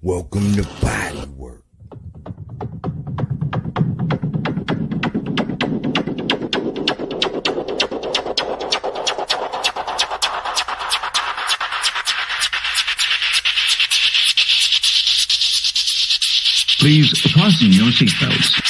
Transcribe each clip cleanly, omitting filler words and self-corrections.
Welcome to Body Work. Please fasten your seatbelts.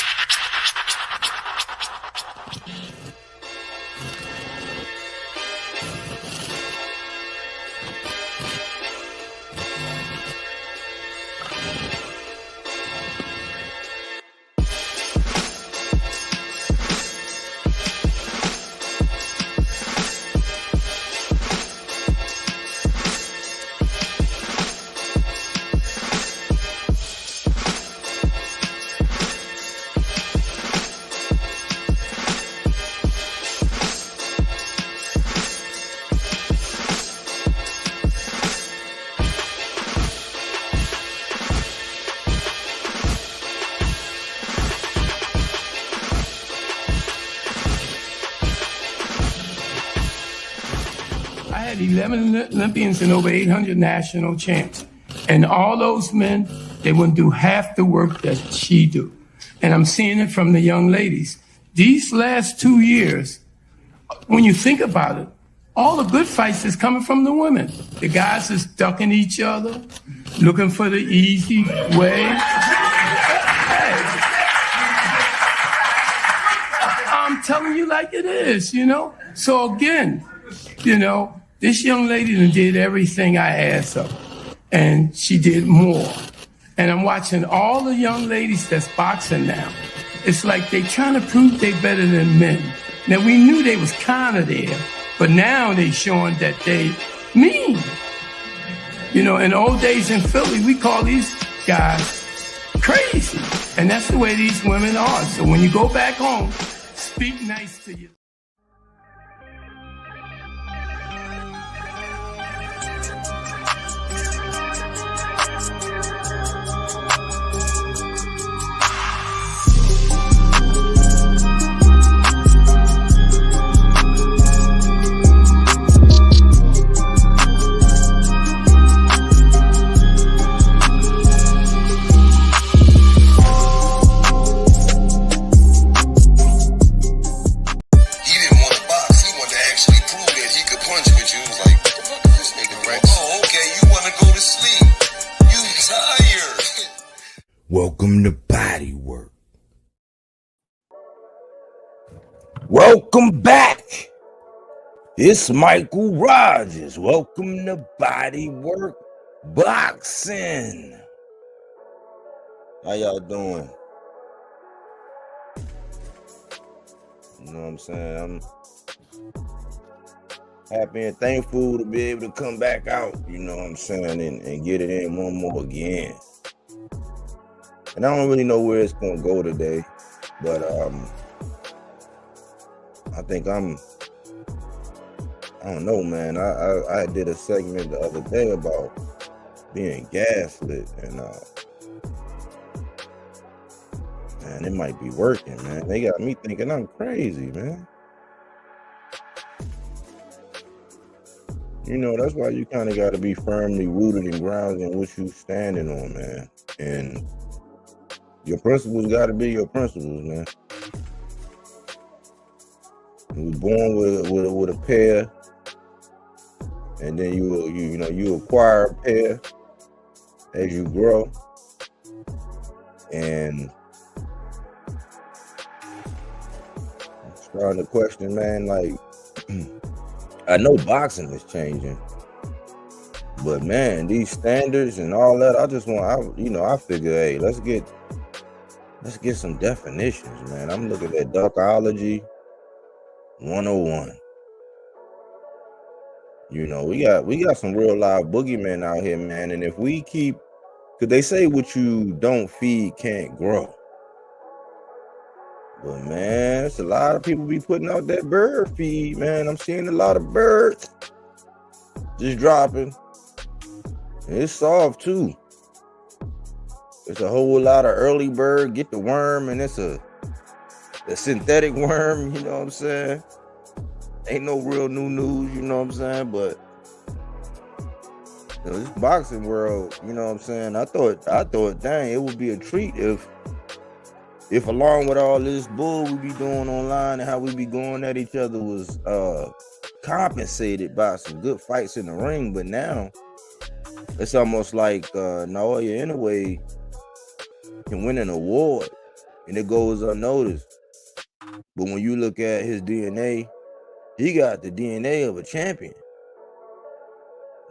I had 11 Olympians and over 800 national champs. And all those men, they wouldn't do half the work that she do. And I'm seeing it from the young ladies. These last 2 years, when you think about it, all the good fights is coming from the women. The guys is ducking each other, looking for the easy way. I'm telling you like it is, you know? So again, you know, this young lady done did everything I asked of her, and she did more. And I'm watching all the young ladies that's boxing now. It's like they trying to prove they better than men. Now, we knew they was kind of there, but now they showing that they mean. You know, in the old days in Philly, we call these guys crazy. And that's the way these women are. So when you go back home, speak nice to you. Welcome to Body Work. Welcome back. It's Michael Rogers. Welcome to Body Work Boxing. How y'all doing? You know what I'm saying? I'm happy and thankful to be able to come back out, you know what I'm saying, and get it in one more again. And I don't really know where it's gonna go today, but I think I don't know, man. I did a segment the other day about being gaslit, and man, it might be working, man. They got me thinking I'm crazy, man. You know, that's why you kind of got to be firmly rooted and grounded in what you standing on, man. And your principles got to be your principles, man. You was born with a pair, and then you acquire a pair as you grow, and I'm starting to question, man. Like, I know boxing is changing, but man, these standards and all that, I figure, hey, let's get some definitions, man. I'm looking at Duckology 101. You know, we got some real live boogeymen out here, man. And if we keep, because they say what you don't feed can't grow. But man, it's a lot of people be putting out that bird feed, man. I'm seeing a lot of birds just dropping. And it's soft too. It's a whole lot of early bird, get the worm, and it's a synthetic worm, you know what I'm saying? Ain't no real new news, you know what I'm saying? But This boxing world, you know what I'm saying? I thought, dang, it would be a treat if along with all this bull we be doing online and how we be going at each other was compensated by some good fights in the ring. But now it's almost like Naoya Inoue can win an award and it goes unnoticed. But when you look at his DNA, he got the DNA of a champion.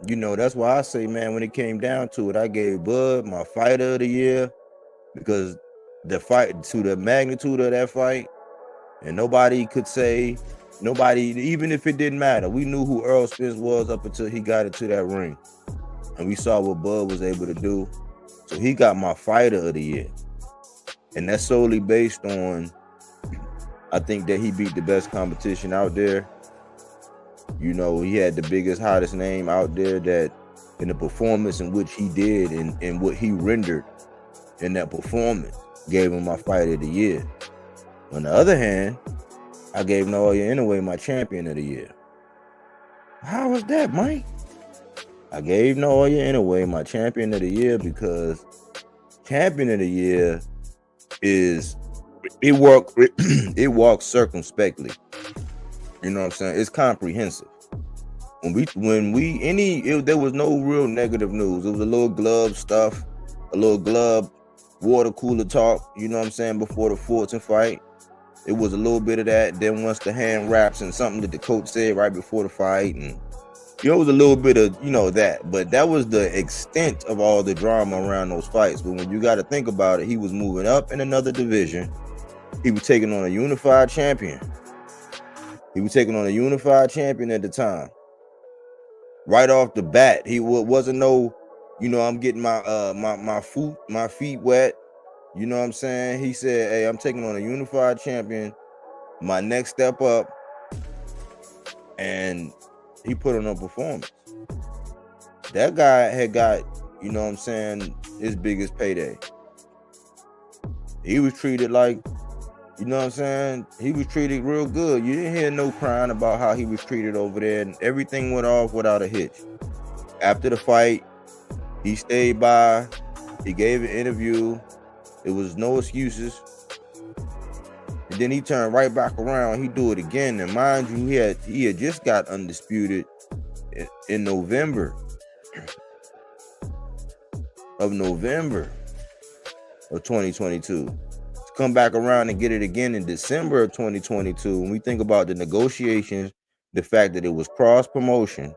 You know, that's why I say, man, when it came down to it, I gave Bud my fighter of the year because the fight, to the magnitude of that fight, and nobody could say, even if it didn't matter, we knew who Earl Spence was up until he got into that ring. And we saw what Bud was able to do. So he got my fighter of the year. And that's solely based on, I think that he beat the best competition out there. You know, he had the biggest, hottest name out there that in the performance in which he did and what he rendered in that performance gave him my fighter of the year. On the other hand, I gave Naoya Inoue my champion of the year. How was that, Mike? I gave Naoya Inoue my champion of the year because champion of the year is, it walks circumspectly. You know what I'm saying? It's comprehensive. There was no real negative news. It was a little glove stuff, a little glove water cooler talk, you know what I'm saying, before the Fulton fight. It was a little bit of that. Then once the hand wraps and something that the coach said right before the fight, and you know, it was a little bit of, you know, that. But that was the extent of all the drama around those fights. But when you got to think about it, he was moving up in another division. He was taking on a unified champion. He was taking on a unified champion at the time. Right off the bat, he wasn't no, you know, I'm getting my feet wet. You know what I'm saying? He said, hey, I'm taking on a unified champion. My next step up. And he put on a performance. That guy had got, you know what I'm saying, his biggest payday. He was treated like, you know what I'm saying? He was treated real good. You didn't hear no crying about how he was treated over there, and everything went off without a hitch. After the fight, he stayed by. He gave an interview. There was no excuses. And then he turned right back around. He do it again. And mind you, he had just got undisputed in November of 2022. Come back around and get it again in December of 2022. When we think about the negotiations, the fact that it was cross promotion,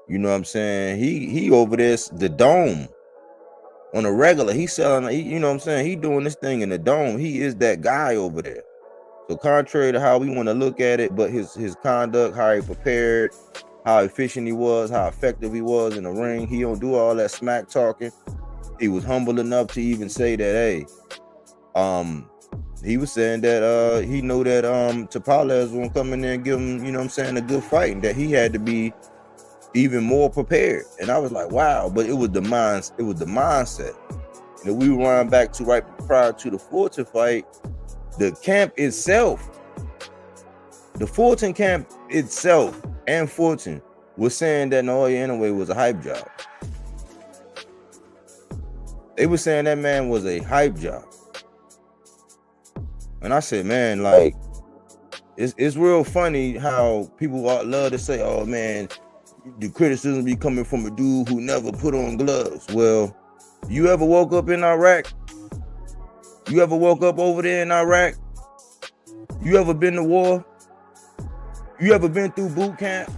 you know what I'm saying? He over this, the dome on a regular. He's selling, you know what I'm saying? He doing this thing in the dome. He is that guy over there. So contrary to how we want to look at it, but his conduct, how he prepared, how efficient he was, how effective he was in the ring, he don't do all that smack talking. He was humble enough to even say that, hey, he was saying that he knew that Tapales won't come in there and give him, you know what I'm saying, a good fight, and that he had to be even more prepared. And I was like, wow, but it was the mindset. And if we run back to right prior to the Fulton fight, the camp itself, the Fulton camp itself and Fulton was saying that Naoya Inoue was a hype job. They were saying that man was a hype job. And I said, man, like, it's real funny how people love to say, oh, man, the criticism be coming from a dude who never put on gloves. Well, you ever woke up in Iraq? You ever woke up over there in Iraq? You ever been to war? You ever been through boot camp?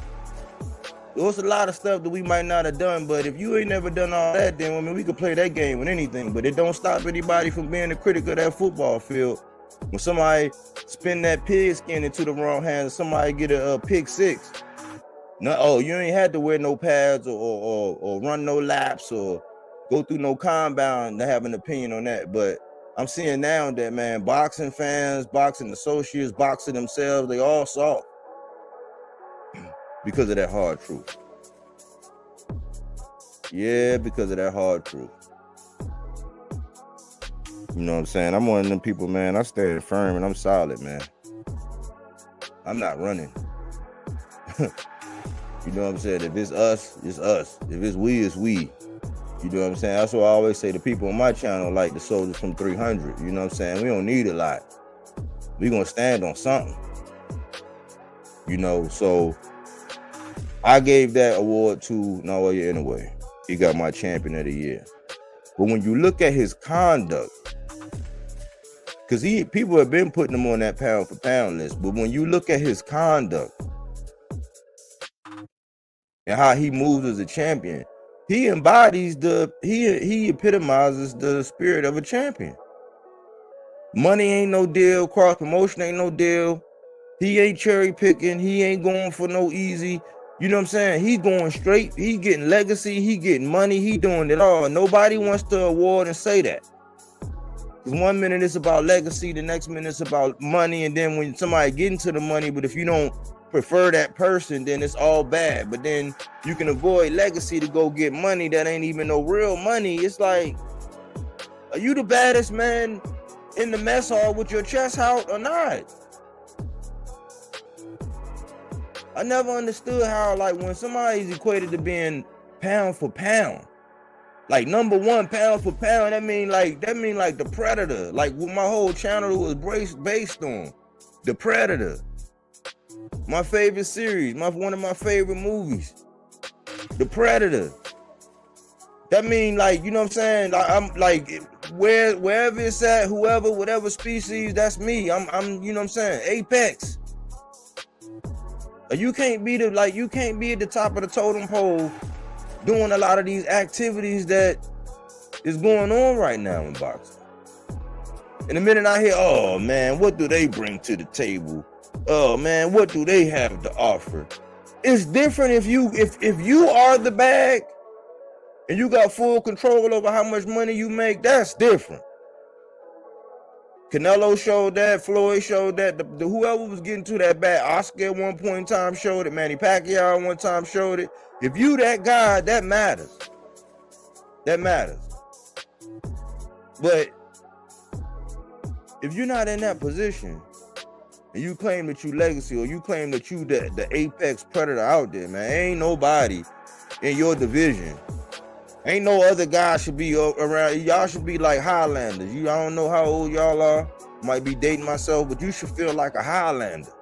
There's a lot of stuff that we might not have done, but if you ain't never done all that, then I mean, we could play that game with anything, but it don't stop anybody from being a critic of that football field. When somebody spin that pigskin into the wrong hands, somebody get a pick six. No, you ain't had to wear no pads or run no laps or go through no compound to have an opinion on that. But I'm seeing now that, man, boxing fans, boxing associates, boxing themselves, they all soft because of that hard truth. Yeah, because of that hard truth. You know what I'm saying? I'm one of them people, man. I stand firm and I'm solid, man. I'm not running. You know what I'm saying? If it's us, it's us. If it's we, it's we. You know what I'm saying? That's what I always say to people on my channel, like the soldiers from 300. You know what I'm saying? We don't need a lot. We gonna stand on something. You know, so I gave that award to Naoya Inoue. He got my champion of the year. But when you look at his conduct, because people have been putting him on that pound for pound list, but when you look at his conduct and how he moves as a champion, he embodies he epitomizes the spirit of a champion. Money ain't no deal, cross promotion ain't no deal. He ain't cherry picking, he ain't going for no easy. You know what I'm saying? He going straight, he getting legacy, he getting money, he doing it all. Nobody wants to award and say that. Because 1 minute it's about legacy, the next minute it's about money, and then when somebody get into the money, but if you don't prefer that person, then it's all bad. But then you can avoid legacy to go get money that ain't even no real money. It's like, are you the baddest man in the mess hall with your chest out or not? I never understood how, like, when somebody's equated to being pound for pound, like number one pound for pound, that mean like the Predator. Like what my whole channel was based on, the Predator. My favorite series, one of my favorite movies, the Predator. That mean, like, you know what I'm saying? I'm like, wherever it's at, whatever species, that's me. I'm you know what I'm saying? Apex. You can't be at the top of the totem pole doing a lot of these activities that is going on right now in boxing. And the minute I hear, oh man, what do they bring to the table? Oh man, what do they have to offer? It's different if you are the bag and you got full control over how much money you make. That's different. Canelo showed that, Floyd showed that, the whoever was getting to that bag, Oscar at one point in time showed it, Manny Pacquiao one time showed it. If you that guy, that matters. That matters. But if you're not in that position and you claim that you legacy, or you claim that you the apex predator out there, man, ain't nobody in your division. Ain't no other guy should be around. Y'all should be like Highlanders. I don't know how old y'all are. Might be dating myself, but you should feel like a Highlander.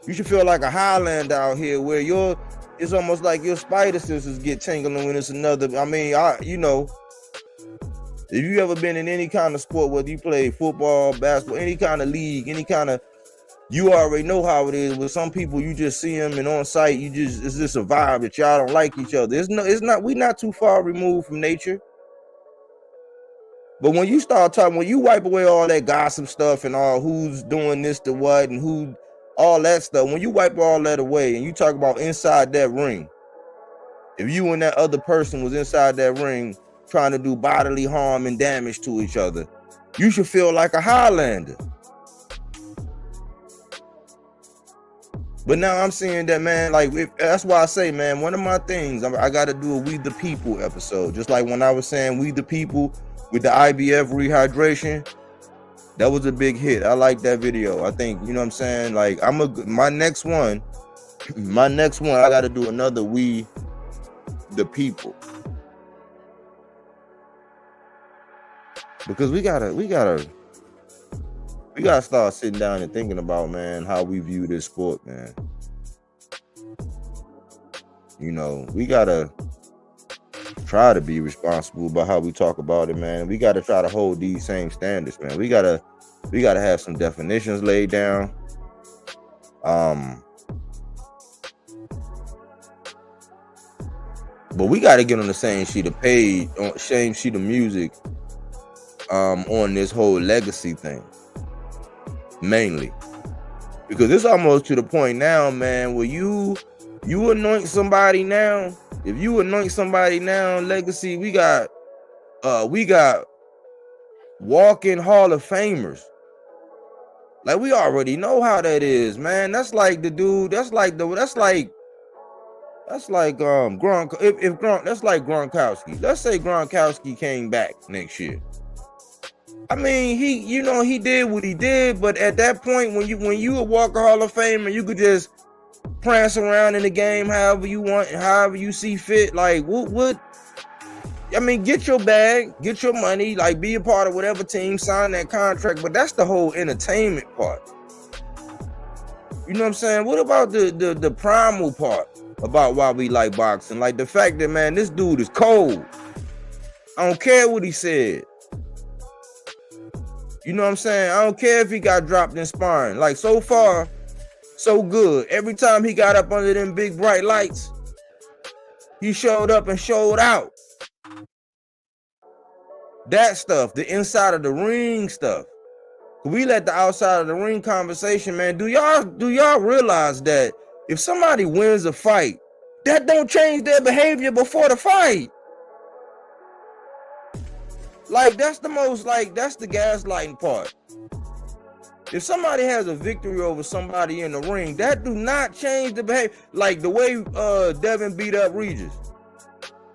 You should feel like a Highlander out here where it's almost like your spider senses get tingling when it's another. I mean, you know, if you ever been in any kind of sport, whether you play football, basketball, any kind of league, you already know how it is. With some people, you just see them and on site, it's just a vibe that y'all don't like each other. We're not too far removed from nature. But when you start talking, when you wipe away all that gossip stuff and all who's doing this to what and who, all that stuff, when you wipe all that away and you talk about inside that ring, if you and that other person was inside that ring trying to do bodily harm and damage to each other, you should feel like a Highlander. But now I'm seeing that, man, like, that's why I say, man, one of my things, I got to do a We the People episode. Just like when I was saying We the People with the IBF rehydration, that was a big hit. I like that video. I think, you know what I'm saying? Like, my next one, I got to do another We the People. Because we gotta start sitting down and thinking about, man, how we view this sport, man. You know, we gotta try to be responsible about how we talk about it, man. We gotta try to hold these same standards, man. We gotta have some definitions laid down. But we gotta get on the same sheet of same sheet of music on this whole legacy thing. Mainly because it's almost to the point now, man, where you anoint somebody now. If you anoint somebody now, legacy, we got walking Hall of Famers. Like, we already know how that is, man. That's like the dude. That's like Gronkowski. That's like Gronkowski. Let's say Gronkowski came back next year. I mean, he did what he did, but at that point, when you a Walker Hall of Famer, you could just prance around in the game however you want, however you see fit. Like, what? I mean, get your bag, get your money, like be a part of whatever team, sign that contract. But that's the whole entertainment part. You know what I'm saying? What about the primal part about why we like boxing? Like the fact that, man, this dude is cold. I don't care what he said. You know what I'm saying? I don't care if he got dropped in sparring. Like, so far, so good. Every time he got up under them big bright lights, he showed up and showed out. That stuff, the inside of the ring stuff. We let the outside of the ring conversation, man. Do y'all realize that if somebody wins a fight, that don't change their behavior before the fight? Like, that's the gaslighting part. If somebody has a victory over somebody in the ring, that do not change the behavior. Like the way Devin beat up Regis.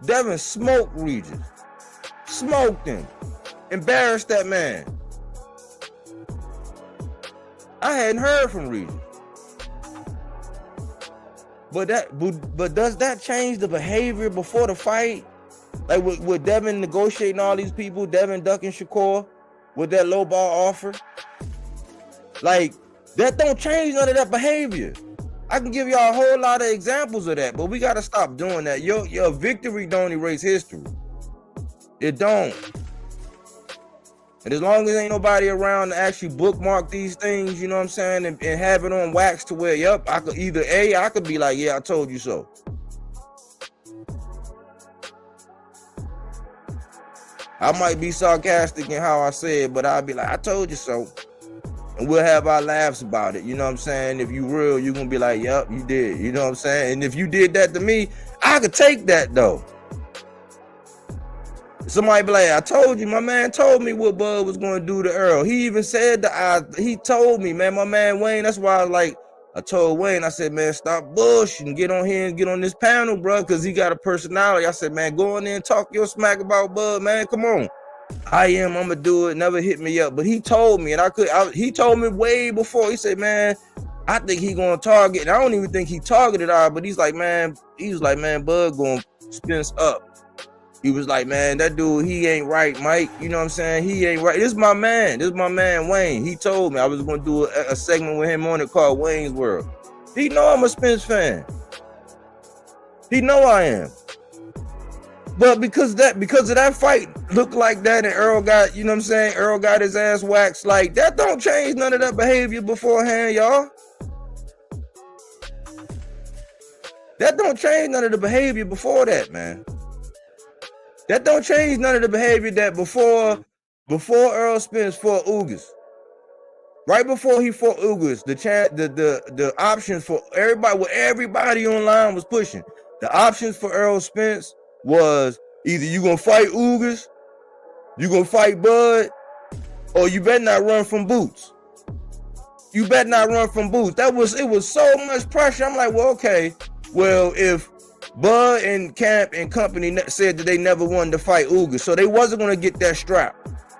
Devin smoked Regis. Smoked him. Embarrassed that man. I hadn't heard from Regis. But does that change the behavior before the fight? Like with Devin negotiating all these people, Devin ducking Shakur with that low ball offer? Like, that don't change none of that behavior. I can give y'all a whole lot of examples of that, but we gotta stop doing that. Your victory don't erase history. It don't. And as long as ain't nobody around to actually bookmark these things, you know what I'm saying, and have it on wax to where, yep, I could I could be like, yeah, I told you so. I might be sarcastic in how I say it, but I'll be like, I told you so. And we'll have our laughs about it. You know what I'm saying? If you real, you're going to be like, yep, you did. You know what I'm saying? And if you did that to me, I could take that, though. Somebody be like, I told you, my man told me what Bud was going to do to Earl. He even said he told me, man, my man Wayne. That's why I told Wayne, I said, man, stop bullshitting. Get on here and get on this panel, bro, because he got a personality. I said, man, go in there and talk your smack about Bud, man. Come on. I'm going to do it. Never hit me up. But he told me, and he told me way before. He said, man, I think he going to target. And I don't even think he targeted our, but he's like, man, Bud going to Spence up. He was like, man, that dude, he ain't right, Mike. You know what I'm saying? He ain't right. This is my man, Wayne. He told me I was going to do a segment with him on it called Wayne's World. He know I'm a Spence fan. He know I am. But because of that fight looked like that and Earl got, you know what I'm saying? Earl got his ass waxed. Like, that don't change none of that behavior beforehand, y'all. That don't change none of the behavior before that, man. That don't change none of the behavior that before Earl Spence fought Ugas. Right before he fought Ugas, the options for everybody, what everybody online was pushing, the options for Earl Spence was either you gonna fight Ugas, you gonna fight Bud, or you better not run from Boots. You better not run from Boots. It was so much pressure. I'm like, well, okay, well, if Bud and Camp and company said that they never wanted to fight Ugas, so they wasn't going to get that strap.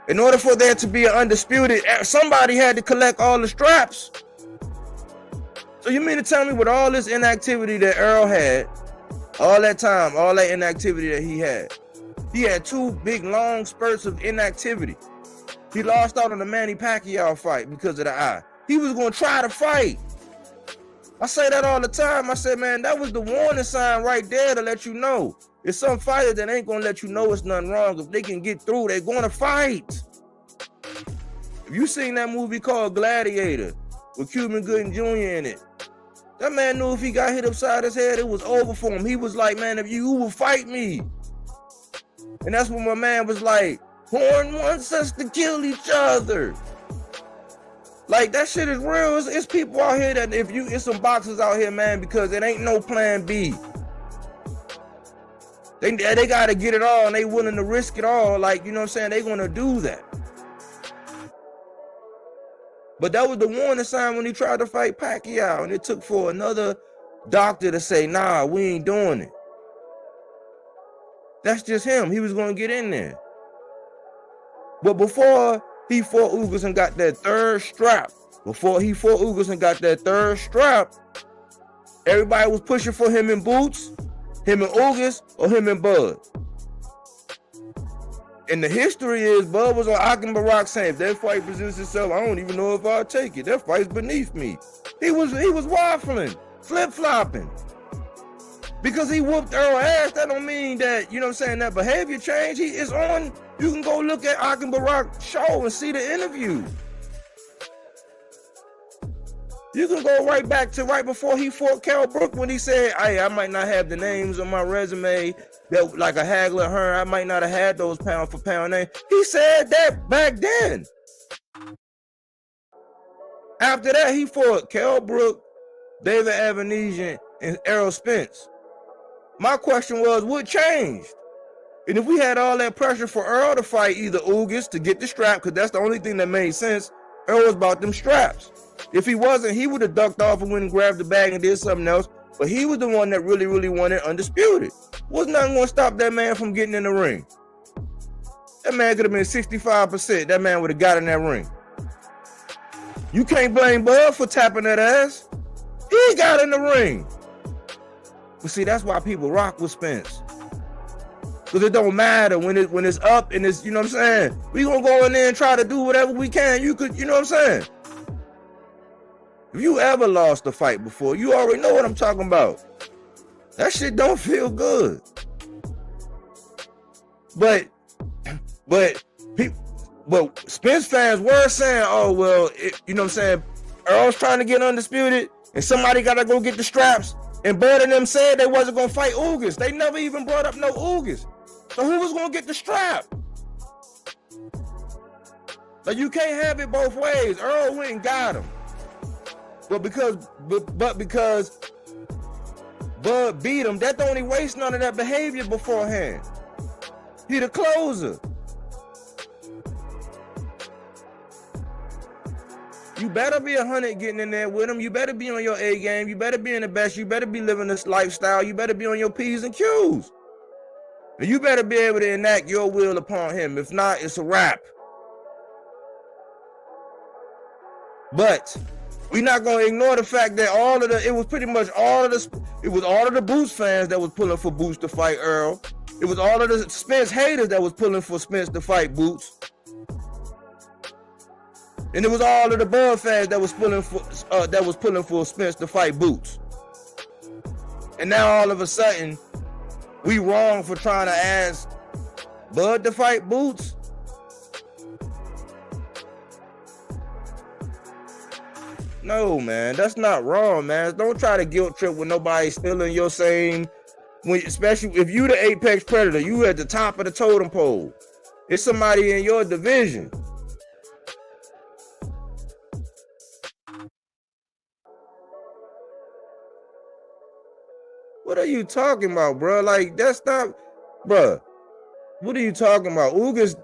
In order for there to be an undisputed, somebody had to collect all the straps. So you mean to tell me with all this inactivity that Earl had, all that time, all that inactivity that he had 2 big long spurts of inactivity. He lost out on the Manny Pacquiao fight because of the eye. He was going to try to fight. I say that all the time. I said, man, that was the warning sign right there to let you know. It's some fighter that ain't going to let you know it's nothing wrong. If they can get through, they're going to fight. If you seen that movie called Gladiator with Cuban Gooding Jr. in it, that man knew if he got hit upside his head, it was over for him. He was like, man, if you will fight me. And that's when my man was like, Horn wants us to kill each other. Like, that shit is real. It's people out here that it's some boxers out here, man, because it ain't no plan B. They got to get it all, and they willing to risk it all. Like, you know what I'm saying? They going to do that. But that was the warning sign when he tried to fight Pacquiao, and it took for another doctor to say, nah, we ain't doing it. That's just him. He was going to get in there. But before he fought Ugas and got that third strap, Everybody was pushing for him in Boots, him in August, or him in Bud. And the history is Bud was on Akim Barak saying, if that fight presents itself, I don't even know if I'll take it. That fight's beneath me. He was waffling, flip-flopping. Because he whooped Earl ass, that don't mean that, you know what I'm saying, that behavior change. He is on, you can go look at Akim Barak's show and see the interview. You can go right back to right before he fought Kell Brook when he said, hey, I might not have the names on my resume that like a Hagler Hearn, I might not have had those pound for pound names. He said that back then. After that, he fought Kell Brook, David Avanesian, and Errol Spence. My question was, what changed? And if we had all that pressure for Earl to fight either Ugas to get the strap, because that's the only thing that made sense, Earl was about them straps. If he wasn't, he would have ducked off and went and grabbed the bag and did something else. But he was the one that really, really wanted undisputed. Was nothing going to stop that man from getting in the ring. That man could have been 65%. That man would have got in that ring. You can't blame Bud for tapping that ass. He got in the ring. But see, that's why people rock with Spence. Because it don't matter when it's up and it's, you know what I'm saying? We going to go in there and try to do whatever we can. You could, you know what I'm saying? If you ever lost a fight before, you already know what I'm talking about. That shit don't feel good. But Spence fans were saying, oh, well, you know what I'm saying? Earl's trying to get undisputed and somebody got to go get the straps. And Bud and them said they wasn't going to fight Ugas. They never even brought up no Ugas. So who was going to get the strap? Like, you can't have it both ways. Earl went and got him. But because Bud beat him, that don't erase none of that behavior beforehand. He the closer. You better be 100 getting in there with him. You better be on your A game. You better be in the best. You better be living this lifestyle. You better be on your P's and Q's. And you better be able to enact your will upon him. If not, it's a wrap. But we're not going to ignore the fact that it was all of the Boots fans that was pulling for Boots to fight Earl. It was all of the Spence haters that was pulling for Spence to fight Boots. And it was all of the Bud fans that was pulling for Spence to fight Boots. And now all of a sudden, we wrong for trying to ask Bud to fight Boots. No, man, that's not wrong, man. Don't try to guilt trip with nobody still in your same, especially if you the apex predator, you at the top of the totem pole. It's somebody in your division. What are you talking about, bro? Like, that's not, bro. What are you talking about? Ugas,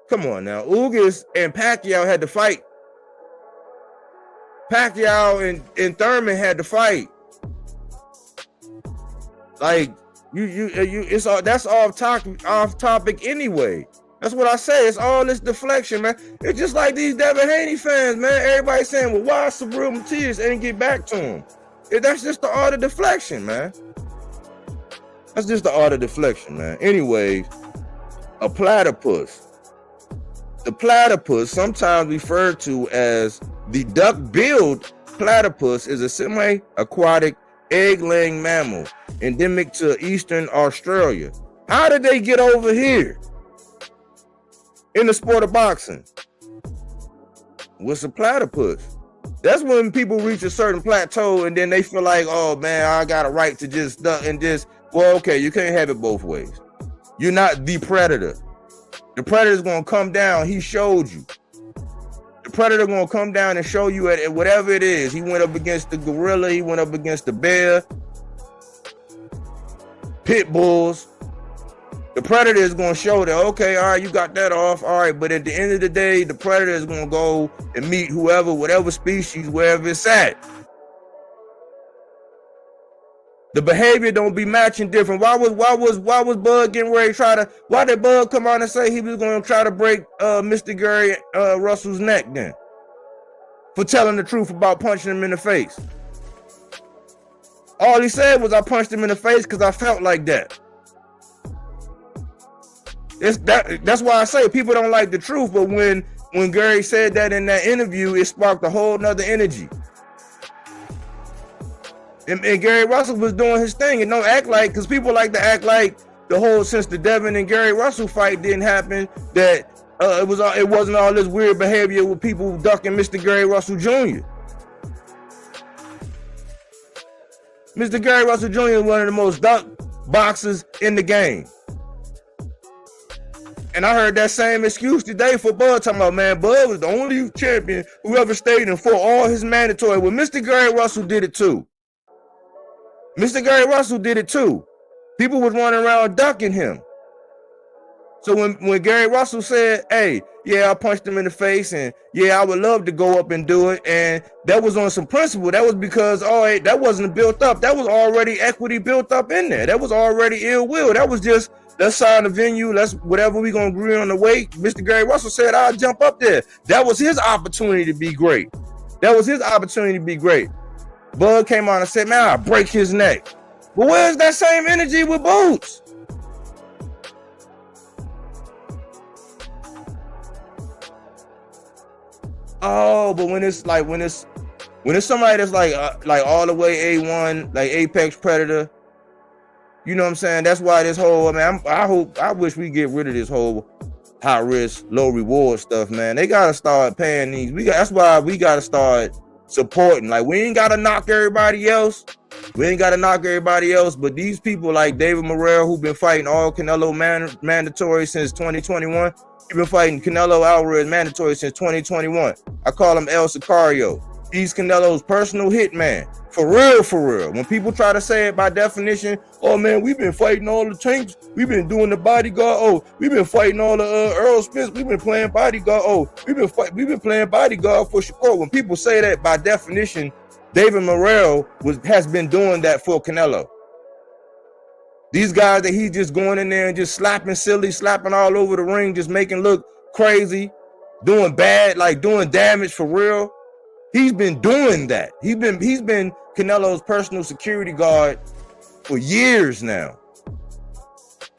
come on now. Ugas and Pacquiao had to fight. Pacquiao and Thurman had to fight. Like, it's all, that's off topic anyway. That's what I say. It's all this deflection, man. It's just like these Devin Haney fans, man. Everybody saying, well, why Subriel Matias ain't get back to him? That's just the art of deflection, man. That's just the art of deflection, man. Anyways, a platypus. The platypus, sometimes referred to as the duck-billed platypus, is a semi-aquatic egg-laying mammal endemic to eastern Australia. How did they get over here in the sport of boxing? What's a platypus? That's when people reach a certain plateau and then they feel like, oh man, I got a right to just duck and just, well, okay, you can't have it both ways. You're not the predator. The predator's gonna come down. He showed you. The predator gonna come down and show you at whatever it is. He went up against the gorilla. He went up against the bear, pit bulls. The predator is going to show that, okay, all right, you got that off. All right, but at the end of the day, the predator is going to go and meet whoever, whatever species, wherever it's at. The behavior don't be matching different. Why was Bud getting ready to why did Bud come out and say he was going to try to break Mr. Gary Russell's neck then? For telling the truth about punching him in the face. All he said was I punched him in the face because I felt like that. That's why I say people don't like the truth, but when Gary said that in that interview, it sparked a whole nother energy. And Gary Russell was doing his thing, and don't act like, because people like to act like the whole, since the Devin and Gary Russell fight didn't happen, that it wasn't all this weird behavior with people ducking Mr. Gary Russell Jr. Mr. Gary Russell Jr. is one of the most ducked boxers in the game. And I heard that same excuse today for Bud, talking about, man, Bud was the only champion who ever stayed and fought all his mandatory. Well, Mr. Gary Russell did it too. Mr. Gary Russell did it too. People was running around ducking him. So when Gary Russell said, hey, yeah, I punched him in the face, and yeah, I would love to go up and do it, and that was on some principle. That was because, that wasn't built up. That was already equity built up in there. That was already ill will. That was just, let's sign the venue. Let's, whatever we going to agree on the weight. Mr. Gary Russell said, I'll jump up there. That was his opportunity to be great. That was his opportunity to be great. Bud came on and said, man, I'll break his neck. But where's that same energy with Boots? Oh, but when it's somebody that's like all the way A1, like Apex Predator, you know what I'm saying? That's why this whole, I wish we get rid of this whole high risk, low reward stuff, man. They gotta start paying these. That's why we gotta start supporting. Like, we ain't gotta knock everybody else. But these people like David Morrell, who've been fighting all Canelo mandatory since 2021. He's been fighting Canelo Alvarez mandatory since 2021. I call him El Sicario. He's Canelo's personal hitman. For real. When people try to say it by definition, oh man, we've been fighting all the tanks. We've been doing the bodyguard. Oh, we've been fighting all the Earl Spence. We've been playing bodyguard. Oh, we've been playing bodyguard for Shakur. When people say that by definition, David Morrell has been doing that for Canelo. These guys that he's just going in there and just slapping silly, slapping all over the ring, just making look crazy, doing bad, like doing damage for real. He's been doing that. He's been Canelo's personal security guard for years now.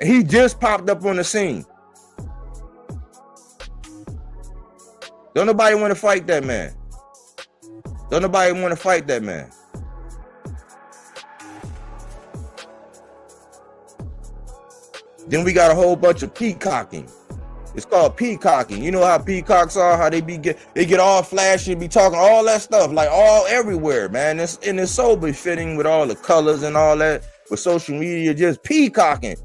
And he just popped up on the scene. Don't nobody want to fight that man. Then we got a whole bunch of peacocking. It's called peacocking. You know how peacocks are, how they get all flashy, be talking all that stuff, like all everywhere, man. It's so befitting with all the colors and all that. With social media, just peacocking.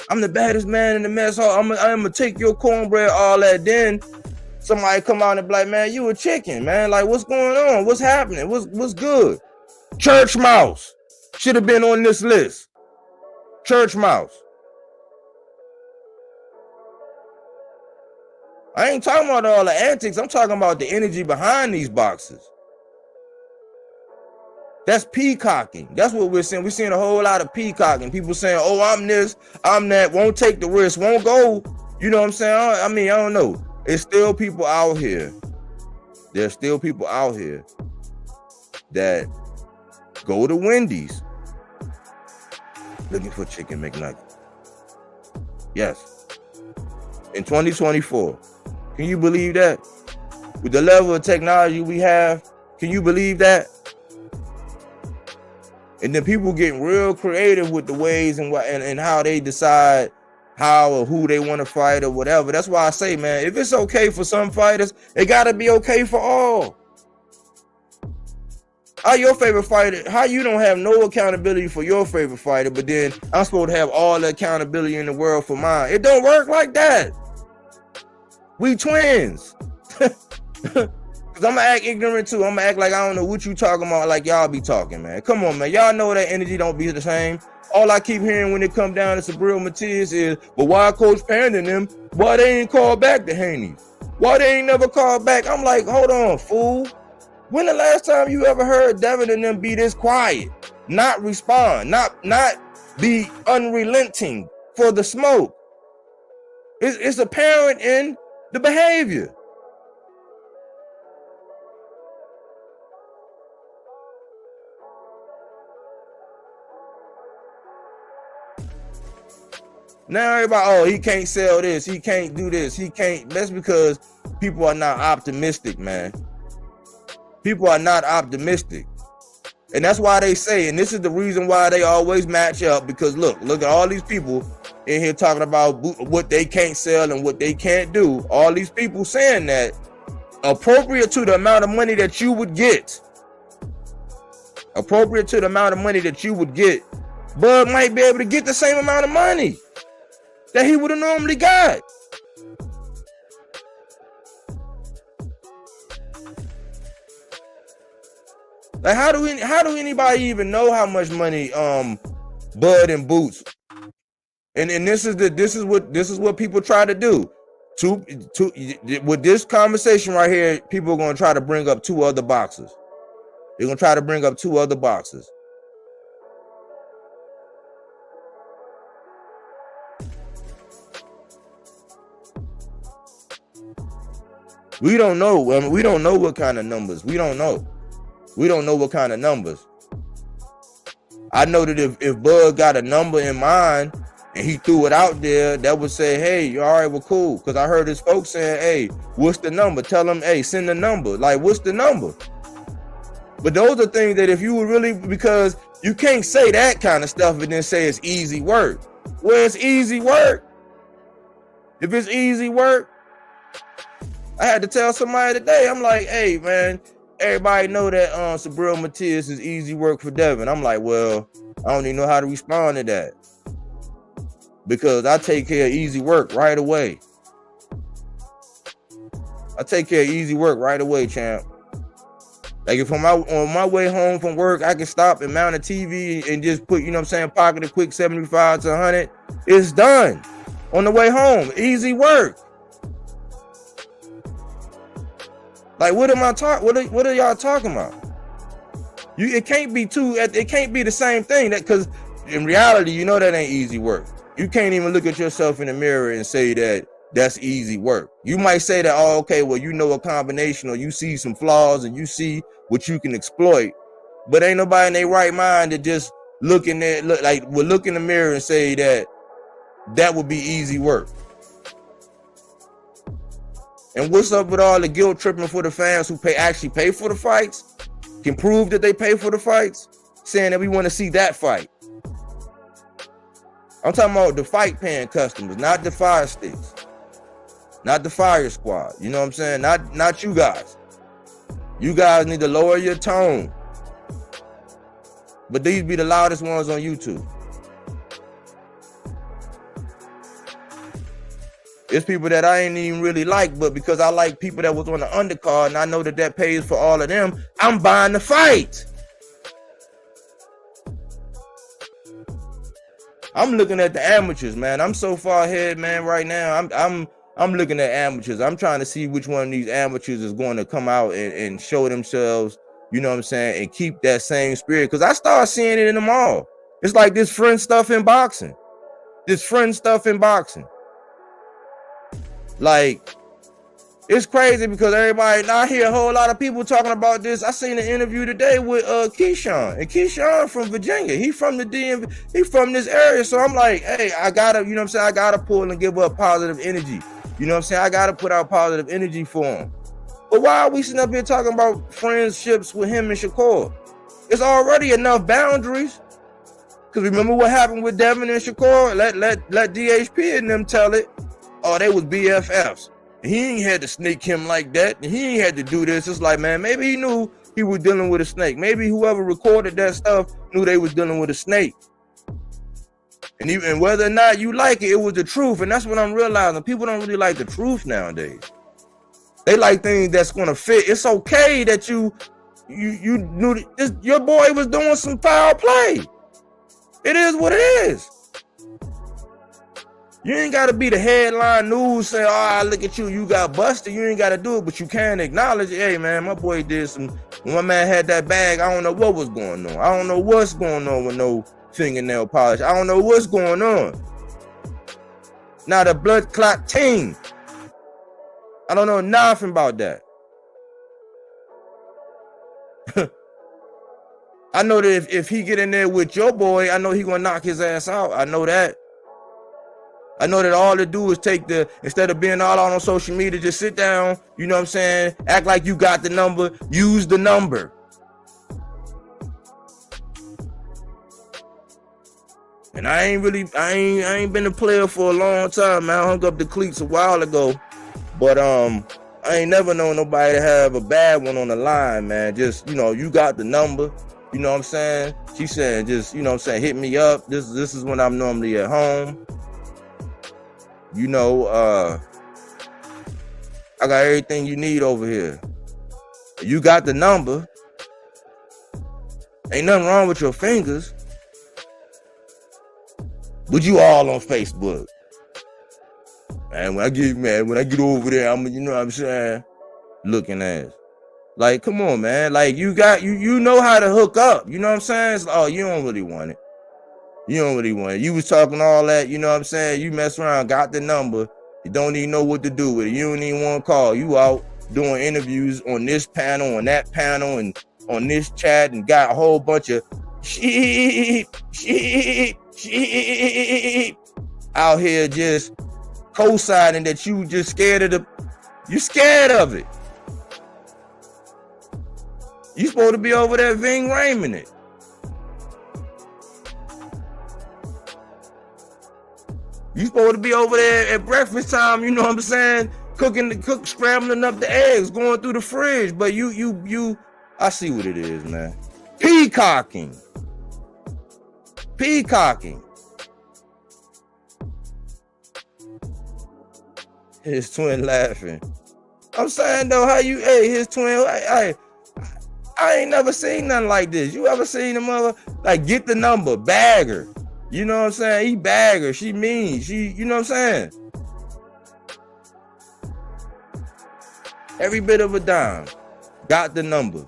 I'm the baddest man in the mess hall. I'm gonna take your cornbread, all that. Then somebody come out and be like, man, you a chicken, man. Like, what's going on? What's happening? What's good? Church mouse should have been on this list. Church mouse. I ain't talking about all the antics. I'm talking about the energy behind these boxes. That's peacocking. That's what we're seeing. We're seeing a whole lot of peacocking. People saying, oh, I'm this, I'm that, won't take the risk, won't go. You know what I'm saying? I don't know. It's still people out here. There's still people out here that go to Wendy's looking for chicken McNuggets. Yes. In 2024. Can you believe that? With the level of technology we have, can you believe that? And then people getting real creative with the ways and how they decide how or who they want to fight or whatever. That's why I say, man, if it's okay for some fighters, it got to be okay for all. How your favorite fighter, how you don't have no accountability for your favorite fighter, but then I'm supposed to have all the accountability in the world for mine. It don't work like that. We twins. Cause I'm gonna act ignorant too. I'm gonna act like I don't know what you talking about, like y'all be talking, man. Come on, man. Y'all know that energy don't be the same. All I keep hearing when it come down to Subriel Matias is, but why Coach Pan and them, why they ain't called back to Haney? Why they ain't never called back? I'm like, hold on, fool. When the last time you ever heard Devin and them be this quiet, not respond, not be unrelenting for the smoke? It's apparent in the behavior. Now everybody, oh, he can't sell this, he can't do this, he can't. That's because people are not optimistic, man. People are not optimistic. And that's why they say, and this is the reason why they always match up, because look at all these people in here talking about what they can't sell and what they can't do. All these people saying that appropriate to the amount of money that you would get. Appropriate to the amount of money that you would get. Bud might be able to get the same amount of money that he would have normally got. Like, how do anybody even know how much money Bud and Boots? And this is what people try to do. With this conversation right here, people are gonna try to bring up two other boxes. They're gonna try to bring up two other boxes. We don't know. I mean, we don't know what kind of numbers. We don't know what kind of numbers. I know that if Bud got a number in mind and he threw it out there, that would say, hey, all right, well, cool. Because I heard his folks saying, hey, what's the number? Tell them, hey, send the number. Like, what's the number? But those are things that if you would really, because you can't say that kind of stuff and then say it's easy work. Well, it's easy work. If it's easy work, I had to tell somebody today, I'm like, hey, man, everybody know that Subriel Matias is easy work for Devin. I'm like, well, I don't even know how to respond to that. Because I take care of easy work right away. I take care of easy work right away, champ. Like if on my way home from work, I can stop and mount a TV and just put, you know what I'm saying, pocket a quick 75 to 100. It's done. On the way home, easy work. Like, what am I talking? What are y'all talking about? It can't be it can't be the same thing. That, because in reality, you know that ain't easy work. You can't even look at yourself in the mirror and say that that's easy work. You might say that, oh, okay, well, you know a combination, or you see some flaws and you see what you can exploit. But ain't nobody in their right mind that just look in the mirror and say that would be easy work. And what's up with all the guilt tripping for the fans who actually pay for the fights, can prove that they pay for the fights, saying that we want to see that fight. I'm talking about the fight paying customers, not the fire sticks, not the fire squad. You know what I'm saying? Not you guys. You guys need to lower your tone. But these be the loudest ones on YouTube. It's people that I ain't even really like, but because I like people that was on the undercard and I know that pays for all of them, I'm buying the fight. I'm looking at the amateurs, man. I'm so far ahead, man, right now. I'm looking at amateurs. I'm trying to see which one of these amateurs is going to come out and show themselves, you know what I'm saying, and keep that same spirit. Because I start seeing it in them all. It's like this friend stuff in boxing. Like, it's crazy because everybody, now I hear a whole lot of people talking about this. I seen an interview today with Keyshawn, and Keyshawn from Virginia. He from the DMV, he from this area. So I'm like, hey, I gotta, you know what I'm saying, I gotta pull and give up positive energy. You know what I'm saying? I gotta put out positive energy for him. But why are we sitting up here talking about friendships with him and Shakur? It's already enough boundaries. Because remember what happened with Devin and Shakur? Let DHP and them tell it. Oh, they was BFFs. He ain't had to snake him like that. And he ain't had to do this. It's like, man, maybe he knew he was dealing with a snake. Maybe whoever recorded that stuff knew they was dealing with a snake. And even whether or not you like it, it was the truth. And that's what I'm realizing. People don't really like the truth nowadays. They like things that's gonna fit. It's okay that you knew this, your boy was doing some foul play. It is what it is. You ain't got to be the headline news saying, oh, look at you, you got busted. You ain't got to do it, but you can acknowledge, hey, man, my boy did some, when my man had that bag, I don't know what was going on. I don't know what's going on with no fingernail polish. I don't know what's going on. Now the blood clot team. I don't know nothing about that. I know that if he get in there with your boy, I know he gonna knock his ass out. I know that. I know that all to do is instead of being all out on social media, just sit down, you know what I'm saying? Act like you got the number, use the number. And I ain't been a player for a long time, man. I hung up the cleats a while ago. But I ain't never known nobody to have a bad one on the line, man. Just, you know, you got the number, you know what I'm saying? She saying, just, you know what I'm saying, hit me up. This is when I'm normally at home. You know, I got everything you need over here. You got the number. Ain't nothing wrong with your fingers. But you all on Facebook. And when I get over there, I'm, you know what I'm saying, looking ass. Like, come on, man. Like, you know how to hook up. You know what I'm saying? It's like, oh, you don't really want it. You don't really want it. You was talking all that, you know what I'm saying? You mess around, got the number. You don't even know what to do with it. You don't even want to call. You out doing interviews on this panel, on that panel, and on this chat, and got a whole bunch of sheep out here just co-signing that you just scared of you scared of it. You supposed to be over there Ving Raymond it. You supposed to be over there at breakfast time, you know what I'm saying? Scrambling up the eggs, going through the fridge. But you, I see what it is, man. Peacocking. His twin laughing. I'm saying though, his twin, I ain't never seen nothing like this. You ever seen a mother, like, get the number, bag her. You know what I'm saying? He bag her, she mean, you know what I'm saying? Every bit of a dime. Got the number.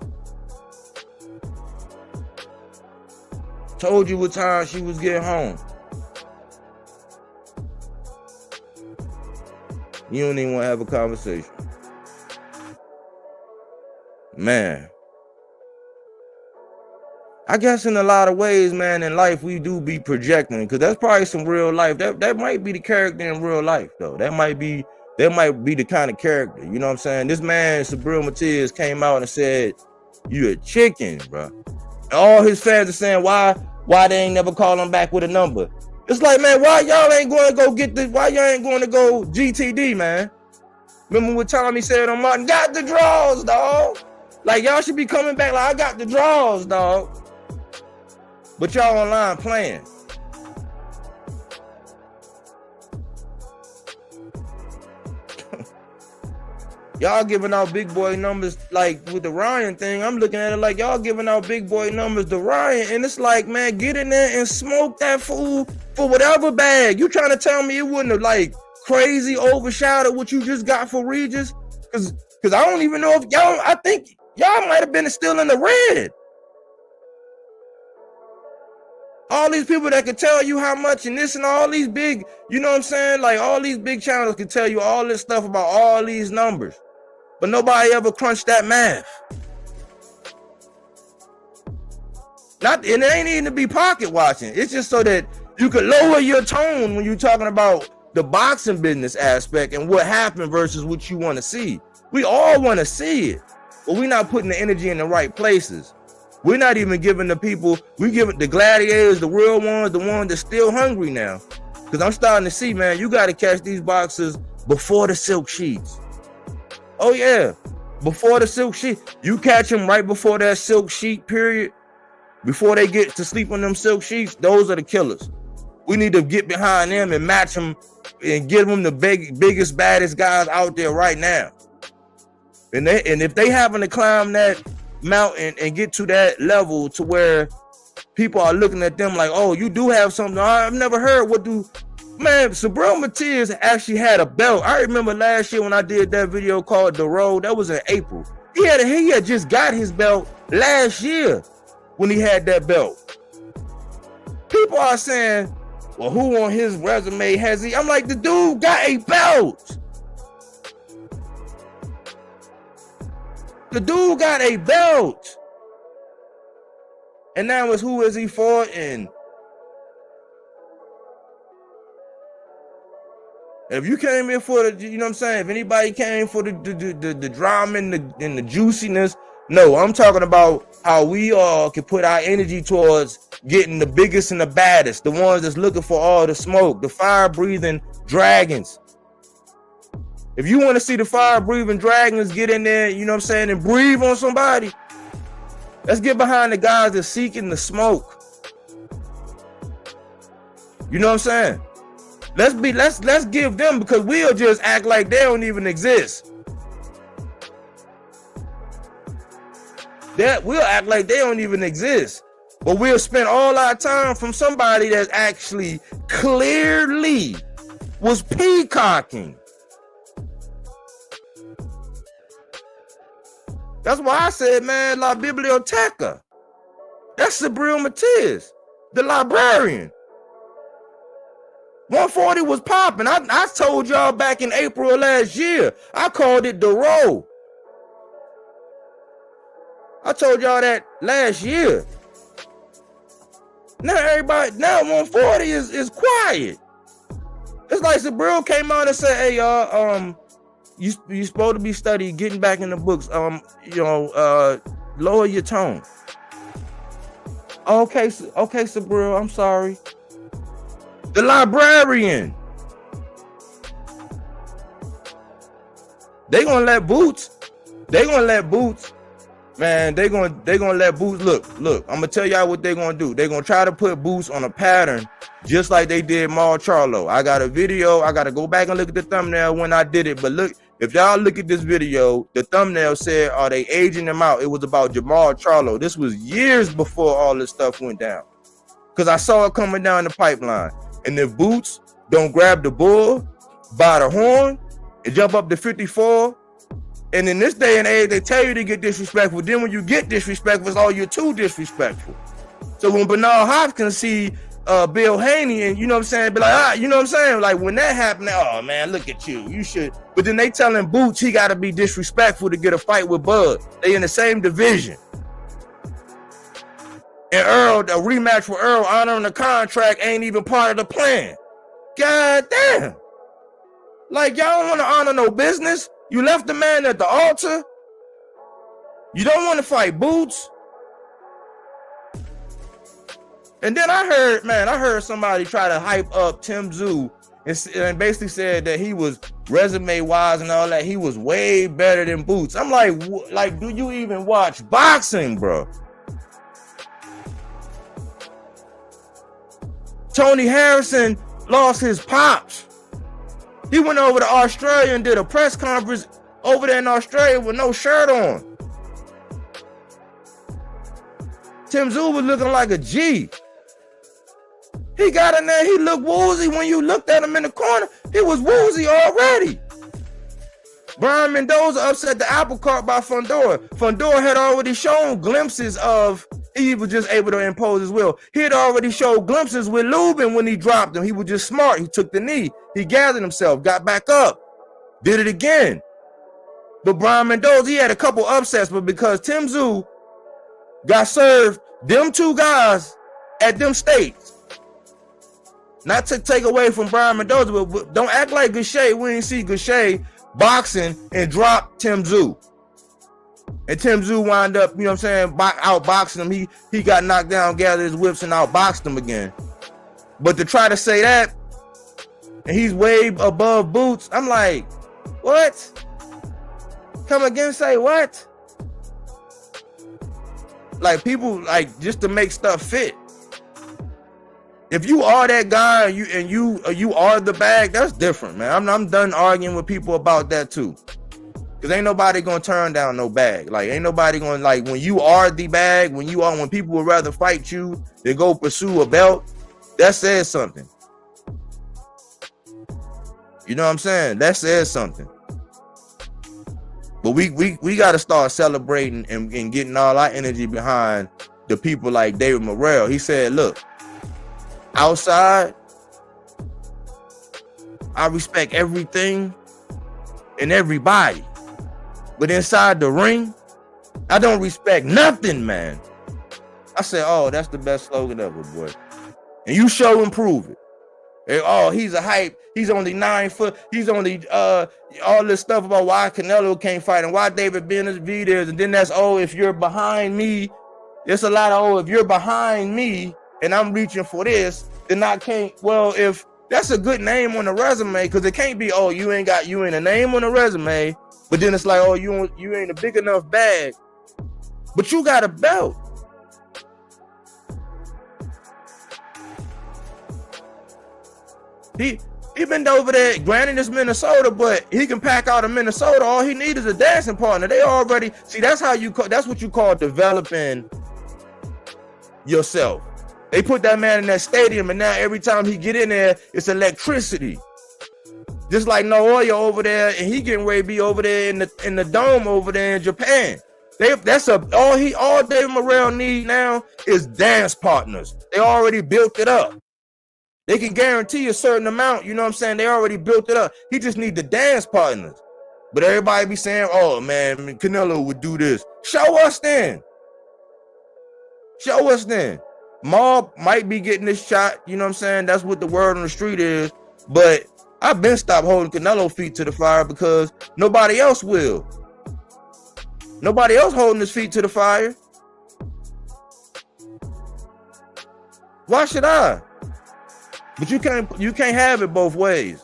Told you what time she was getting home. You don't even want to have a conversation. Man. I guess in a lot of ways, man, in life, we do be projecting, because that's probably some real life. That might be the character in real life, though. That might be the kind of character. You know what I'm saying? This man, Subriel Matias, came out and said, you a chicken, bro. And all his fans are saying, why they ain't never call him back with a number? It's like, man, why y'all ain't going to go get this? Why y'all ain't going to go GTD, man? Remember what time he said on Martin, got the draws, dog. Like, y'all should be coming back like, I got the draws, dog. But y'all online playing. Y'all giving out big boy numbers, like with the Ryan thing. I'm looking at it like y'all giving out big boy numbers to Ryan, and it's like, man, get in there and smoke that fool for whatever bag. You trying to tell me it wouldn't have like crazy overshadowed what you just got for Regis? Because I don't even know if y'all. I think y'all might have been still in the red. All these people that could tell you how much and this and all these big, you know what I'm saying? Like all these big channels can tell you all this stuff about all these numbers. But nobody ever crunched that math. And it ain't even to be pocket watching. It's just so that you could lower your tone when you're talking about the boxing business aspect and what happened versus what you want to see. We all want to see it, but we're not putting the energy in the right places. We're not even giving the people, we giving the gladiators, the real ones, the ones that's still hungry now. Because I'm starting to see, man, you got to catch these boxers before the silk sheets. Oh, yeah. Before the silk sheet. You catch them right before that silk sheet period. Before they get to sleep on them silk sheets, those are the killers. We need to get behind them and match them and give them the biggest, baddest guys out there right now. And if they having to climb that mountain and get to that level to where people are looking at them like, oh, you do have something. I've never heard man, Subriel Matias actually had a belt. I remember last year when I did that video called The Road, that was in April. He had just got his belt last year when he had that belt. People are saying, well, who on his resume has he? I'm like, the dude got a belt. The dude got a belt. And now it's who is he for? And If you came in for the, you know what I'm saying? If anybody came for the drama and the juiciness, no, I'm talking about how we all can put our energy towards getting the biggest and the baddest, the ones that's looking for all the smoke, the fire-breathing dragons. If you want to see the fire-breathing dragons get in there, you know what I'm saying, and breathe on somebody, let's get behind the guys that's seeking the smoke. You know what I'm saying? Let's give them, because we'll just act like they don't even exist. We'll act like they don't even exist. But we'll spend all our time from somebody that actually clearly was peacocking. That's why I said, man, La Biblioteca. That's Subriel Matias, the librarian. 140 was popping. I told y'all back in April of last year. I called it the roll. I told y'all that last year. Now 140 is quiet. It's like Subriel came out and said, hey, y'all, you supposed to be studying, getting back in the books. Lower your tone. Okay, Subriel, I'm sorry. The librarian. They gonna let Boots. Man, they gonna let Boots look. I'm gonna tell y'all what they gonna do. They gonna try to put Boots on a pattern just like they did Maul Charlo. I got a video. I gotta go back and look at the thumbnail when I did it. But look, if y'all look at this video, the thumbnail said, "Are they aging him out?" It was about Jamal Charlo. This was years before all this stuff went down, because I saw it coming down the pipeline. And if Boots don't grab the bull by the horn and jump up to 54, and in this day and age, they tell you to get disrespectful. Then when you get disrespectful, it's all you're too disrespectful. So when Bernard Hopkins see Bill Haney, and you know what I'm saying, be like, you know what I'm saying? Like when that happened, oh man, look at you. You should. But then they telling Boots he got to be disrespectful to get a fight with Bud. They in the same division. And Earl, a rematch with Earl honoring the contract ain't even part of the plan. God damn. Like, y'all don't want to honor no business. You left the man at the altar. You don't want to fight Boots. And then I heard somebody try to hype up Tim Tszyu and basically said that he was resume-wise and all that, he was way better than Boots. I'm like, do you even watch boxing, bro? Tony Harrison lost his pops. He went over to Australia and did a press conference over there in Australia with no shirt on. Tim Tszyu was looking like a G. He got in there, he looked woozy. When you looked at him in the corner, he was woozy already. Brian Mendoza upset the apple cart by Fundora. Fundora had already shown glimpses of, he was just able to impose his will. He had already showed glimpses with Lubin when he dropped him. He was just smart. He took the knee. He gathered himself, got back up, did it again. But Brian Mendoza, he had a couple upsets, but because Tim Tszyu got served them two guys at them states, not to take away from Brian Mendoza, but don't act like Gaucher. We didn't see Gaucher boxing and drop Tim Tszyu. And Tim Tszyu wound up, you know what I'm saying, outboxing him. He got knocked down, gathered his whips, and outboxed him again. But to try to say that, and he's way above Boots, I'm like, what? Come again, say what? Like, people, like, just to make stuff fit. If you are that guy and you are the bag, that's different, man. I'm done arguing with people about that too. Cause ain't nobody gonna turn down no bag. Like, ain't nobody gonna, like, when you are the bag, when people would rather fight you than go pursue a belt, that says something. You know what I'm saying? That says something. But we gotta start celebrating and getting all our energy behind the people like David Morrell. He said, look, outside, I respect everything and everybody. But inside the ring, I don't respect nothing, man. I said, oh, that's the best slogan ever, boy. And you show and prove it. Oh, he's a hype. He's only 9 foot. He's only all this stuff about why Canelo can't fight and why David Benavidez. And then that's, oh, if you're behind me, it's a lot of, oh, if you're behind me and I'm reaching for this, then I can't. Well, if that's a good name on the resume, because it can't be, oh, you ain't a name on the resume, but then it's like, oh, you ain't a big enough bag, but you got a belt. He been over there, granted it's Minnesota, but he can pack out of Minnesota. All he needs is a dancing partner. They already, see, that's what you call developing yourself. They put that man in that stadium, and now every time he get in there, it's electricity. Just like Naoya over there, and he getting ready to be over there in the dome over there in Japan. All David Morrell need now is dance partners. They already built it up. They can guarantee a certain amount, you know what I'm saying? They already built it up. He just need the dance partners. But everybody be saying, oh man, Canelo would do this. Show us then. Show us then. Mob might be getting this shot, you know what I'm saying? That's what the word on the street is. But I've been stopped holding Canelo feet to the fire because nobody else will. Nobody else holding his feet to the fire. Why should I? But you can't have it both ways.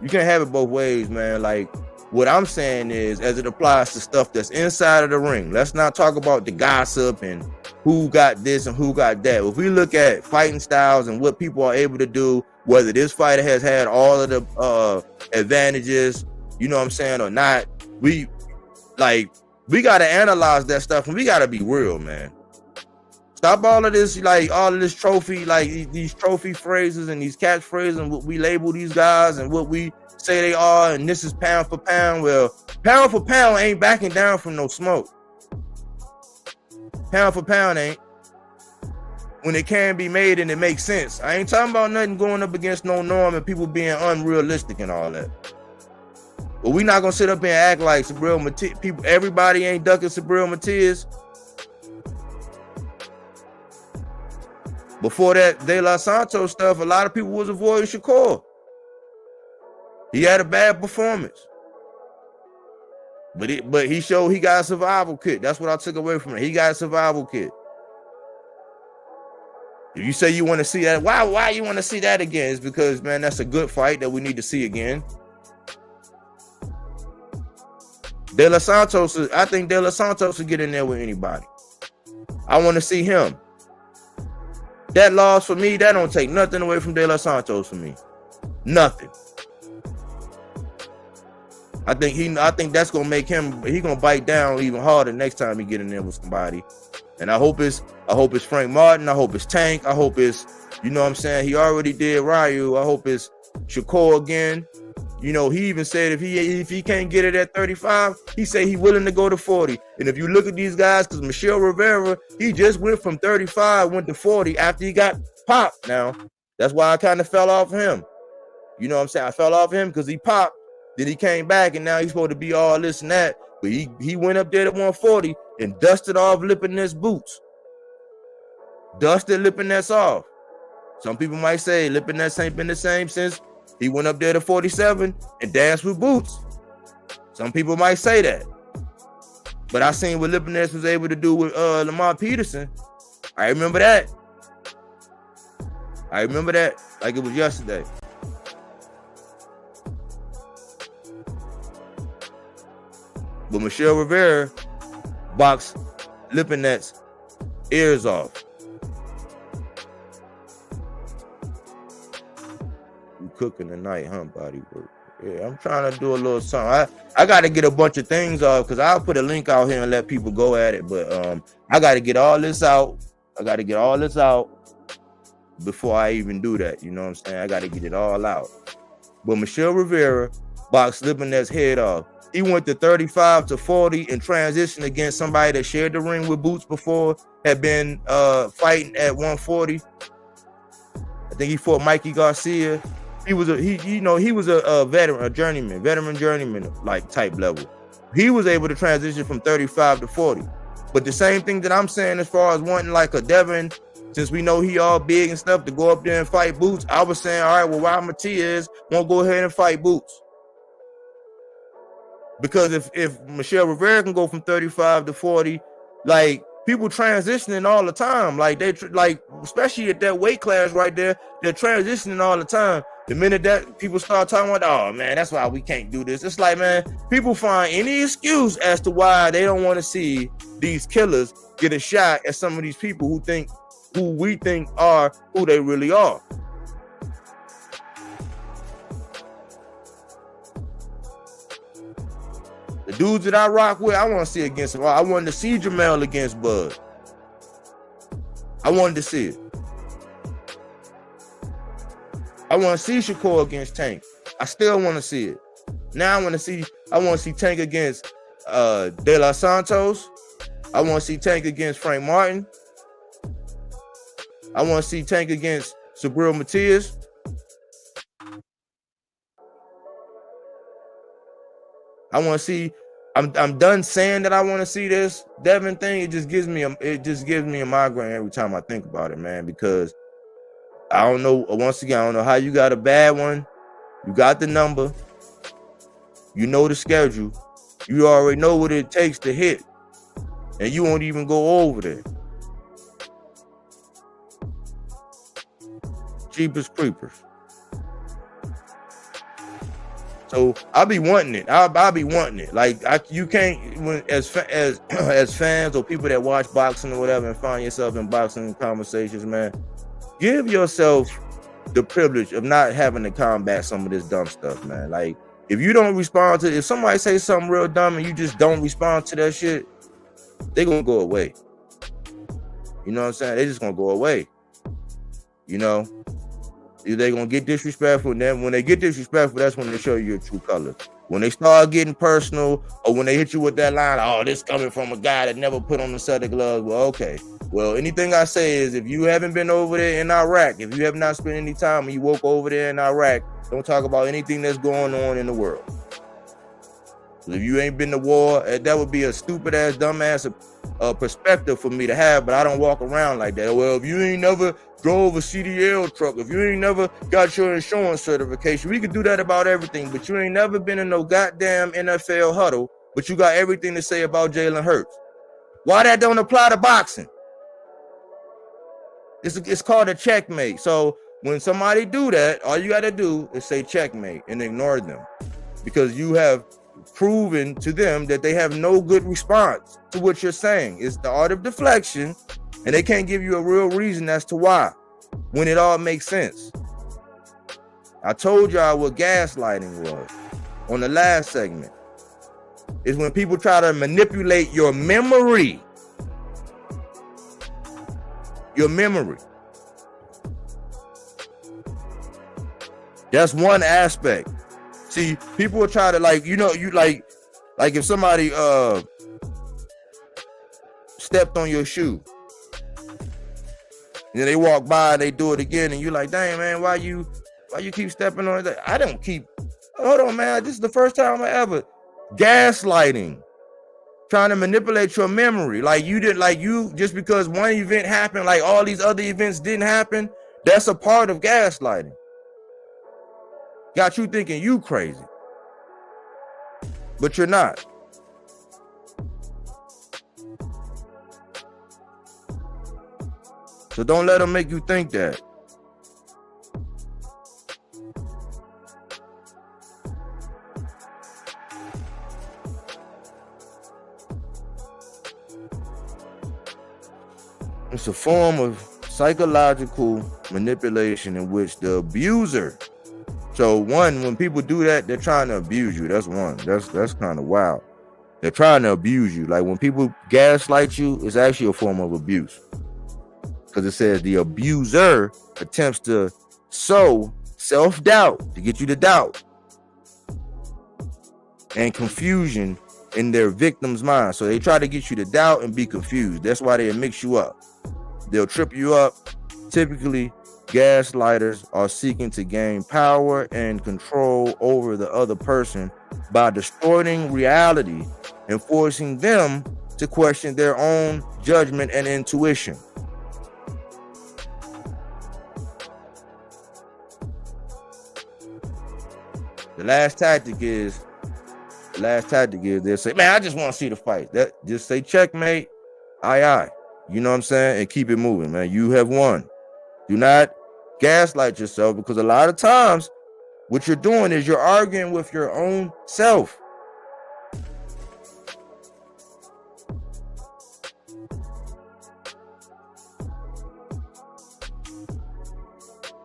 You can't have it both ways, man. Like, what I'm saying is, as it applies to stuff that's inside of the ring, let's not talk about the gossip and who got this and who got that. If we look at fighting styles and what people are able to do, whether this fighter has had all of the advantages, you know what I'm saying, or not, we got to analyze that stuff, and we got to be real, man. Stop all of this, trophy, these trophy phrases and these catchphrases and what we label these guys and what we say they are, and this is pound for pound. Well, pound for pound ain't backing down from no smoke. Pound for pound ain't. When it can be made and it makes sense. I ain't talking about nothing going up against no norm and people being unrealistic and all that. But we not gonna sit up and act like Subriel Matias. Everybody ain't ducking Subriel Matias. Before that De La Santos stuff, a lot of people was avoiding Shakur. He had a bad performance. But he showed he got a survival kit. That's what I took away from it. He got a survival kit. If you say you want to see that, why you want to see that again? It's because, man, that's a good fight that we need to see again. De La Santos, I think De La Santos will get in there with anybody. I want to see him. That loss for me, that don't take nothing away from De La Santos for me. Nothing. I think that's gonna make him, he gonna bite down even harder next time he get in there with somebody. And I hope it's Frank Martin. I hope it's Tank. I hope it's, you know what I'm saying, he already did Ryu. I hope it's Shakur again. You know, he even said if he can't get it at 35, he said he willing to go to 40. And if you look at these guys, because Michelle Rivera, he just went from 35, went to 40 after he got popped. Now, that's why I kind of fell off him. You know what I'm saying? I fell off him because he popped. Then he came back, and now he's supposed to be all this and that. But he went up there to 140 and dusted off Lipinets' boots. Dusted Lipinets off. Some people might say Lipinets ain't been the same since he went up there to 47 and danced with boots. Some people might say that. But I seen what Lipinets was able to do with Lamar Peterson. I remember that. Like it was yesterday. But Michelle Rivera boxed Lipinets' ears off. You cooking tonight, huh, body work? Yeah, I'm trying to do a little something. I got to get a bunch of things off because I'll put a link out here and let people go at it. But I got to get all this out. Before I even do that. You know what I'm saying? I got to get it all out. But Michelle Rivera boxed Lipinets' head off. He went to 35 to 40 and transitioned against somebody that shared the ring with Boots before, had been fighting at 140. I think he fought Mikey Garcia. He was a veteran, a journeyman like type level. He was able to transition from 35 to 40. But the same thing that I'm saying as far as wanting like a Devin since we know he all big and stuff, to go up there and fight Boots. I was saying, all right, well, why Matias won't go ahead and fight Boots? Because if Michelle Rivera can go from 35 to 40, like, people transitioning all the time. Like, they like, especially at that weight class right there, they're transitioning all the time. The minute that people start talking about, oh man, that's why we can't do this. It's like, man, people find any excuse as to why they don't want to see these killers get a shot at some of these people who we think are who they really are. The dudes that I rock with, I want to see against them. I wanted to see Jamel against Bud. I wanted to see it. I want to see Shakur against Tank. I still want to see it. Now I want to see Tank against De La Santos. I want to see Tank against Frank Martin. I want to see Tank against Subriel Matias. I want to see. I'm done saying that I want to see this Devin thing. It just gives me a migraine every time I think about it, man. Because I don't know. Once again, I don't know how you got a bad one. You got the number. You know the schedule. You already know what it takes to hit, and you won't even go over there. Cheapest creepers. So I'll be wanting it. I'll be wanting it. Like, you can't, as fans or people that watch boxing or whatever and find yourself in boxing conversations, man, give yourself the privilege of not having to combat some of this dumb stuff, man. Like, if you don't respond to, if somebody say something real dumb and you just don't respond to that shit, they gonna go away. You know what I'm saying? They just gonna go away. You know? They're gonna get disrespectful, and then when they get disrespectful, that's when they show you your true color. When they start getting personal, or when they hit you with that line, oh, this coming from a guy that never put on a set of gloves. Well, okay. Well, anything I say is, if you haven't been over there in Iraq, if you have not spent any time and you woke over there in Iraq, don't talk about anything that's going on in the world. If you ain't been to war, that would be a stupid ass, dumb ass perspective for me to have, but I don't walk around like that. Well, if you ain't never drove a CDL truck, if you ain't never got your insurance certification, we could do that about everything, but you ain't never been in no goddamn NFL huddle, but you got everything to say about Jalen Hurts. Why that don't apply to boxing? It's called a checkmate. So when somebody do that, all you got to do is say checkmate and ignore them, because you have proven to them that they have no good response to what you're saying. It's the art of deflection, and they can't give you a real reason as to why, when it all makes sense. I told y'all what gaslighting was on the last segment. It's when people try to manipulate your memory. Your memory. That's one aspect. See, people will try to, like, you know, you like if somebody stepped on your shoe, and then they walk by and they do it again, and you're like, dang, man, why you keep stepping on it? I don't keep. Hold on, man. This is the first time I ever. Gaslighting. Trying to manipulate your memory. Like, you didn't, like, you, just because one event happened, like all these other events didn't happen, that's a part of gaslighting. Got you thinking you crazy, but you're not. So don't let them make you think that. It's a form of psychological manipulation in which the abuser. So one, when people do that, they're trying to abuse you. That's one. That's kind of wild. They're trying to abuse you. Like, when people gaslight you, it's actually a form of abuse. Because it says the abuser attempts to sow self-doubt, to get you to doubt, and confusion in their victim's mind. So they try to get you to doubt and be confused. That's why they mix you up. They'll trip you up. Typically, gaslighters are seeking to gain power and control over the other person by distorting reality and forcing them to question their own judgment and intuition. The last tactic is they'll say, man, I just want to see the fight. That just say checkmate, aye. You know what I'm saying? And keep it moving, man. You have won. Do not gaslight yourself, because a lot of times what you're doing is you're arguing with your own self.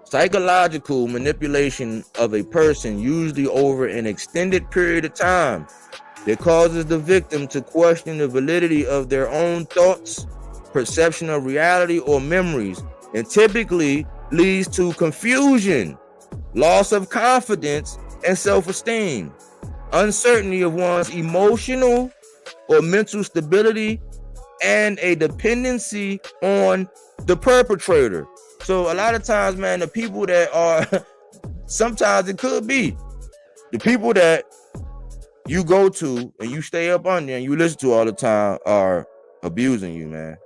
Psychological manipulation of a person, usually over an extended period of time, that causes the victim to question the validity of their own thoughts, perception of reality, or memories, and typically leads to confusion, loss of confidence and self-esteem, uncertainty of one's emotional or mental stability, and a dependency on the perpetrator. So a lot of times, man, the people that are, sometimes it could be the people that you go to and you stay up under and you listen to all the time are abusing you, man,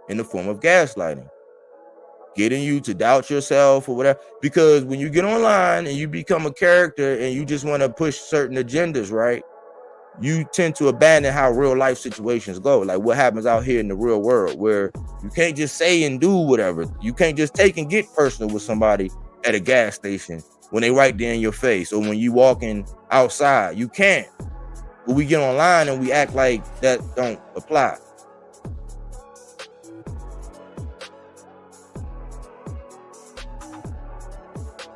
in the form of gaslighting, getting you to doubt yourself or whatever. Because when you get online and you become a character and you just want to push certain agendas, right, you tend to abandon how real life situations go, like what happens out here in the real world, where you can't just say and do whatever. You can't just take and get personal with somebody at a gas station when they right there in your face, or when you walking outside. You can't. But we get online and we act like that don't apply.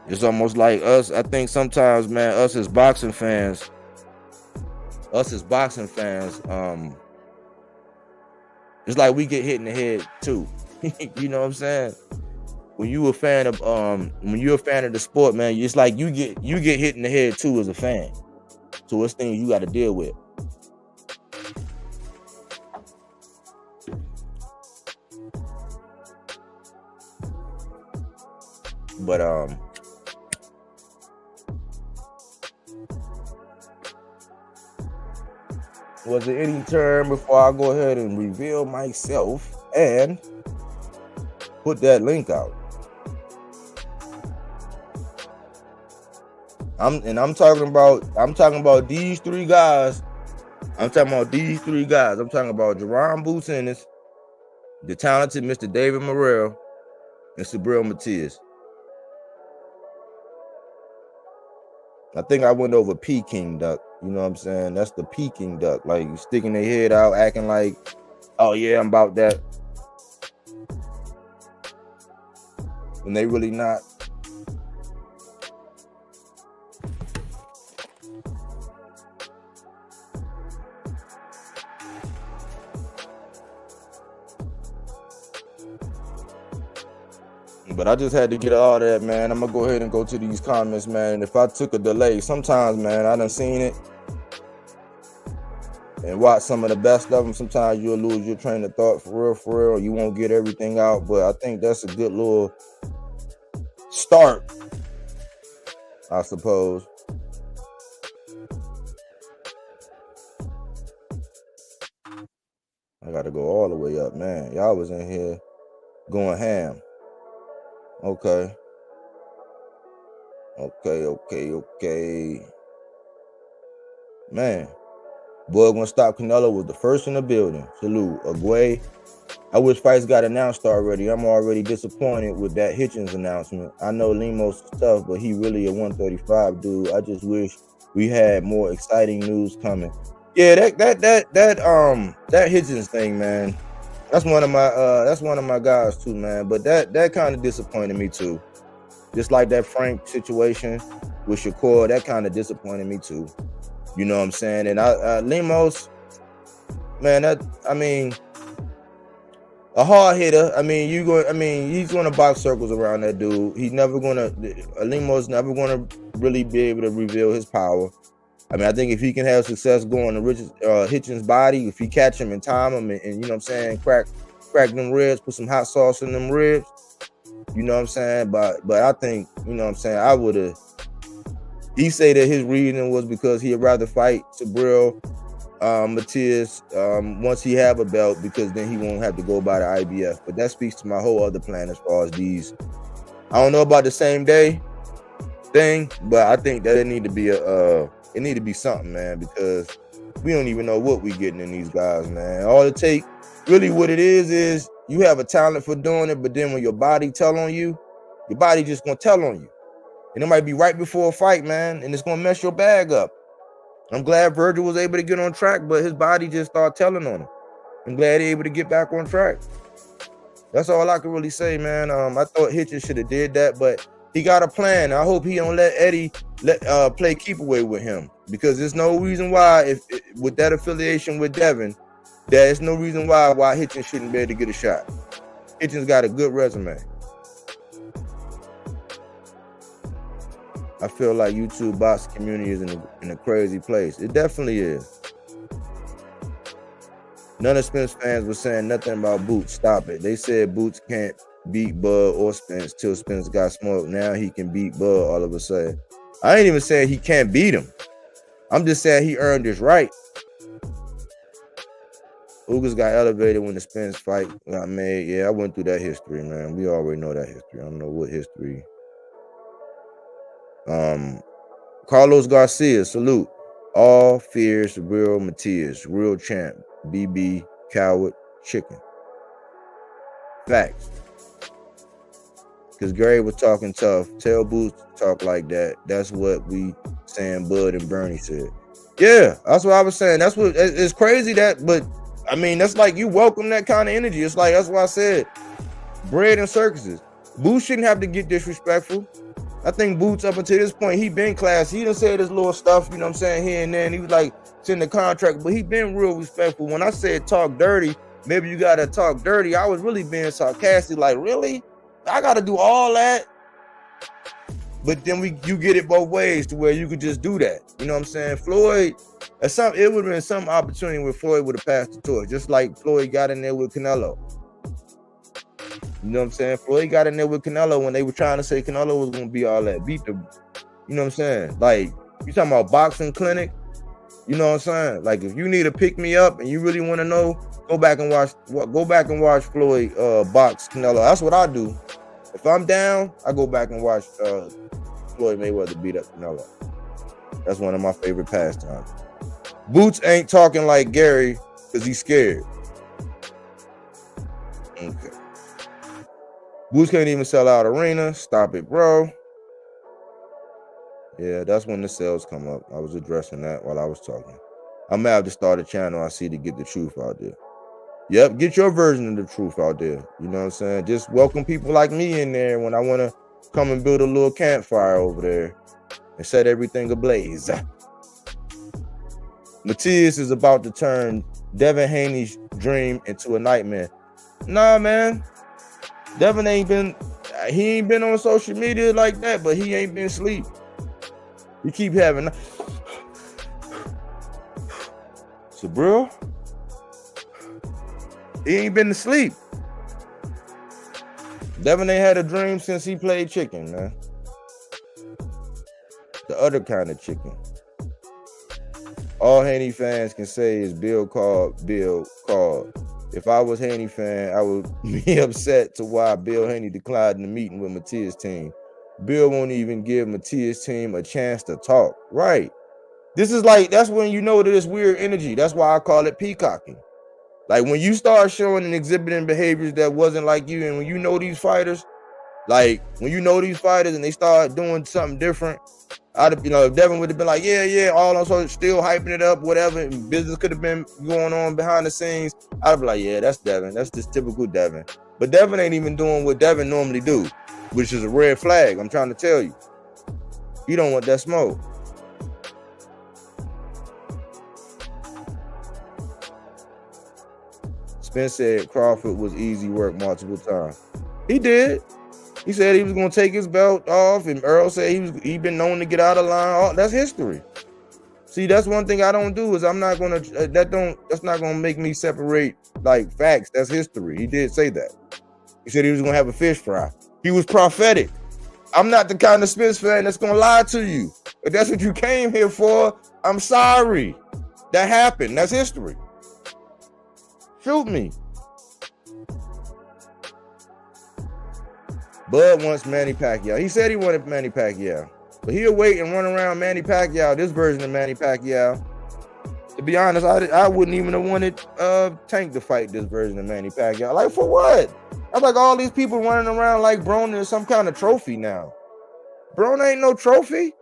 It's almost like us. I think sometimes, man, us as boxing fans, it's like we get hit in the head too. You know what I'm saying? When you're a fan of the sport, man, it's like you get hit in the head too as a fan. So it's things you got to deal with. But was there any term before I go ahead and reveal myself and put that link out? I'm talking about these three guys. I'm talking about Jaron Boots Ennis, the talented Mr. David Morrell, and Subriel Matias. I think I went over Peking duck. You know what I'm saying? That's the Peking duck. Like sticking their head out, acting like, oh yeah, I'm about that. When they really not. But I just had to get all that, man. I'm gonna go ahead and go to these comments, man. And if I took a delay, sometimes, man, I done seen it and watch some of the best of them. Sometimes you'll lose your train of thought for real. You won't get everything out, but I think that's a good little start, I suppose. I gotta go all the way up, man. Y'all was in here going ham. Okay. Man, boy, gonna stop Canelo was the first in the building. Salute. Agway. I wish fights got announced already. I'm already disappointed with that Hitchens announcement. I know Lemos is tough, but he really a 135 dude. I just wish we had more exciting news coming. Yeah, that Hitchens thing, man. That's one of my guys too, man. But that kind of disappointed me too. Just like that Frank situation with Shakur, that kind of disappointed me too. You know what I'm saying? And Lemos, man, a hard hitter. He's gonna box circles around that dude. Lemos never gonna really be able to reveal his power. I think if he can have success going to Hitchens' body, if he catch him and time him and you know what I'm saying, crack them ribs, put some hot sauce in them ribs, you know what I'm saying? But I think, you know what I'm saying, I would have. He say that his reason was because he'd rather fight Subriel Matias once he have a belt, because then he won't have to go by the IBF. But that speaks to my whole other plan as far as these. I don't know about the same day. thing, but I think that it need to be something, man, because we don't even know what we getting in these guys, man. All it take, really what it is you have a talent for doing it, but then when your body tell on you, your body just gonna tell on you. And it might be right before a fight, man, and it's gonna mess your bag up. I'm glad Virgil was able to get on track, but his body just started telling on him. I'm glad he able to get back on track. That's all I can really say, man. I thought Hitchens should have did that, but he got a plan. I hope he don't let Eddie play keep away with him, because there's no reason why, with that affiliation with Devin, there's no reason why Hitchens shouldn't be able to get a shot. Hitchens got a good resume. I feel like YouTube boxing community is in a crazy place. It definitely is. None of Spence fans were saying nothing about Boots. Stop it. They said Boots can't beat Bud or Spence till Spence got smoked. Now he can beat Bud all of a sudden. I ain't even saying he can't beat him. I'm just saying he earned his right. Ugas got elevated when the Spence fight got made. Yeah, I went through that history, man. We already know that history. I don't know what history. Carlos Garcia, salute. All fears Subriel Matias, real champ. BB, coward, chicken. Facts. Because Gary was talking tough. Tell Boots to talk like that. That's what we saying Bud and Bernie said. Yeah, that's what I was saying. That's what it's crazy that, but I mean, that's like you welcome that kind of energy. It's like, that's why I said bread and circuses. Boots shouldn't have to get disrespectful. I think Boots, up until this point, he been classy. He done said his little stuff, you know what I'm saying, here and there. And he was like, it's in the contract, but he been real respectful. When I said talk dirty, maybe you gotta talk dirty, I was really being sarcastic, like, really? I gotta do all that? But then you get it both ways to where you could just do that. You know what I'm saying? Floyd, it would have been some opportunity where Floyd would have passed the torch, just like Floyd got in there with Canelo. You know what I'm saying? Floyd got in there with Canelo when they were trying to say Canelo was going to be all that. Beat the, you know what I'm saying? Like, you talking about boxing clinic? You know what I'm saying? Like, if you need to pick me up and you really want to know, go back and watch Floyd box Canelo. That's what I do. If I'm down, I go back and watch Floyd Mayweather beat up Canelo. That's one of my favorite pastimes. Boots ain't talking like Gary because he's scared. Okay. Boots can't even sell out arena. Stop it, bro. Yeah, that's when the sales come up. I was addressing that while I was talking. I'm gonna have to start a channel I see to get the truth out there. Yep, get your version of the truth out there. You know what I'm saying? Just welcome people like me in there when I want to come and build a little campfire over there and set everything ablaze. Matias is about to turn Devin Haney's dream into a nightmare. Nah, man. Devin ain't been on social media like that, but he ain't been asleep. He keep having Subriel. He ain't been asleep. Devin ain't had a dream since he played chicken, man. The other kind of chicken. All Haney fans can say is Bill called. If I was Haney fan, I would be upset to why Bill Haney declined the meeting with Matias' team. Bill won't even give Matias' team a chance to talk. Right. This is like, that's when you know that it's weird energy. That's why I call it peacocking. Like when you start showing and exhibiting behaviors that wasn't like you, and when you know these fighters, and they start doing something different, if Devin would have been like, yeah, all on social, still hyping it up, whatever, and business could have been going on behind the scenes, I'd be like, yeah, that's Devin. That's just typical Devin. But Devin ain't even doing what Devin normally do, which is a red flag. I'm trying to tell you. You don't want that smoke. Spence said Crawford was easy work multiple times. He did. He said he was going to take his belt off, and Earl said he been known to get out of line. Oh, that's history. See, that's one thing I don't do is I'm not going to, that's not going to make me separate like facts. That's history. He did say that. He said he was going to have a fish fry. He was prophetic. I'm not the kind of Spence fan that's going to lie to you. If that's what you came here for, I'm sorry. That happened. That's history. Shoot me. Bud wants Manny Pacquiao. He said he wanted Manny Pacquiao. But he'll wait and run around Manny Pacquiao, this version of Manny Pacquiao. To be honest, I wouldn't even have wanted Tank to fight this version of Manny Pacquiao. Like, for what? I'm like, all these people running around like Broner is some kind of trophy now. Broner ain't no trophy.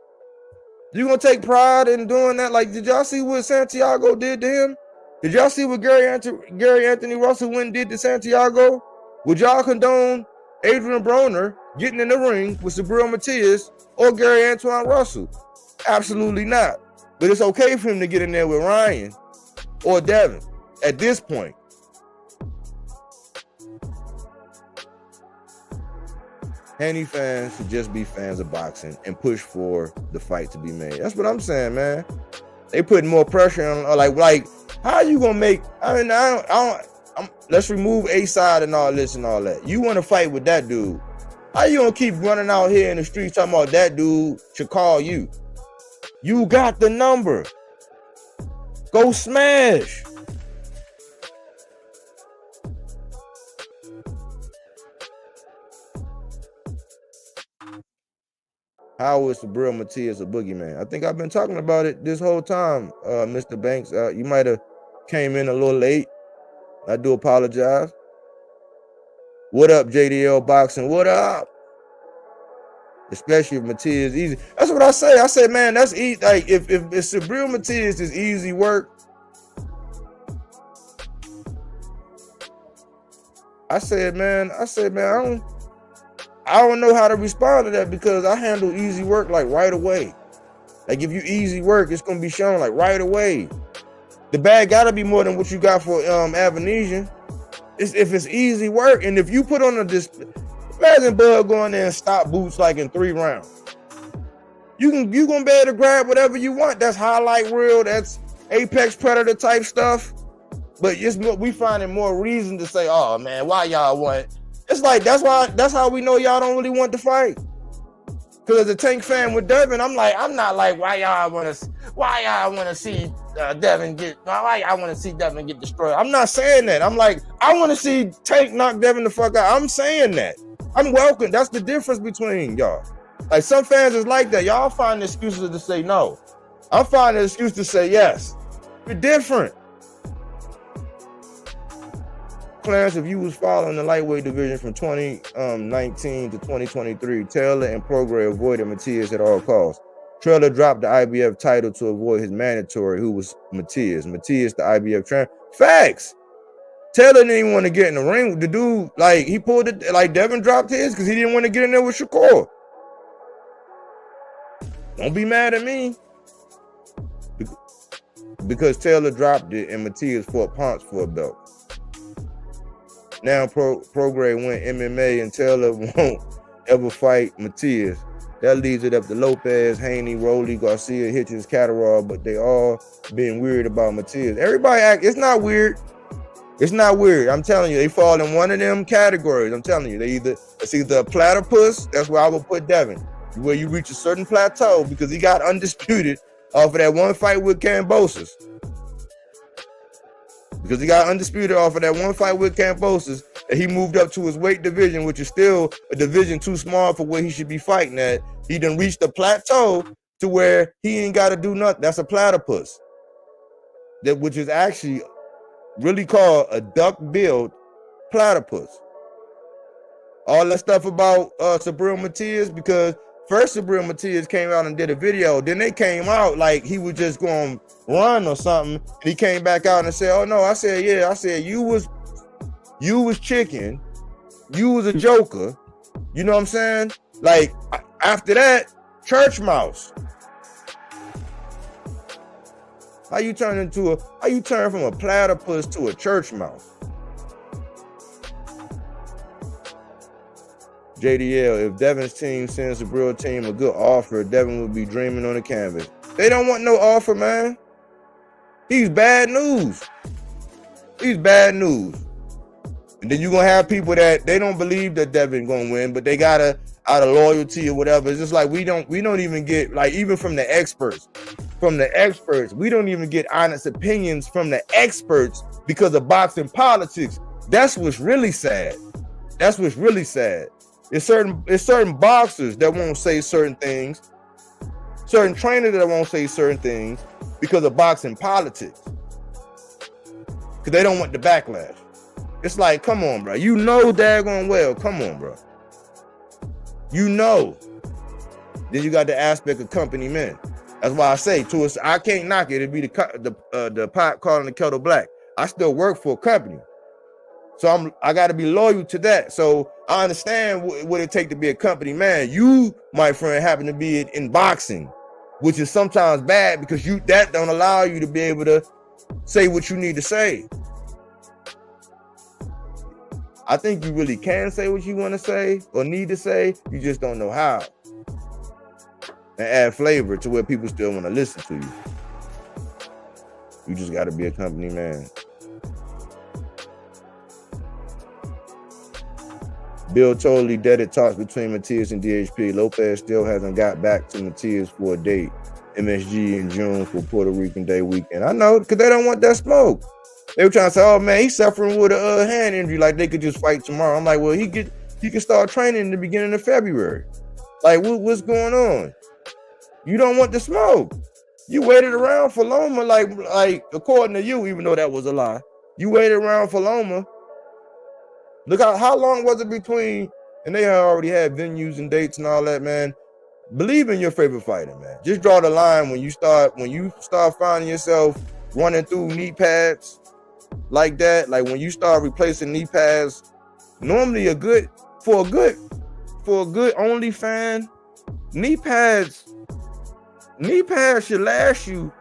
You gonna take pride in doing that? Like, did y'all see what Santiago did to him? Did y'all see what Gary Anthony Russell went and did to Santiago? Would y'all condone Adrian Broner getting in the ring with Subriel Matias or Gary Antoine Russell? Absolutely not. But it's okay for him to get in there with Ryan or Devin at this point. Haney fans should just be fans of boxing and push for the fight to be made. That's what I'm saying, man. They putting more pressure on, like how are you gonna make? I mean, let's remove A side and all this and all that. You want to fight with that dude? How you gonna keep running out here in the streets talking about that dude should call you? You got the number. Go smash. How is Subriel Matias a boogeyman? I think I've been talking about it this whole time, Mr. Banks. You might have came in a little late. I do apologize. What up, JDL Boxing? What up? Especially if Matias easy. That's what I say. I said, man, that's easy. Like, if Subriel Matias is easy work, I said, man, I don't know how to respond to that because I handle easy work like right away. Like, if you easy work, it's gonna be shown like right away. The bag gotta be more than what you got for Avenesian. If it's easy work, and if you put on a display, imagine Bud going there and stop Boots like in 3 rounds. You gonna be able to grab whatever you want. That's highlight reel, that's Apex Predator type stuff. But we finding more reason to say, oh man, why y'all want? It's like that's how we know y'all don't really want to fight. Because as a Tank fan with Devin, I'm not like why y'all want to see Devin get destroyed. I'm not saying that. I'm like, I want to see Tank knock Devin the fuck out. I'm saying that. I'm welcome. That's the difference between y'all. Like, some fans is like that. Y'all find excuses to say no. I'm finding an excuse to say yes. We're different. Clarence, if you was following the lightweight division from 2019 to 2023, Taylor and Prograis avoided Matias at all costs. Taylor dropped the IBF title to avoid his mandatory, who was Matias. Matias, the IBF champ. Facts. Taylor didn't even want to get in the ring. The dude, like, he pulled it, like Devin dropped his because he didn't want to get in there with Shakur. Don't be mad at me. Because Taylor dropped it and Matias fought Ponce for a belt. Now Prograis went MMA and Taylor won't ever fight Matias. That leaves it up to Lopez, Haney, Rowley, Garcia, Hitchens, Catterall, but they all being weird about Matias. Everybody act, it's not weird. It's not weird. I'm telling you, they fall in one of them categories. I'm telling you, it's either a platypus, that's where I would put Devin, where you reach a certain plateau because he got undisputed off of that one fight with Kambosos. Because he got undisputed off of that one fight with Kambosos, and he moved up to his weight division, which is still a division too small for where he should be fighting at. He done reached a plateau to where he ain't got to do nothing. That's a platypus, which is actually really called a duck-billed platypus. All that stuff about Subriel Matias, because first Subriel Matias came out and did a video, then they came out like he was just going to run or something, and he came back out and said, oh no, I said you was chicken, you was a joker, you know what I'm saying? Like, after that, church mouse. How you turn from a platypus to a church mouse? JDL, if Devin's team sends a real team a good offer, Devin would be dreaming on the canvas. They don't want no offer, man. He's bad news. He's bad news. And then you're going to have people that they don't believe that Devin going to win, but they got to, out of loyalty or whatever. It's just like we don't even get, like, even from the experts, we don't even get honest opinions from the experts because of boxing politics. That's what's really sad. It's certain boxers that won't say certain things certain trainers that won't say certain things because of boxing politics. Because they don't want the backlash. It's like, come on, bro. You know daggone well. Come on, bro. You know. Then you got the aspect of company men. That's why I say to us, I can't knock it. It'd be the pot calling the kettle black. I still work for a company. So I got to be loyal to that. So I understand what it take to be a company man. You, my friend, happen to be in boxing, which is sometimes bad because that don't allow you to be able to say what you need to say. I think you really can say what you want to say or need to say. You just don't know how. And add flavor to where people still want to listen to you. You just got to be a company man. Bill totally deaded talks between Matias and DHP. Lopez still hasn't got back to Matias for a date. MSG in June for Puerto Rican Day weekend. I know, because they don't want that smoke. They were trying to say, oh man, he's suffering with a hand injury, like they could just fight tomorrow. I'm like, well, he can start training in the beginning of February. Like, what's going on? You don't want the smoke. You waited around for Loma, like according to you, even though that was a lie. You waited around for Loma. Look how long was it between, and they already had venues and dates and all that, man. Believe in your favorite fighter, man. Just draw the line when you start finding yourself running through knee pads like that. Like when you start replacing knee pads, normally for a good only fan, knee pads should last you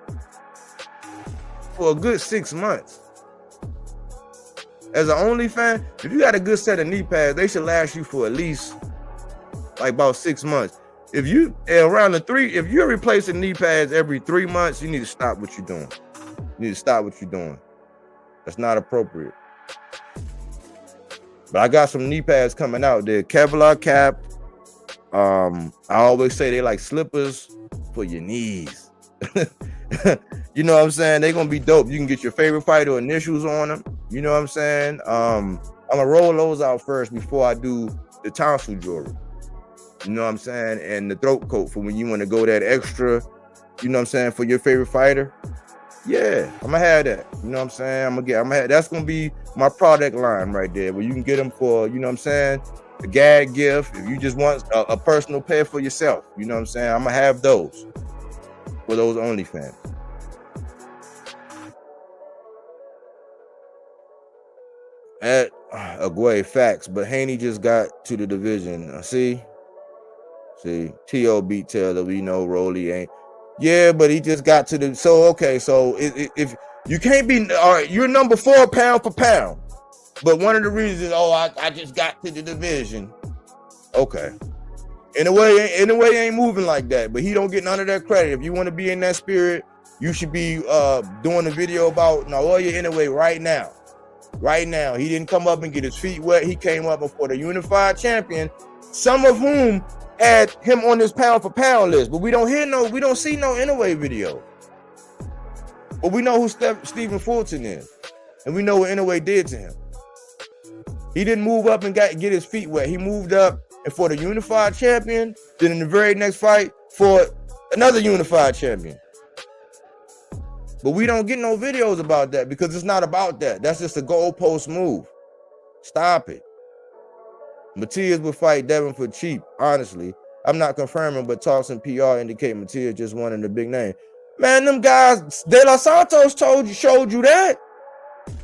for a good 6 months. As an only fan, if you got a good set of knee pads, they should last you for at least like about 6 months. If you're replacing knee pads every 3 months, you need to stop what you're doing. You need to stop what you're doing. That's not appropriate. But I got some knee pads coming out. They're Kevlar cap. I always say they like slippers for your knees. You know what I'm saying? They're gonna be dope. You can get your favorite fighter initials on them. You know what I'm saying? I'm gonna roll those out first before I do the tonsil jewelry. You know what I'm saying? And the throat coat for when you want to go that extra, you know what I'm saying, for your favorite fighter. Yeah, I'm gonna have that. You know what I'm saying? That's gonna be my product line right there, where you can get them for, you know what I'm saying, a gag gift. If you just want a personal pair for yourself, you know what I'm saying? I'm gonna have those for those OnlyFans. At Aguay, facts, but Haney just got to the division. See, T.O. beat Taylor. We know Rolly ain't. Yeah, but he just got to the. So okay, so if you can't be, all right, you're number 4 pound for pound, but one of the reasons, I just got to the division. Okay, in a way, ain't moving like that, but he don't get none of that credit. If you want to be in that spirit, you should be doing a video about Naoya Inoue right now. Right now, he didn't come up and get his feet wet. He came up before the unified champion, some of whom had him on this pound for pound list, but we don't see no Inoue video. But we know who Stephen Fulton is, and we know what Inoue did to him. He didn't move up and get his feet wet. He moved up and for the unified champion, then in the very next fight for another unified champion. But we don't get no videos about that because it's not about that. That's just a goalpost move. Stop it. Matias would fight Devin for cheap, honestly. I'm not confirming, but talks and PR indicate Matias just wanted a big name. Man, them guys, De Los Santos showed you that.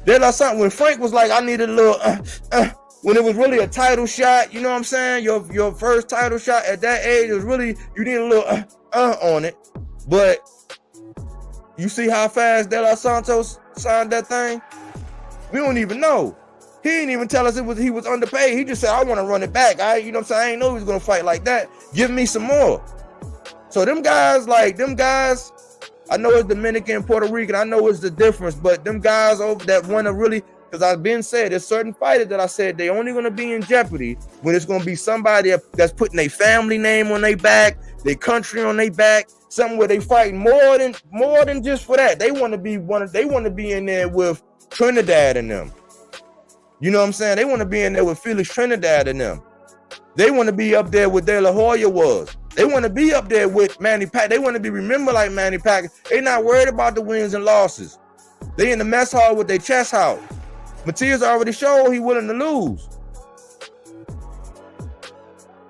De Los Santos, when Frank was like, I need a little, when it was really a title shot, you know what I'm saying? Your first title shot at that age, it was really, you need a little on it. But you see how fast De Los Santos signed that thing? We don't even know. He didn't even tell us he was underpaid. He just said, I want to run it back. You know what I'm saying? I ain't know he was going to fight like that. Give me some more. So them guys, I know it's Dominican, Puerto Rican. I know it's the difference, but them guys over that want to really, because I've been said, there's certain fighters that I said they only going to be in jeopardy when it's going to be somebody that's putting their family name on their back, their country on their back, something where they fighting more than just for that. They want to be in there with Trinidad and them. You know what I'm saying? They want to be in there with Felix Trinidad and them. They want to be up there with De La Hoya was. They want to be up there with Manny Pacquiao. They want to be remembered like Manny Pacquiao. They not worried about the wins and losses. They in the mess hall with their chest out. Matias already showed he willing to lose.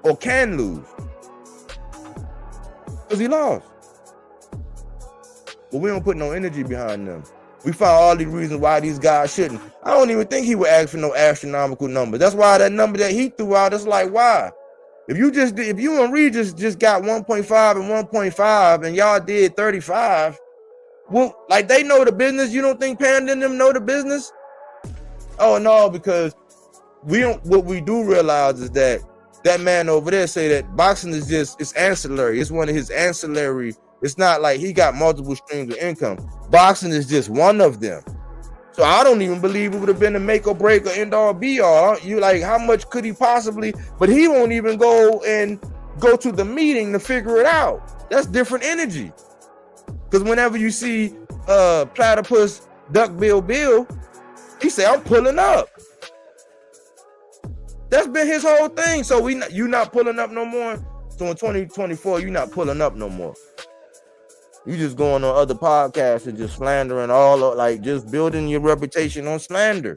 Or can lose. Because he lost. But we don't put no energy behind them. We found all these reasons why these guys shouldn't. I don't even think he would ask for no astronomical number. That's why that number that he threw out, it's like, why? If you and Reed just got 1.5 and 1.5 and y'all did 35, well, like they know the business. You don't think Panda and them know the business? Oh no, because we don't. What we do realize is that man over there say that boxing is it's ancillary. It's one of his ancillary. It's not like he got multiple streams of income. Boxing is just one of them. So I don't even believe it would have been a make or break or end all be all. You like, how much could he possibly? But he won't even go to the meeting to figure it out. That's different energy. Because whenever you see Platypus Duck Bill, he say, I'm pulling up. That's been his whole thing. So you not pulling up no more. So in 2024, you not pulling up no more. You just going on other podcasts and just slandering like just building your reputation on slander.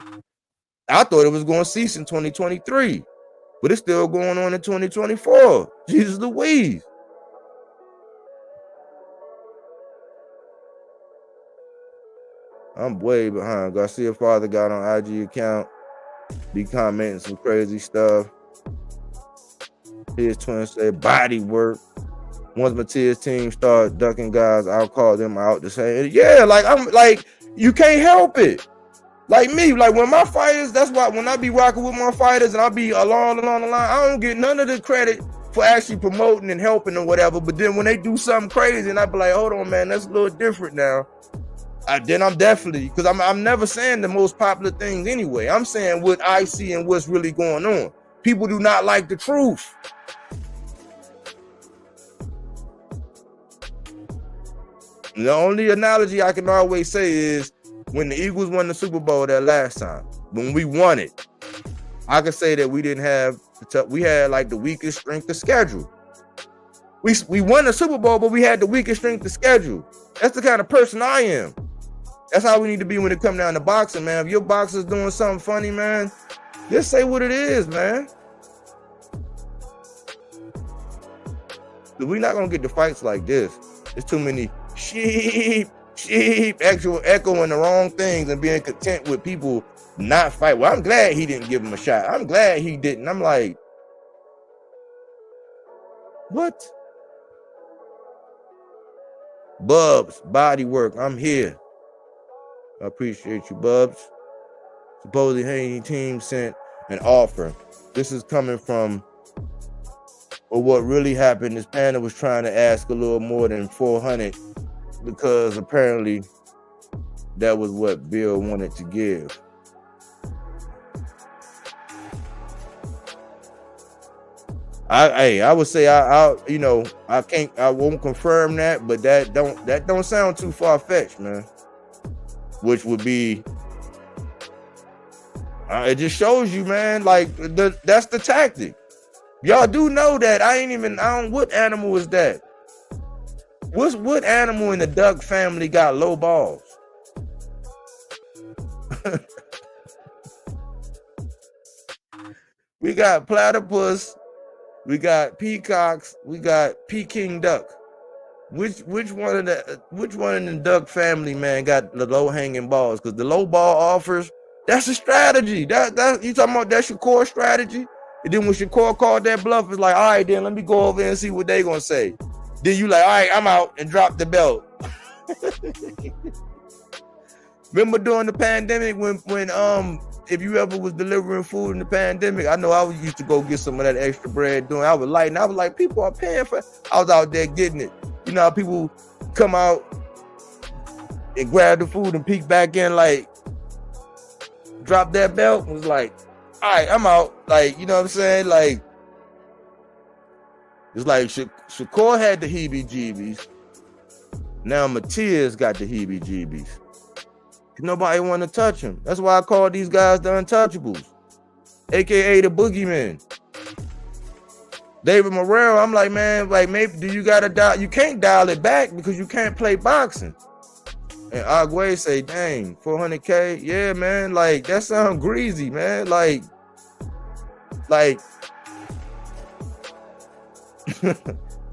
I thought it was going to cease in 2023, but it's still going on in 2024. Jesus Louise. I'm way behind. Garcia father got on IG account, be commenting some crazy stuff. His twin said body work. Once Matias' team start ducking guys, I'll call them out to say, yeah, like I'm like, you can't help it. Like me, like when my fighters, that's why when I be rocking with my fighters and I be along the line, I don't get none of the credit for actually promoting and helping or whatever. But then when they do something crazy and I be like, hold on, man, that's a little different now. Then I'm definitely, because I'm never saying the most popular things anyway. I'm saying what I see and what's really going on. People do not like the truth. The only analogy I can always say is when the Eagles won the Super Bowl that last time, when we won it, I could say that we didn't have, we had like the weakest strength of schedule. We won the Super Bowl, but we had the weakest strength of schedule. That's the kind of person I am. That's how we need to be when it comes down to boxing, man. If your boxer's doing something funny, man, just say what it is, man. We're not going to get the fights like this. There's too many sheep, echoing the wrong things and being content with people not fight. Well, I'm glad he didn't give him a shot. I'm glad he didn't. I'm like, what? Bubs, body work. I'm here. I appreciate you, Bubs. Supposedly Haney team sent an offer. This is coming from, or what really happened is Panda was trying to ask a little more than 400 because apparently that was what Bill wanted to give. I would say I won't confirm that, but that don't sound too far-fetched, man. Which would be, it just shows you, man, like that's the tactic. Y'all do know that what animal is that? What animal in the duck family got low balls? We got platypus, we got peacocks, we got Peking duck. Which one in the duck family, man, got the low hanging balls? Because the low ball offers, that's a strategy. That you talking about? That's your core strategy. And then when Shakur called that bluff, it's like, all right, then let me go over and see what they gonna say. Then you like, all right, I'm out, and drop the belt. Remember during the pandemic when if you ever was delivering food in the pandemic, I know I used to go get some of that extra bread doing. I was like, people are paying for it. I was out there getting it. You know how people come out and grab the food and peek back in, like, drop that belt, was like, all right, I'm out. Like, you know what I'm saying? Like, it's like Shakur had the heebie-jeebies. Now Matias got the heebie-jeebies. Nobody want to touch him. That's why I call these guys the untouchables, aka the Boogeymen. David Morrell, I'm like, man, like maybe do you gotta dial? You can't dial it back because you can't play boxing. And Agway say, dang, 400K, yeah, man, like that sounds greasy, man, like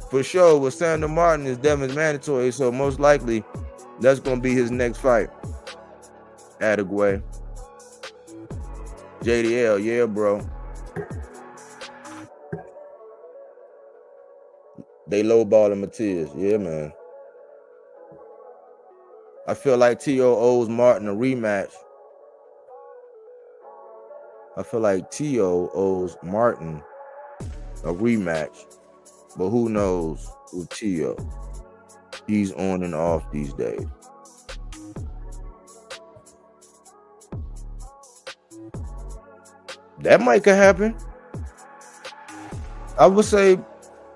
for sure. With Sandor Martin is Devin's mandatory, so most likely that's gonna be his next fight. Adagway. JDL, yeah, bro. They lowballing Matias, yeah, man. I feel like T.O. owes Martin a rematch. I feel like T.O. owes Martin a rematch, but who knows with T.O. He's on and off these days. That might could happen. I would say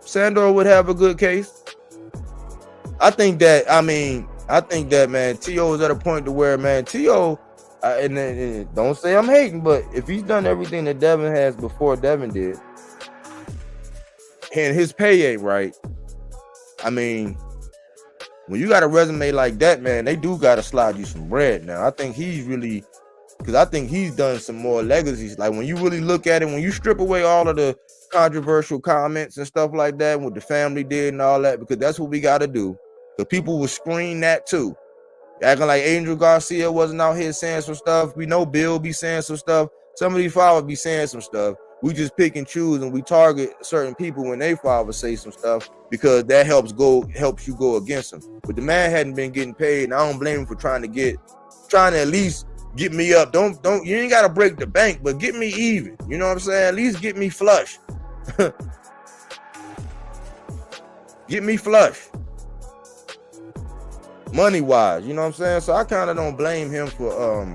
Sandor would have a good case. I think that, man, T.O. is at a point to where, man, T.O., and don't say I'm hating, but if he's done everything that Devin has before Devin did, and his pay ain't right, I mean, when you got a resume like that, man, they do got to slide you some bread now. I think he's really, because I think he's done some more legacies. Like when you really look at it, when you strip away all of the controversial comments and stuff like that, what the family did and all that, because that's what we got to do. The people will screen that too. Acting like Angel Garcia wasn't out here saying some stuff. We know Bill be saying some stuff. Some of these fathers be saying some stuff. We just pick and choose, and we target certain people when they fathers say some stuff because that helps you go against them. But the man hadn't been getting paid, and I don't blame him for trying to at least get me up. Don't you ain't gotta break the bank, but get me even. You know what I'm saying? At least get me flush. Get me flush. Money wise, you know what I'm saying? So I kind of don't blame him for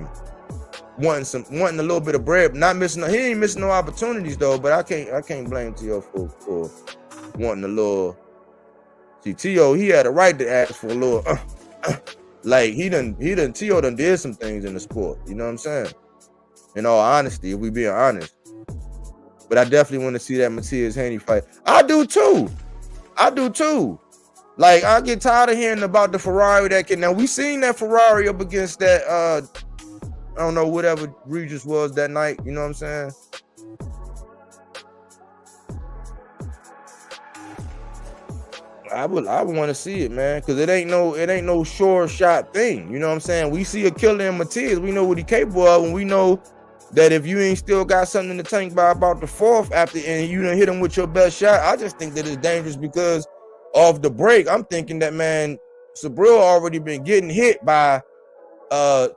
wanting a little bit of bread, not missing. He ain't missing no opportunities though. But I can't blame T.O. for wanting a little. See, T.O. he had a right to ask for a little. Like T.O. done did some things in the sport. You know what I'm saying? In all honesty, if we being honest. But I definitely want to see that Matias Haney fight. I do too. Like, I get tired of hearing about the Ferrari that can. Now, we seen that Ferrari up against that, I don't know, whatever Regis was that night. You know what I'm saying? I would want to see it, man, because it ain't no sure shot thing. You know what I'm saying? We see a killer in Matias. We know what he capable of, and we know that if you ain't still got something in the tank by about the fourth after, and you done hit him with your best shot, I just think that it's dangerous because of the break. I'm thinking that, man, Subriel already been getting hit by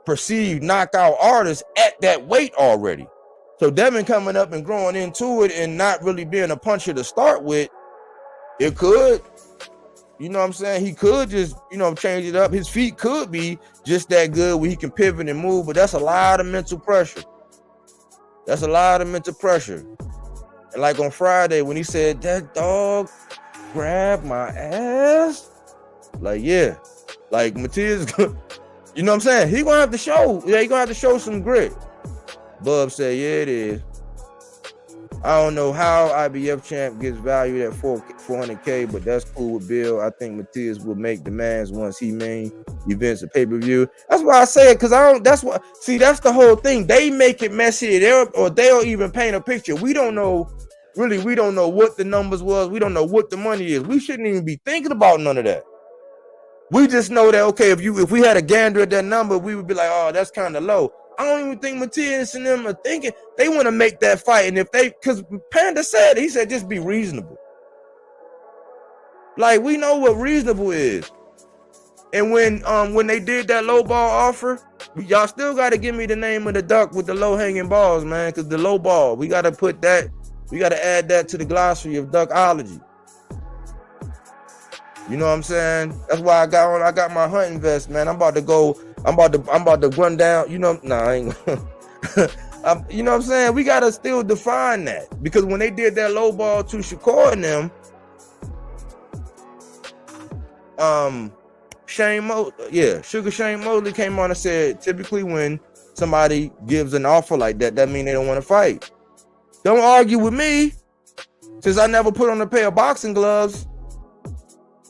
perceived knockout artists at that weight already. So Devin coming up and growing into it and not really being a puncher to start with, it could, you know what I'm saying? He could just, change it up. His feet could be just that good where he can pivot and move, but that's a lot of mental pressure. And like on Friday when he said, that dog grabbed my ass, like, yeah, like Matias, you know what I'm saying? He gonna have to show some grit. Bub said, yeah, it is. I don't know how IBF champ gets valued at 400K, but that's cool with Bill. I think Matias will make demands once he main events a pay-per-view. That's why I say it, because that's the whole thing. They make it messy, they'll even paint a picture. We don't know what the numbers was. We don't know what the money is. We shouldn't even be thinking about none of that. We just know that, okay, if we had a gander at that number, we would be like, oh, that's kind of low. I don't even think Matias and them are thinking they want to make that fight. And because Panda said, he said, just be reasonable. Like, we know what reasonable is. And when they did that low ball offer, y'all still got to give me the name of the duck with the low hanging balls, man. Because the low ball, we got to add that to the glossary of duckology. You know what I'm saying? That's why I got my hunting vest, man. I'm about to run down, I ain't you know what I'm saying? We gotta still define that, because when they did that low ball to Shakur and them, Sugar Shane Mosley came on and said, typically when somebody gives an offer like that, that means they don't want to fight. Don't argue with me. Since I never put on a pair of boxing gloves,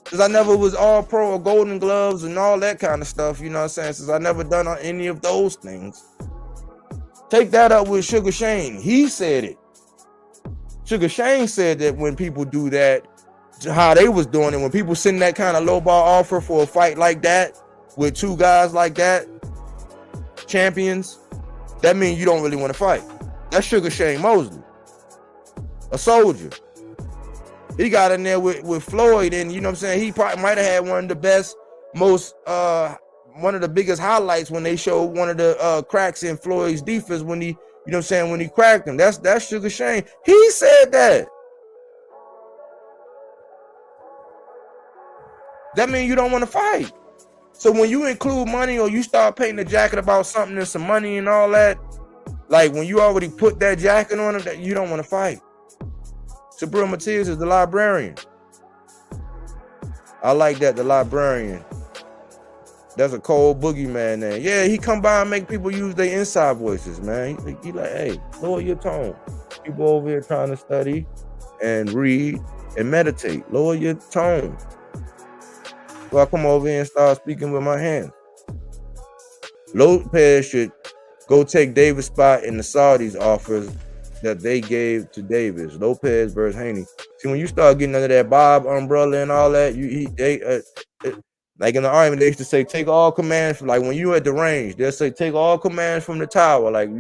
since I never was all pro or golden gloves and all that kind of stuff, you know what I'm saying? Since I never done any of those things. Take that up with Sugar Shane. He said it. Sugar Shane said that when people do that, how they was doing it, when people send that kind of low ball offer for a fight like that, with two guys like that, champions, that means you don't really want to fight. That's Sugar Shane Mosley, a soldier. He got in there with Floyd, and you know what I'm saying, he probably might have had one of the best, most one of the biggest highlights when they showed one of the cracks in Floyd's defense when he, you know what I'm saying, when he cracked him. That's Sugar Shane. He said that. That means you don't want to fight. So when you include money or you start painting a jacket about something and some money and all that, like when you already put that jacket on it, that you don't want to fight. Subriel Matias is the librarian. I like that, the librarian. That's a cold boogeyman there. Yeah, he come by and make people use their inside voices, man. He like, hey, lower your tone. People over here trying to study and read and meditate. Lower your tone. So I come over here and start speaking with my hands. Lopez should go take Davis' spot in the Saudis' offers that they gave to Davis. Lopez versus Haney. See, when you start getting under that Bob umbrella and all that, like in the army, they used to say, take all commands from, like when you at the range, they'll say, take all commands from the tower. Like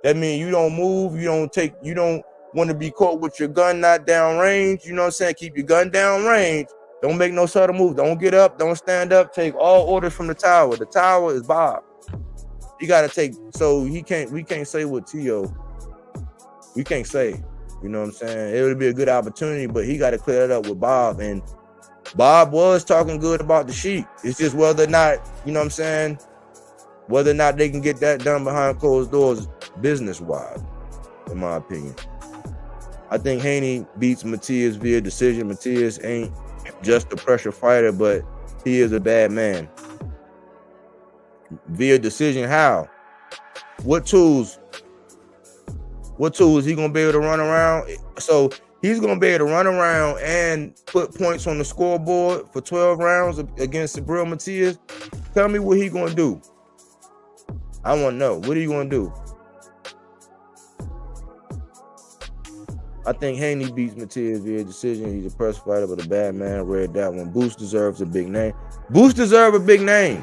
that means you don't move, you don't want to be caught with your gun not down range. You know what I'm saying? Keep your gun down range. Don't make no subtle move. Don't get up, don't stand up. Take all orders from the tower. The tower is Bob. You gotta take, so we can't say what T.O. We can't say. You know what I'm saying? It would be a good opportunity, but he got to clear it up with Bob. And Bob was talking good about the Sheik. It's just whether or not, you know what I'm saying, whether or not they can get that done behind closed doors business-wise, in my opinion. I think Haney beats Matias via decision. Matias ain't just a pressure fighter, but he is a bad man. Via decision, how? What tools he gonna be able to run around? So he's gonna be able to run around and put points on the scoreboard for 12 rounds against Subriel Matias. Tell me what he gonna do. I want to know. What are you gonna do? I think Haney beats Matias via decision. He's a press fighter, but a bad man. Read that one. Boost deserves a big name. Boost deserves a big name.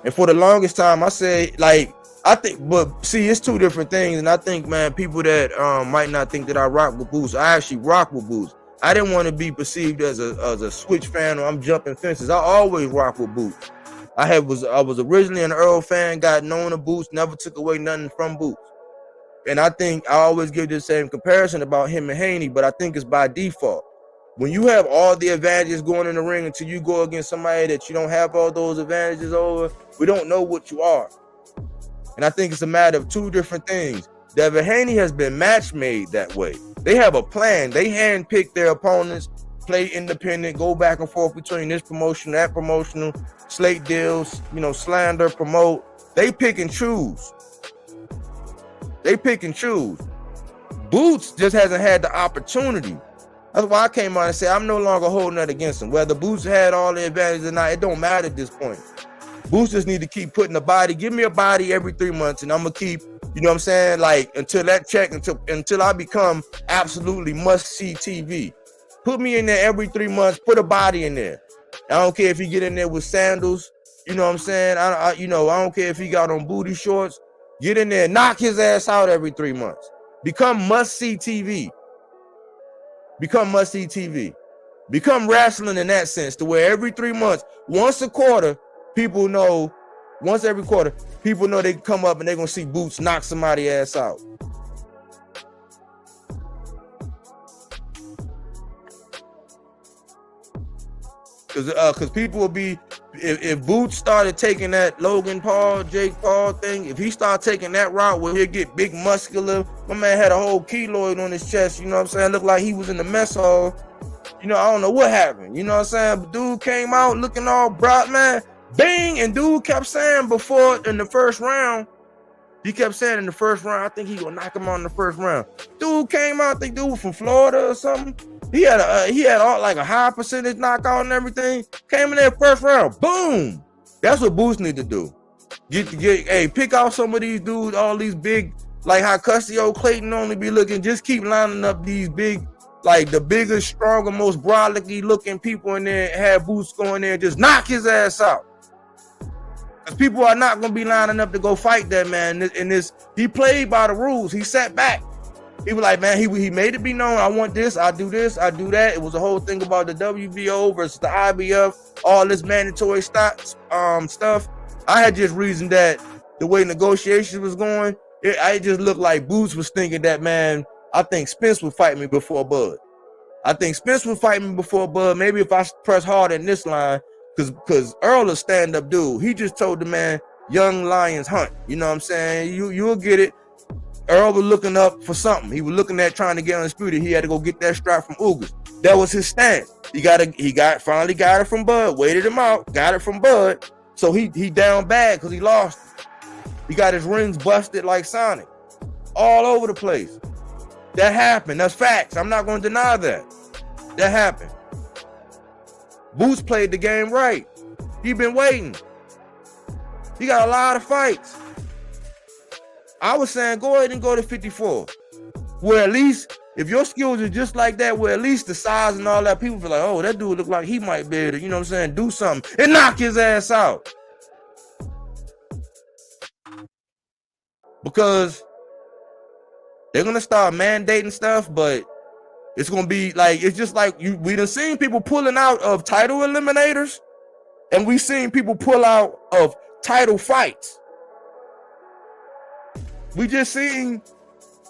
And for the longest time, I say, like, I think, but see, it's two different things. And I think, man, people that might not think that I rock with Boost, I actually rock with Boost. I didn't want to be perceived as a Switch fan or I'm jumping fences. I always rock with Boost. I was originally an Earl fan, got known to Boost, never took away nothing from Boost. And I think I always give the same comparison about him and Haney, but I think it's by default. When you have all the advantages going in the ring until you go against somebody that you don't have all those advantages over, we don't know what you are. And I think it's a matter of two different things. Devin Haney has been match made that way. They have a plan. They handpick their opponents, play independent, go back and forth between this promotion, that promotional, slate deals, you know, slander, promote. They pick and choose. They pick and choose. Boots just hasn't had the opportunity. That's why I came out and said I'm no longer holding that against him. Whether Boots had all the advantages or not, it don't matter at this point. Boots just need to keep putting the body. Give me a body every 3 months, and I'm gonna keep, you know what I'm saying, like until that check, until I become absolutely must-see TV. Put me in there every 3 months. Put a body in there. I don't care if he get in there with sandals. You know what I'm saying? I don't care if he got on booty shorts. Get in there, knock his ass out every 3 months. Become must-see TV. Become must-see TV. Become wrestling in that sense, to where every 3 months, once a quarter, people know, once every quarter, people know they can come up and they're going to see Boots knock somebody's ass out. Because people will be, if Boots started taking that Logan Paul, Jake Paul thing, if he started taking that route where he'll get big muscular, my man had a whole keloid on his chest, you know what I'm saying? Looked like he was in the mess hall. You know, I don't know what happened. You know what I'm saying? But dude came out looking all broad, man. Bang! And dude kept saying before in the first round, He kept saying in the first round, I think he gonna knock him out in the first round. Dude came out, I think dude from Florida or something. He had all like a high percentage knockout and everything. Came in there first round, boom. That's what Boots need to do. Pick out some of these dudes, all these big, like how Custio Clayton only be looking. Just keep lining up these big, like the biggest, stronger, most brolicky looking people in there. Have Boots go in there and just knock his ass out. Because people are not gonna be lining up to go fight that man. In this, he played by the rules. He sat back. He was like, man, he made it be known. I want this. I do this. I do that. It was a whole thing about the WBO versus the IBF. All this mandatory stuff. I had just reasoned that the way negotiations was going, it just looked like Boots was thinking that, man, I think Spence would fight me before Bud. I think Spence would fight me before Bud. Maybe if I press hard in this line. Because Earl a stand-up dude. He just told the man, young lions hunt. You know what I'm saying? You'll get it. Earl was looking up for something. He was looking at trying to get undisputed. He had to go get that strap from Ugas. That was his stance. He finally got it from Bud, waited him out, got it from Bud. So he down bad because he lost. He got his rings busted like Sonic. All over the place. That happened. That's facts. I'm not going to deny that. That happened. Boots played the game right. He been waiting. He got a lot of fights. I was saying go ahead and go to 54. Where at least, if your skills are just like that, where at least the size and all that, people feel like, oh, that dude look like he might be able to, you know what I'm saying, do something and knock his ass out. Because they're going to start mandating stuff, but it's going to be like, it's just like we done seen people pulling out of title eliminators, and we seen people pull out of title fights. We just seen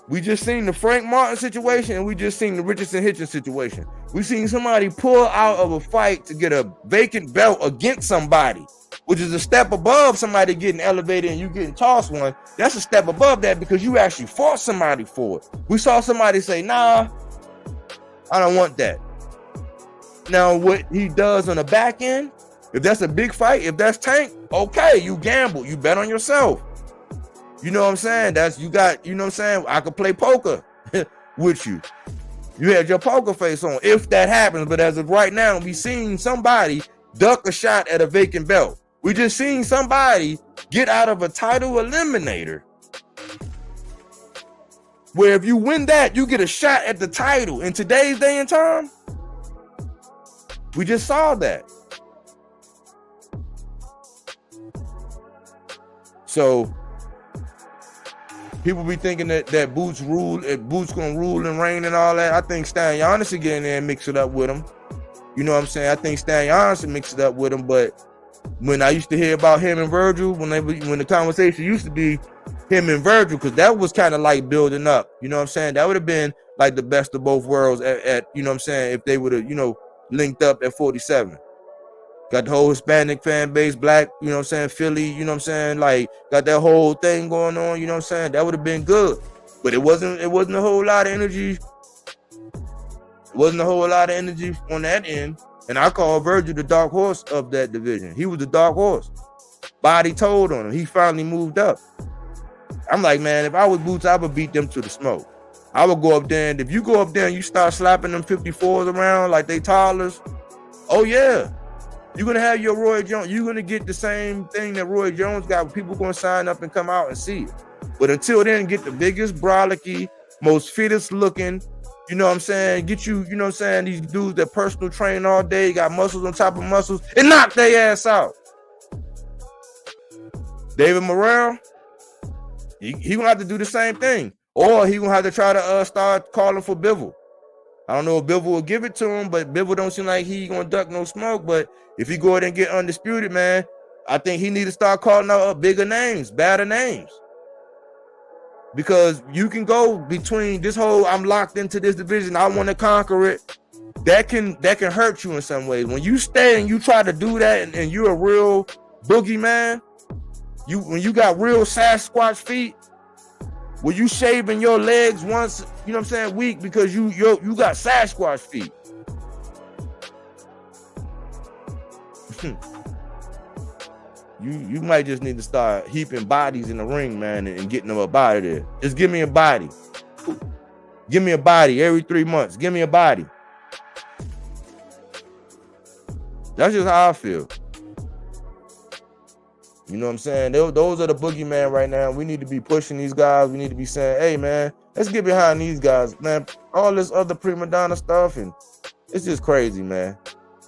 the Frank Martin situation, and we just seen the Richardson Hitchens situation. We seen somebody pull out of a fight to get a vacant belt against somebody, which is a step above somebody getting elevated and you getting tossed one. That's a step above that because you actually fought somebody for it. We saw somebody say, nah, I don't want that. Now, what he does on the back end, if that's a big fight, if that's Tank, okay, you gamble, you bet on yourself. You know what I'm saying? You know what I'm saying? I could play poker with you. You had your poker face on if that happens. But as of right now, we seen somebody duck a shot at a vacant belt. We just seen somebody get out of a title eliminator, where if you win that, you get a shot at the title. In today's day and time, we just saw that. So people be thinking that Boots gonna rule and reign and all that. I think Stan Giannis should get in there and mix it up with him. You know what I'm saying? I think Stan Giannis should mix it up with him. But when I used to hear about him and Virgil, when the conversation used to be him and Virgil, because that was kind of like building up. You know what I'm saying? That would have been like the best of both worlds at you know what I'm saying, if they would have, you know, linked up at 47. Got the whole Hispanic fan base, black, you know what I'm saying, Philly, you know what I'm saying, like got that whole thing going on, you know what I'm saying? That would have been good. But it wasn't a whole lot of energy. It wasn't a whole lot of energy on that end. And I call Virgil the dark horse of that division. He was the dark horse. Body told on him. He finally moved up. I'm like, man, if I was Boots, I would beat them to the smoke. I would go up there, and if you go up there and you start slapping them 54s around like they toddlers, oh yeah, you're going to have your Roy Jones. You're going to get the same thing that Roy Jones got. People going to sign up and come out and see it. But until then, get the biggest, brolicky, most fittest looking, you know what I'm saying, get you, you know what I'm saying, these dudes that personal train all day, got muscles on top of muscles, and knock their ass out. David Morrell, he going to have to do the same thing. Or he going to have to try to start calling for Bivol. I don't know if Bivol will give it to him, but Bivol don't seem like he going to duck no smoke. But if he go ahead and get undisputed, man, I think he need to start calling out bigger names, badder names. Because you can go between this whole, I'm locked into this division, I want to conquer it. That can hurt you in some ways. When you stay and you try to do that and you're a real boogeyman, when you got real Sasquatch feet, when you shaving your legs once, you know what I'm saying, week because you got Sasquatch feet. You might just need to start heaping bodies in the ring, man, and getting them up out of there. Just give me a body. Give me a body every 3 months. Give me a body. That's just how I feel. You know what I'm saying? Those are the boogeyman right now. We need to be pushing these guys. We need to be saying, hey, man, let's get behind these guys, man. All this other prima donna stuff, and it's just crazy, man.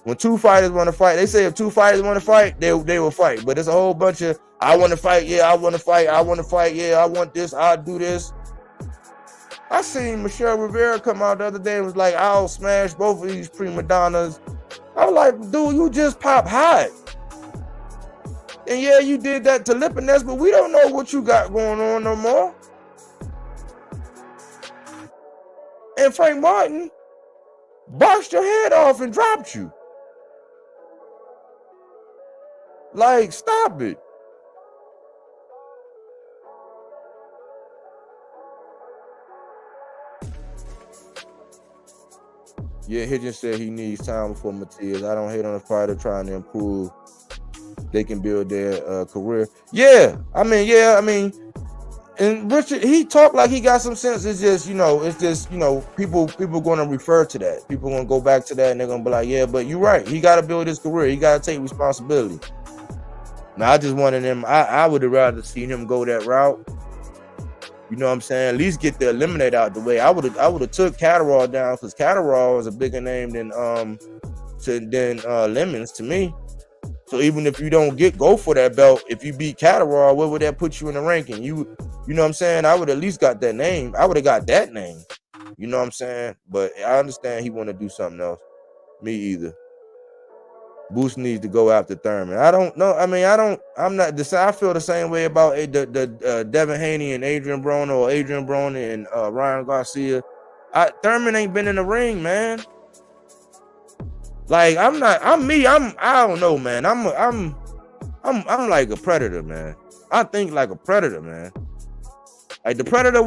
When two fighters want to fight, they say if two fighters want to fight, they will fight. But there's a whole bunch of, I want to fight, yeah, I want to fight, I want to fight, yeah, I want this, I'll do this. I seen Michelle Rivera come out the other day and was like, I'll smash both of these prima donnas. I was like, dude, you just pop hot. And yeah, you did that to Lipiness, but we don't know what you got going on no more. And Frank Martin boxed your head off and dropped you. Like, stop it. Yeah, Hitchens said he needs time before Matias. I don't hate on a fighter trying to improve. They can build their career. Yeah, I mean, and Richard, he talked like he got some sense. It's just, people going to refer to that. People going to go back to that and they're going to be like, yeah, but you're right. He got to build his career. He got to take responsibility. Now, I just wanted him, I would have rather seen him go that route. You know what I'm saying? At least get the eliminate out the way. I would have took Catterall down because Catterall is a bigger name than Lemons to me. So even if you don't go for that belt, if you beat Catterall, where would that put you in the ranking? You know what I'm saying? I would at least got that name. I would have got that name. You know what I'm saying? But I understand he want to do something else. Me either. Boost needs to go after Thurman. I don't know. I mean, I feel the same way about the Devin Haney and Adrian Broner, or Adrian Broner and Ryan Garcia. Thurman ain't been in the ring, man. Like, I don't know, man. I'm like a predator, man. I think like a predator, man. Like the predator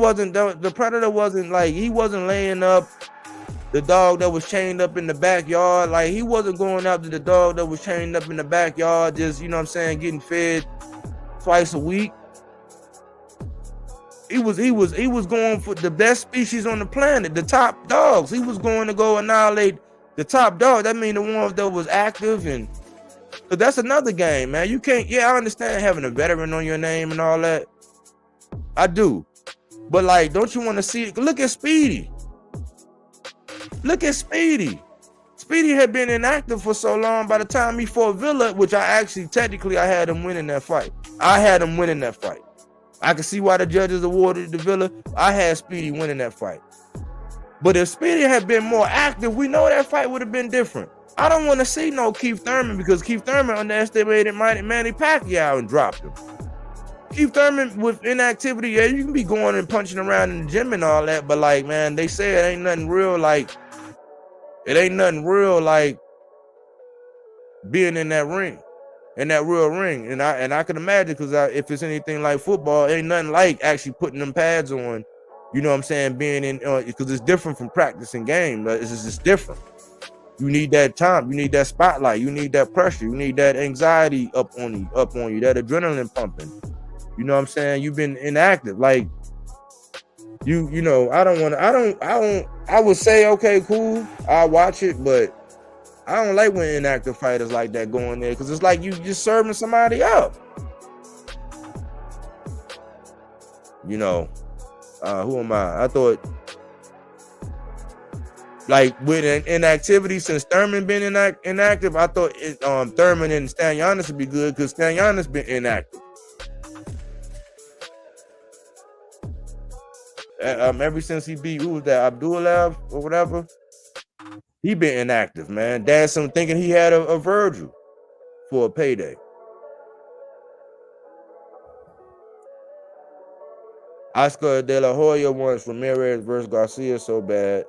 wasn't like, he wasn't laying up the dog that was chained up in the backyard. Like, he wasn't going after the dog that was chained up in the backyard, just, you know what I'm saying, getting fed twice a week. He was going for the best species on the planet, the top dogs. He was going to go annihilate the top dog. That mean the ones that was active, and but that's another game, man. You can't. Yeah, I understand having a veteran on your name and all that. I do, but like, don't you want to see it? Look at Speedy. Look at Speedy. Speedy had been inactive for so long. By the time he fought Villa, which I had him winning that fight. I can see why the judges awarded the Villa. I had Speedy winning that fight. But if Speedy had been more active, we know that fight would have been different. I don't want to see no Keith Thurman, because Keith Thurman underestimated Manny Pacquiao and dropped him. Keith Thurman with inactivity, yeah, you can be going and punching around in the gym and all that, but like, man, they say it ain't nothing real like being in that ring, in that real ring. And I can imagine, because if it's anything like football, ain't nothing like actually putting them pads on. You know what I'm saying? Being in, because it's different from practicing game. It's just different. You need that time. You need that spotlight. You need that pressure. You need that anxiety up on you. That adrenaline pumping. You know what I'm saying? You've been inactive. Like, I would say, okay, cool, I'll watch it, but I don't like when inactive fighters like that go in there, because it's like you just serving somebody up. Who am I? I thought, like, with inactivity, since Thurman been inactive, I thought Thurman and Stanionis would be good, because Stanionis been inactive. Ever since he beat, who was that, Abdullah or whatever, he been inactive, man. Dancing, thinking he had a Virgil for a payday. Oscar De La Hoya wants Ramirez versus Garcia so bad.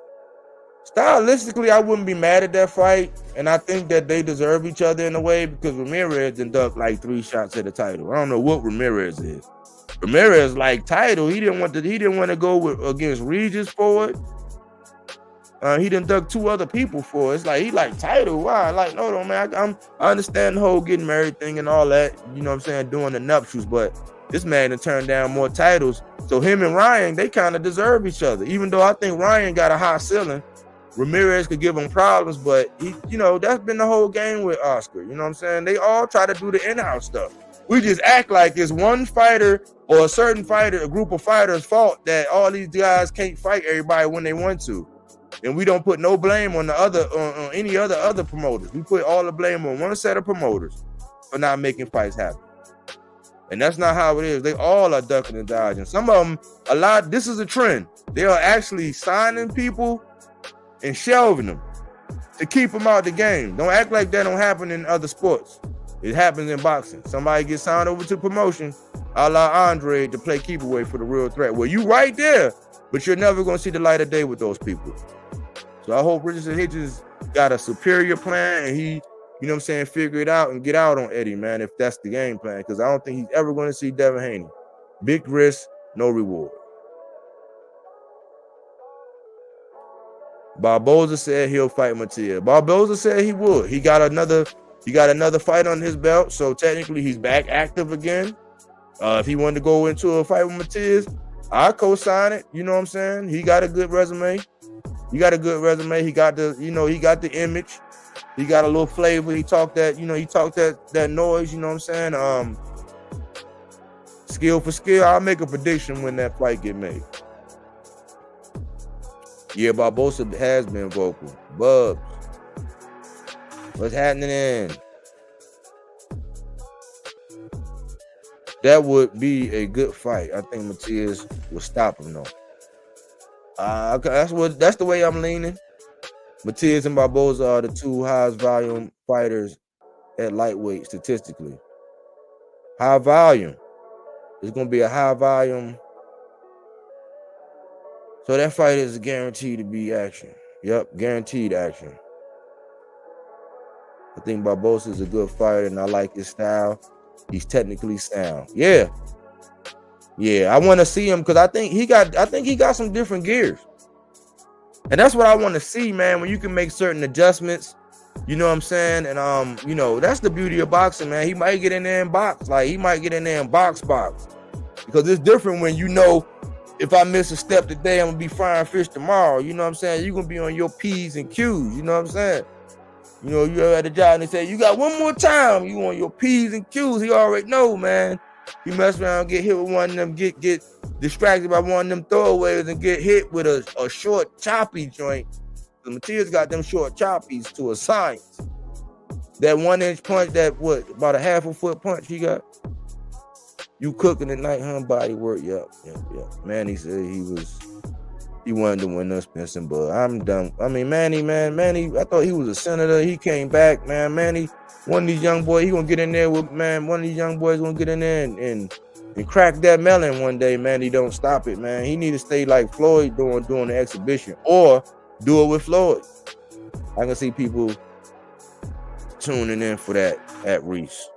Stylistically, I wouldn't be mad at that fight, and I think that they deserve each other in a way, because Ramirez done ducked like 3 shots at the title. I don't know what Ramirez is. Ramirez like title. He didn't want to go against Regis for it. He done dug 2 other people for it. It's like he like title. Why? Like, no, man. I understand the whole getting married thing and all that. You know what I'm saying? Doing the nuptials, but this man done turned down more titles. So him and Ryan, they kind of deserve each other. Even though I think Ryan got a high ceiling, Ramirez could give him problems, but he, you know, that's been the whole game with Oscar. You know what I'm saying? They all try to do the in-house stuff. We just act like it's one fighter or a certain fighter, a group of fighters' fault that all these guys can't fight everybody when they want to. And we don't put no blame on the other, on any other promoters. We put all the blame on one set of promoters for not making fights happen. And that's not how it is. They all are ducking and dodging. Some of them, this is a trend. They are actually signing people and shelving them to keep them out the game. Don't act like that don't happen in other sports. It happens in boxing. Somebody gets signed over to promotion, a la Andre, to play keep away for the real threat. Well, you right there, but you're never going to see the light of day with those people. So I hope Richardson Hitchens got a superior plan and he, you know what I'm saying, figure it out and get out on Eddie, man, if that's the game plan. Because I don't think he's ever going to see Devin Haney. Big risk, no reward. Barboza said he'll fight Matias. Barboza said he would. He got another fight on his belt, so technically he's back active again. If he wanted to go into a fight with Matias, I co-sign it. You know what I'm saying? He got a good resume. He got the, you know, he got the image. He got a little flavor. He talked that noise, you know what I'm saying? Skill for skill. I'll make a prediction when that fight get made. Yeah, Barboza has been vocal. Bubs, what's happening? That would be a good fight. I think Matias will stop him though. That's the way I'm leaning. Matias and Barboza are the 2 highest volume fighters at lightweight statistically. High volume. It's gonna be a high volume. So that fight is guaranteed to be action. Yep, guaranteed action. I think Barboza is a good fighter, and I like his style. He's technically sound. Yeah, I want to see him because I think he got some different gears, and that's what I want to see, man. When you can make certain adjustments, you know what I'm saying, and you know, that's the beauty of boxing, man. He might get in there and box, because it's different when you know. If I miss a step today, I'm gonna be frying fish tomorrow. You know what I'm saying? You're gonna be on your P's and Q's. You know what I'm saying? You know, you're at a job and they say, you got one more time. You on your P's and Q's. He already know, man. You mess around, get hit with one of them, get distracted by one of them throwaways and get hit with a short, choppy joint. The Matias got them short choppies to a science. That 1-inch punch, about a half a foot punch he got. You cooking tonight, huh? Body work, yep. Manny said he wanted to win us, Spence, but I'm done. I mean, Manny, I thought he was a senator. He came back, man. Manny, one of these young boys, he gonna get in there with, man, one of these young boys gonna get in there and crack that melon one day, man. He don't stop it, man. He need to stay like Floyd doing the exhibition, or do it with Floyd. I can see people tuning in for that at Reese.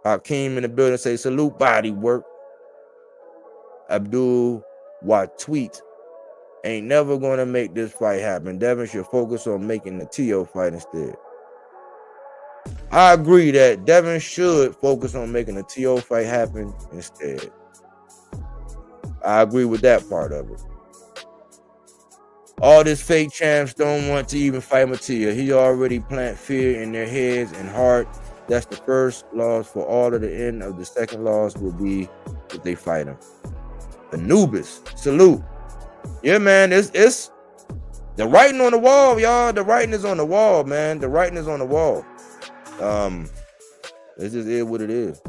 Hakeem in the building say, salute body work. Abdul Watweet ain't never going to make this fight happen. Devin should focus on making the T.O. fight instead. I agree that Devin should focus on making the T.O. fight happen instead. I agree with that part of it. All these fake champs don't want to even fight Matias. He already plant fear in their heads and heart. That's the first loss for all of the end of the second loss will be if they fight him. Anubis, salute. Yeah, man, it's the writing on the wall, y'all. The writing is on the wall, man. The writing is on the wall. It just is what it is.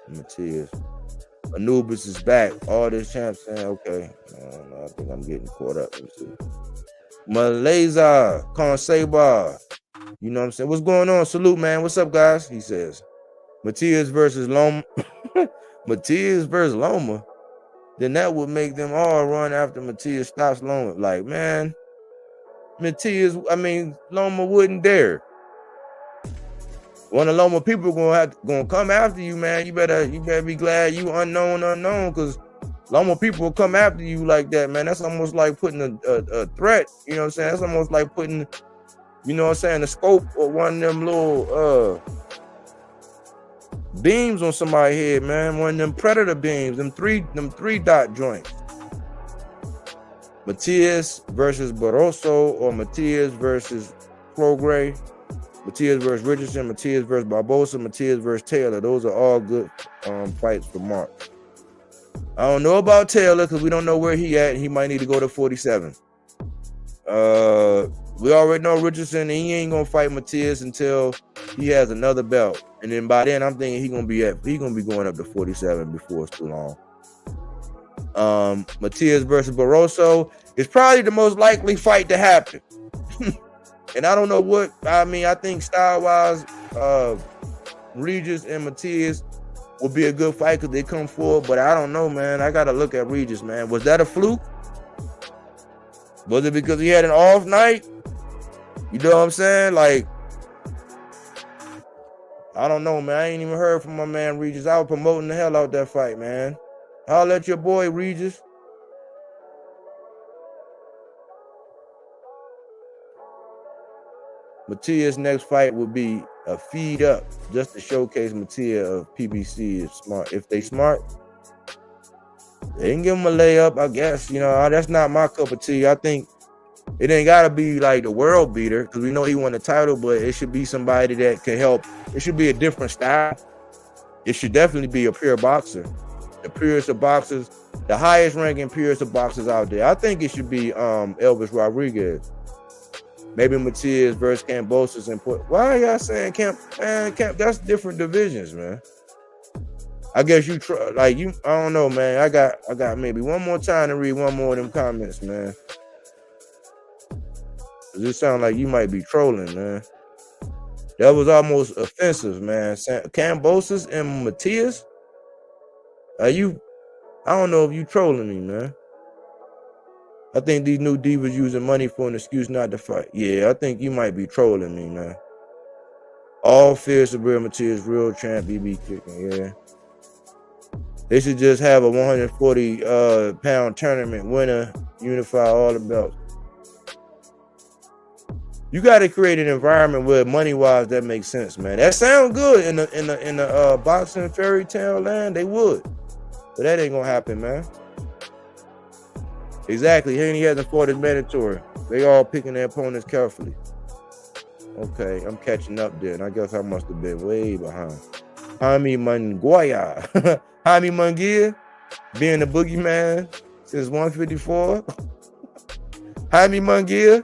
Matias. Anubis is back. All this champs saying, okay. I think I'm getting caught up. Let me see. Malaysia, Conseba. You know what I'm saying? What's going on? Salute, man. What's up, guys? He says. Matias versus Loma. Matias versus Loma. Then that would make them all run after Matias stops Loma. Like, man, Loma wouldn't dare. One of Loma people gonna come after you, man. You better be glad you unknown, because Long when people will come after you like that, man, that's almost like putting a threat. You know what I'm saying? That's almost like putting, you know what I'm saying, the scope of one of them little beams on somebody's head, man. One of them predator beams, them three dot joints. Matias versus Barroso, or Matias versus Prograis, Matias versus Richardson, Matias versus Barbosa, Matias versus Taylor. Those are all good fights for March. I don't know about Taylor because we don't know where he at. He might need to go to 47. We already know Richardson, he ain't gonna fight Matias until he has another belt, and then by then I'm thinking he gonna be going up to 47 before it's too long. Matias versus Barroso is probably the most likely fight to happen. And I don't know what I mean. I think style-wise, Regis and Matias will be a good fight because they come forward, but I don't know, man. I gotta look at Regis, man. Was that a fluke? Was it because he had an off night? You know what I'm saying? Like, I don't know, man. I ain't even heard from my man Regis. I was promoting the hell out that fight, man. Holla at your boy Regis. Matias' next fight would be a feed up, just to showcase Matias of PBC is smart. If they smart, they can give him a layup, I guess. You know, that's not my cup of tea. I think it ain't gotta be like the world beater, because we know he won the title, but it should be somebody that can help. It should be a different style. It should definitely be a pure boxer. The purest of boxers, the highest ranking purest of boxers out there. I think it should be Elvis Rodriguez. Maybe Matias versus Kambosos and put. Why are y'all saying Camp? That's different divisions, man. I guess you try, like you. I don't know, man. I got maybe one more time to read one more of them comments, man. It sounds like you might be trolling, man. That was almost offensive, man. Kambosos and Matias. Are you? I don't know if you trolling me, man. I think these new divas using money for an excuse not to fight. Yeah, I think you might be trolling me, man. All fear Subriel Matias, real champ, BB kicking, yeah. They should just have a 140 pound tournament winner, unify all the belts. You got to create an environment where money-wise that makes sense, man. That sounds good in the boxing fairy tale land. They would, but that ain't gonna happen, man. Exactly. Haney hasn't fought as mandatory. They all picking their opponents carefully. Okay, I'm catching up there, and I guess I must have been way behind. Jaime Munguia. Jaime Munguia, being the boogeyman since 154. Jaime Munguia.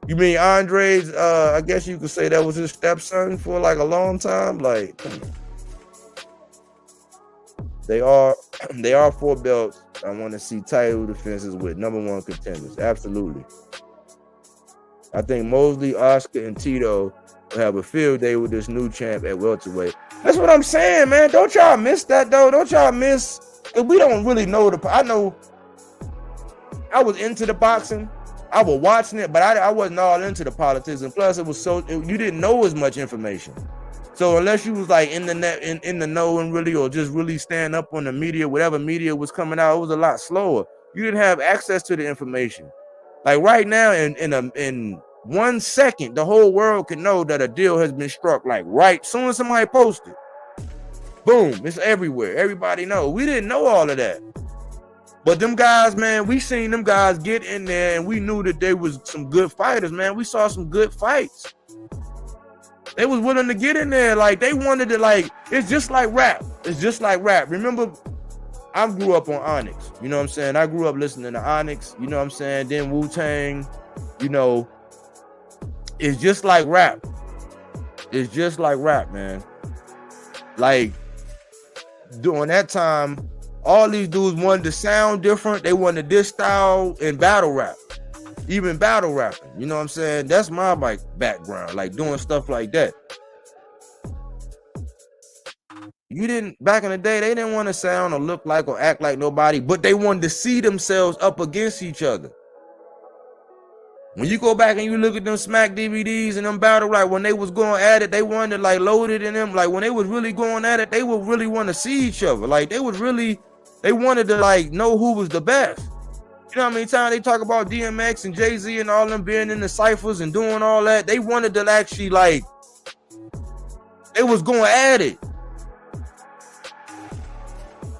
You mean Andre's, I guess you could say that was his stepson for like a long time? Like, they are 4 belts. I want to see title defenses with #1 contenders. Absolutely. I think Mosley, Oscar, and Tito will have a field day with this new champ at welterweight. That's what I'm saying, man. Don't y'all miss that, though. Don't y'all miss. Cause we don't really know I know I was into the boxing. I was watching it, but I wasn't all into the politics. And plus, it was you didn't know as much information. So unless you was like in the net, in the know and really, or just really stand up on the media, whatever media was coming out, it was a lot slower. You didn't have access to the information. Like right now, in 1 second, the whole world can know that a deal has been struck. Like right, soon as somebody posted, boom, it's everywhere. Everybody know. We didn't know all of that. But them guys, man, we seen them guys get in there, and we knew that they was some good fighters, man. We saw some good fights. They was willing to get in there. Like, they wanted to, like, it's just like rap. It's just like rap. Remember, I grew up on Onyx. You know what I'm saying? I grew up listening to Onyx. You know what I'm saying? Then Wu-Tang. You know, it's just like rap. It's just like rap, man. Like, during that time, all these dudes wanted to sound different. They wanted this style in battle rap. Even battle rapping, you know what I'm saying? That's my like background, like doing stuff like that. You didn't, back in the day, they didn't want to sound or look like or act like nobody, but they wanted to see themselves up against each other. When you go back and you look at them Smack DVDs and them battle rap, when they was going at it, they wanted to like load it in them. Like when they was really going at it, they would really want to see each other. Like they was really They wanted to like know who was the best. You know how many times they talk about DMX and Jay-Z and all them being in the ciphers and doing all that? They wanted to actually like, they was going at it.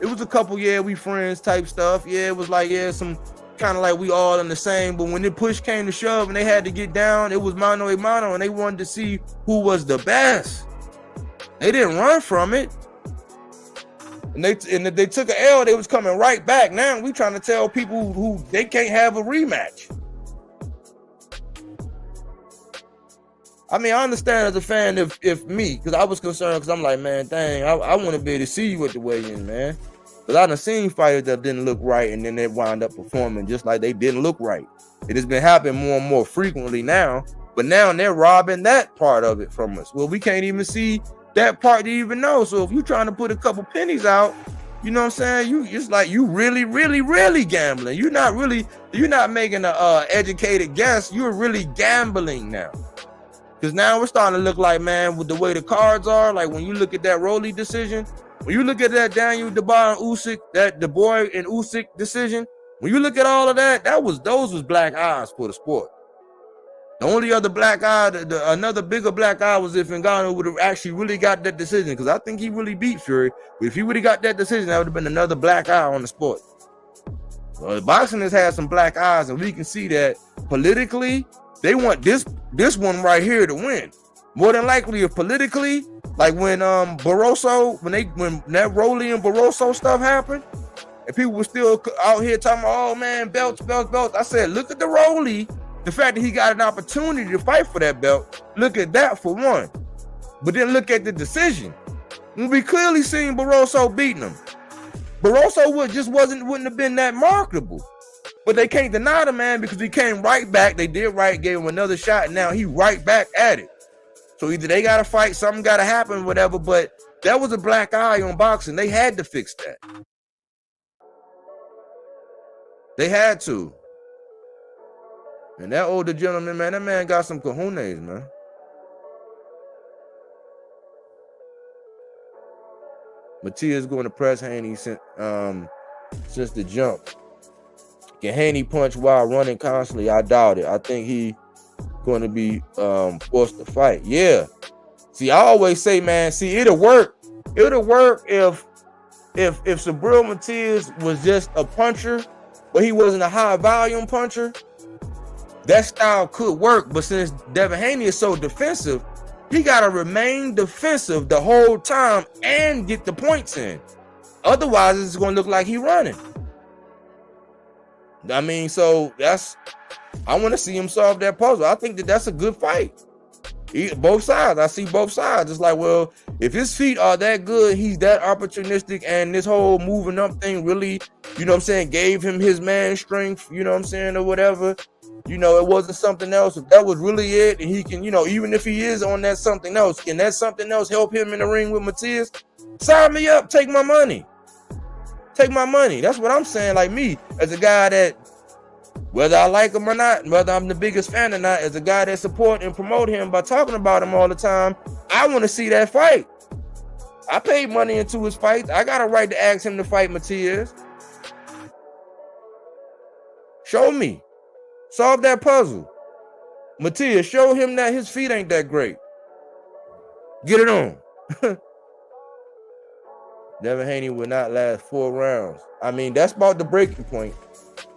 It was a couple, yeah, we friends type stuff. Yeah, it was like, yeah, some kind of like we all in the same. But when the push came to shove and they had to get down, it was mano a mano, and they wanted to see who was the best. They didn't run from it. And if they took an L, they was coming right back. Now we trying to tell people who they can't have a rematch. I mean, I understand as a fan if me, because I was concerned, because I'm like, man, dang, I want to be able to see you at the weigh-in, man. Because I done seen fighters that didn't look right, and then they wind up performing just like they didn't look right. It has been happening more and more frequently now, but now they're robbing that part of it from us. Well, we can't even see that part to even know. So if you're trying to put a couple pennies out, you know what I'm saying? It's like you really, really, really gambling. You're not making a educated guess. You're really gambling now. Because now we're starting to look like, man, with the way the cards are, like when you look at that Rolly decision, when you look at that Daniel Dubois and Usyk, that the boy and Usyk decision, when you look at all of that, those was black eyes for the sport. The only other black eye, another bigger black eye, was if Ngannou would have actually really got that decision, because I think he really beat Fury. But if he would have got that decision, that would have been another black eye on the sport. Well, boxing has had some black eyes, and we can see that politically, they want this one right here to win. More than likely, if politically, like when Barroso, when that Rolly and Barroso stuff happened, and people were still out here talking about, oh man, belts. I said, look at the Rolly. The fact that he got an opportunity to fight for that belt, look at that for one. But then look at the decision. We clearly seen Barroso beating him. Barroso wouldn't have been that marketable. But they can't deny the man, because he came right back. They did right, gave him another shot, and now he right back at it. So either they got to fight, something got to happen, whatever. But that was a black eye on boxing. They had to fix that. They had to. And that older gentleman, man, that man got some cojones, man. Matias going to press Haney since the jump. Can Haney punch while running constantly? I doubt it. I think he going to be forced to fight. Yeah. See, I always say, man, see, it'll work. It'll work if Subriel Matias was just a puncher, but he wasn't a high volume puncher. That style could work, but since Devin Haney is so defensive, he got to remain defensive the whole time and get the points in. Otherwise, it's going to look like he running. I mean, so I want to see him solve that puzzle. I think that's a good fight. Both sides. I see both sides. It's like, well, if his feet are that good, he's that opportunistic, and this whole moving up thing really, you know what I'm saying, gave him his man strength, you know what I'm saying, or whatever. You know, it wasn't something else. If that was really it, and he can, you know, even if he is on that something else, can that something else help him in the ring with Matias? Sign me up. Take my money. Take my money. That's what I'm saying. Like me, as a guy that, whether I like him or not, whether I'm the biggest fan or not, as a guy that support and promote him by talking about him all the time, I want to see that fight. I paid money into his fights. I got a right to ask him to fight Matias. Show me. Solve that puzzle. Matias, show him that his feet ain't that great. Get it on. Devin Haney will not last 4 rounds. I mean, that's about the breaking point.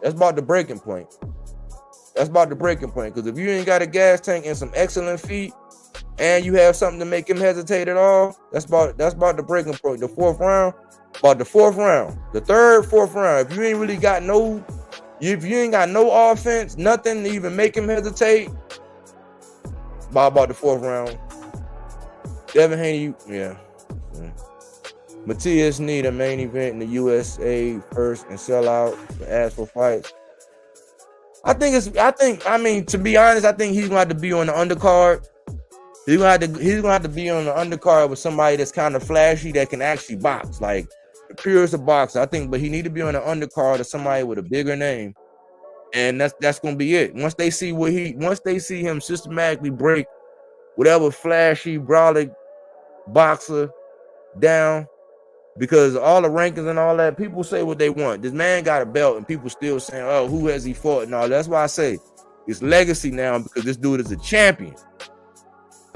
That's about the breaking point. Because if you ain't got a gas tank and some excellent feet, and you have something to make him hesitate at all, that's about the breaking point. The 4th round, about the 4th round, the 3rd, 4th round. If you ain't really got no, if you ain't got no offense, nothing to even make him hesitate, about the 4th round. Devin Haney, yeah. Matias need a main event in the USA first and sell out and ask for fights. I mean, to be honest, I think he's gonna have to be on the undercard. He's gonna have to be on the undercard with somebody that's kind of flashy that can actually box, like the purest of boxers. I think, but he need to be on the undercard of somebody with a bigger name, and that's gonna be it. Once they see him systematically break whatever flashy, brolic boxer down, Because all the rankings and all that, people say what they want. This man got a belt, and people still saying, "Oh, who has he fought?" And all that's why I say it's legacy now, because this dude is a champion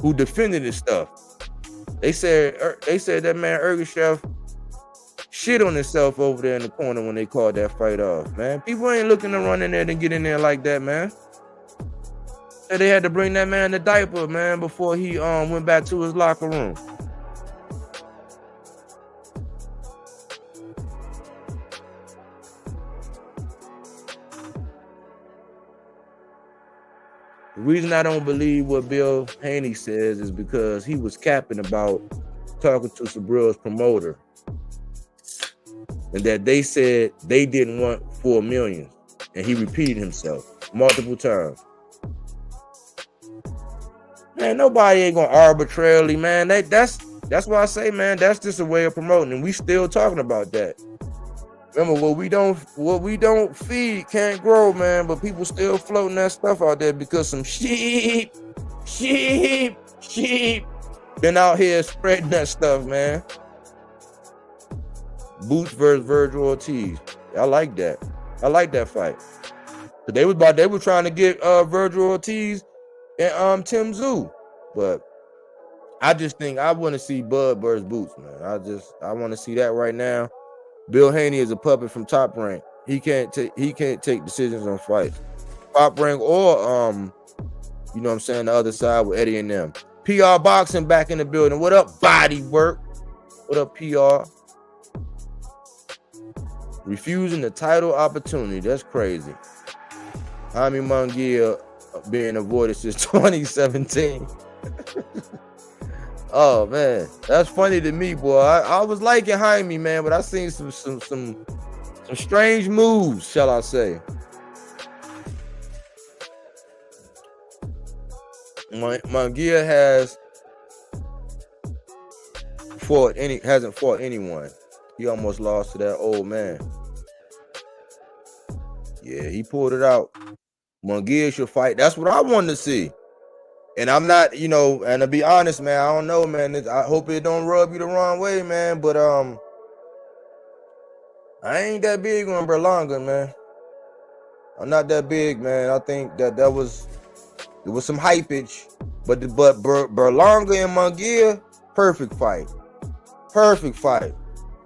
who defended his stuff. They said that man Ergashev shit on himself over there in the corner when they called that fight off. Man, people ain't looking to run in there and get in there like that, man. And they had to bring that man the diaper, man, before he went back to his locker room. The reason I don't believe what Bill Haney says is because he was capping about talking to Subriel's promoter, and that they said they didn't want $4 million, and he repeated himself multiple times. Man, nobody ain't gonna arbitrarily, man. That's why I say, man, that's just a way of promoting, and we still talking about that. Remember, what we don't feed can't grow, man. But people still floating that stuff out there because some sheep been out here spreading that stuff, man. Boots versus Virgil Ortiz. I like that. I like that fight. They were trying to get Virgil Ortiz and Tim Tszyu, but I just think I want to see Bud versus Boots, man. I want to see that right now. Bill Haney is a puppet from Top Rank. He can't take decisions on fights. Top Rank or you know what I'm saying, the other side with Eddie and them. PR Boxing back in the building. What up, Body Work? What up, PR? Refusing the title opportunity. That's crazy. Jaime Munguia being avoided since 2017. Oh man, that's funny to me, boy. I was liking Jaime, man, but I seen some strange moves, shall I say. Munguia hasn't fought anyone. He almost lost to that old man. Yeah, he pulled it out. Munguia should fight. That's what I wanted to see. And I'm not, and to be honest, man, I don't know, man. I hope it don't rub you the wrong way, man. But I ain't that big on Berlanga, man. I'm not that big, man. I think there was some hypeage, but Berlanga and Munguia, perfect fight. Perfect fight.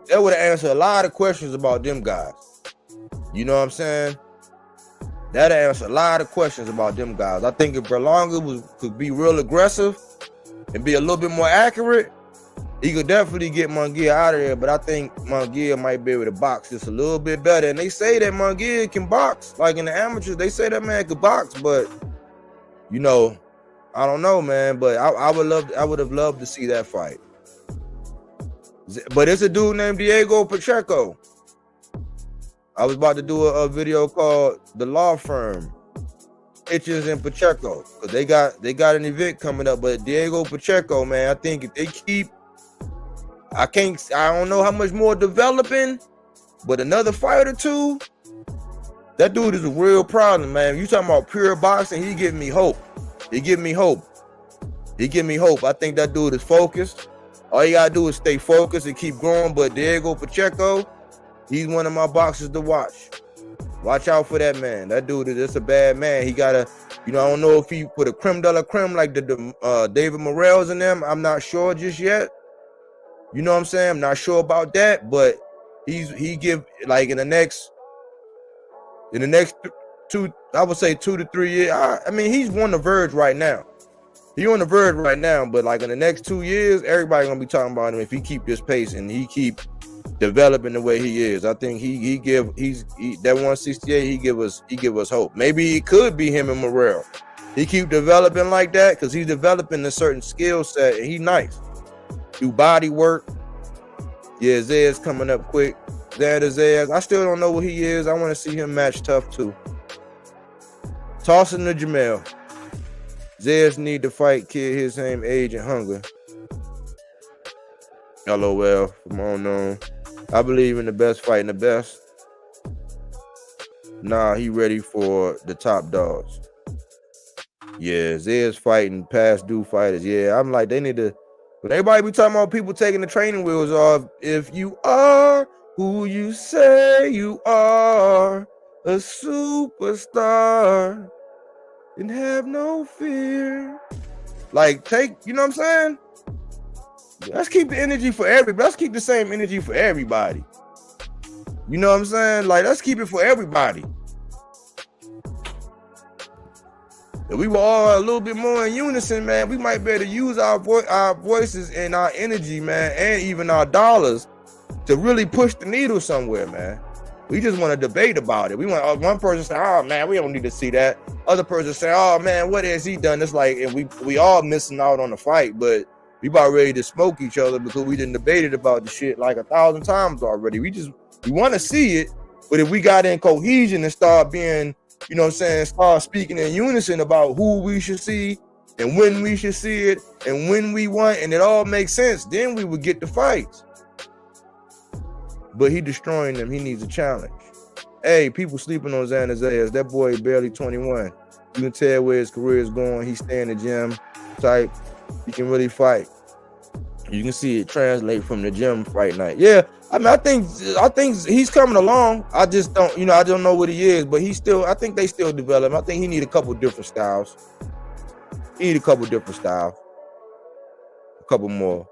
That would have answered a lot of questions about them guys. You know what I'm saying? That'll answer a lot of questions about them guys. I think if Berlanga could be real aggressive and be a little bit more accurate, he could definitely get Munguia out of there. But I think Munguia might be able to box just a little bit better. And they say that Munguia can box. Like in the amateurs, they say that man could box. But, I don't know, man. But I would have loved to see that fight. But it's a dude named Diego Pacheco. I was about to do a video called The Law Firm, Hitchens and Pacheco, because they got an event coming up. But Diego Pacheco, man, I think if they keep, I don't know how much more developing, but another fight or two, that dude is a real problem, man. You talking about pure boxing? He give me hope. He give me hope. I think that dude is focused. All you gotta do is stay focused and keep growing. But Diego Pacheco, he's one of my boxers to watch. Watch out for that man. That dude is just a bad man. He gotta, I don't know if he put a creme de la creme like the David Morrells in them. I'm not sure just yet. You know what I'm saying? I'm not sure about that, but he give, like in the next 2, I would say 2 to 3 years. I mean, he's on the verge right now. He on the verge right now, but like in the next 2 years, everybody gonna be talking about him if he keep this pace and he keep developing the way he is. I think that 168 he give us hope. Maybe it could be him and Morrell. He keep developing like that because he's developing a certain skill set and he nice. Do body work. Yeah, Zay's coming up quick. Zayas. I still don't know what he is. I want to see him match tough too. Tossing to Jamel. Zayas need to fight kid his same age and hunger. LOL from unknown. I believe in the best fighting the best. Nah, he ready for the top dogs. Yeah, Zayas fighting past due fighters. Yeah, I'm like, they need to But everybody be talking about people taking the training wheels off. If you are who you say you are, a superstar, then have no fear. Like, you know what I'm saying? Let's keep the energy for everybody. Let's keep the same energy for everybody. You know what I'm saying? Like, let's keep it for everybody. If we were all a little bit more in unison, man, we might be able to use our voices and our energy, man, and even our dollars to really push the needle somewhere, man. We just want to debate about it. We want one person say, "Oh man, we don't need to see that." Other person say, "Oh man, what has he done?" It's like, and we all missing out on the fight, but we about ready to smoke each other because we done debated about the shit like 1,000 times already. We want to see it, but if we got in cohesion and start being, you know what I'm saying, start speaking in unison about who we should see and when we should see it and when we want, and it all makes sense, then we would get the fights. But he destroying them. He needs a challenge. Hey, people sleeping on Xander's ass. That boy barely 21. You can tell where his career is going. He stay in the gym type. He can really fight. You can see it translate from the gym fight night. Yeah, I mean, I think he's coming along. I just don't, I don't know what he is, but I think they still develop. I think he need a couple different styles. A couple more.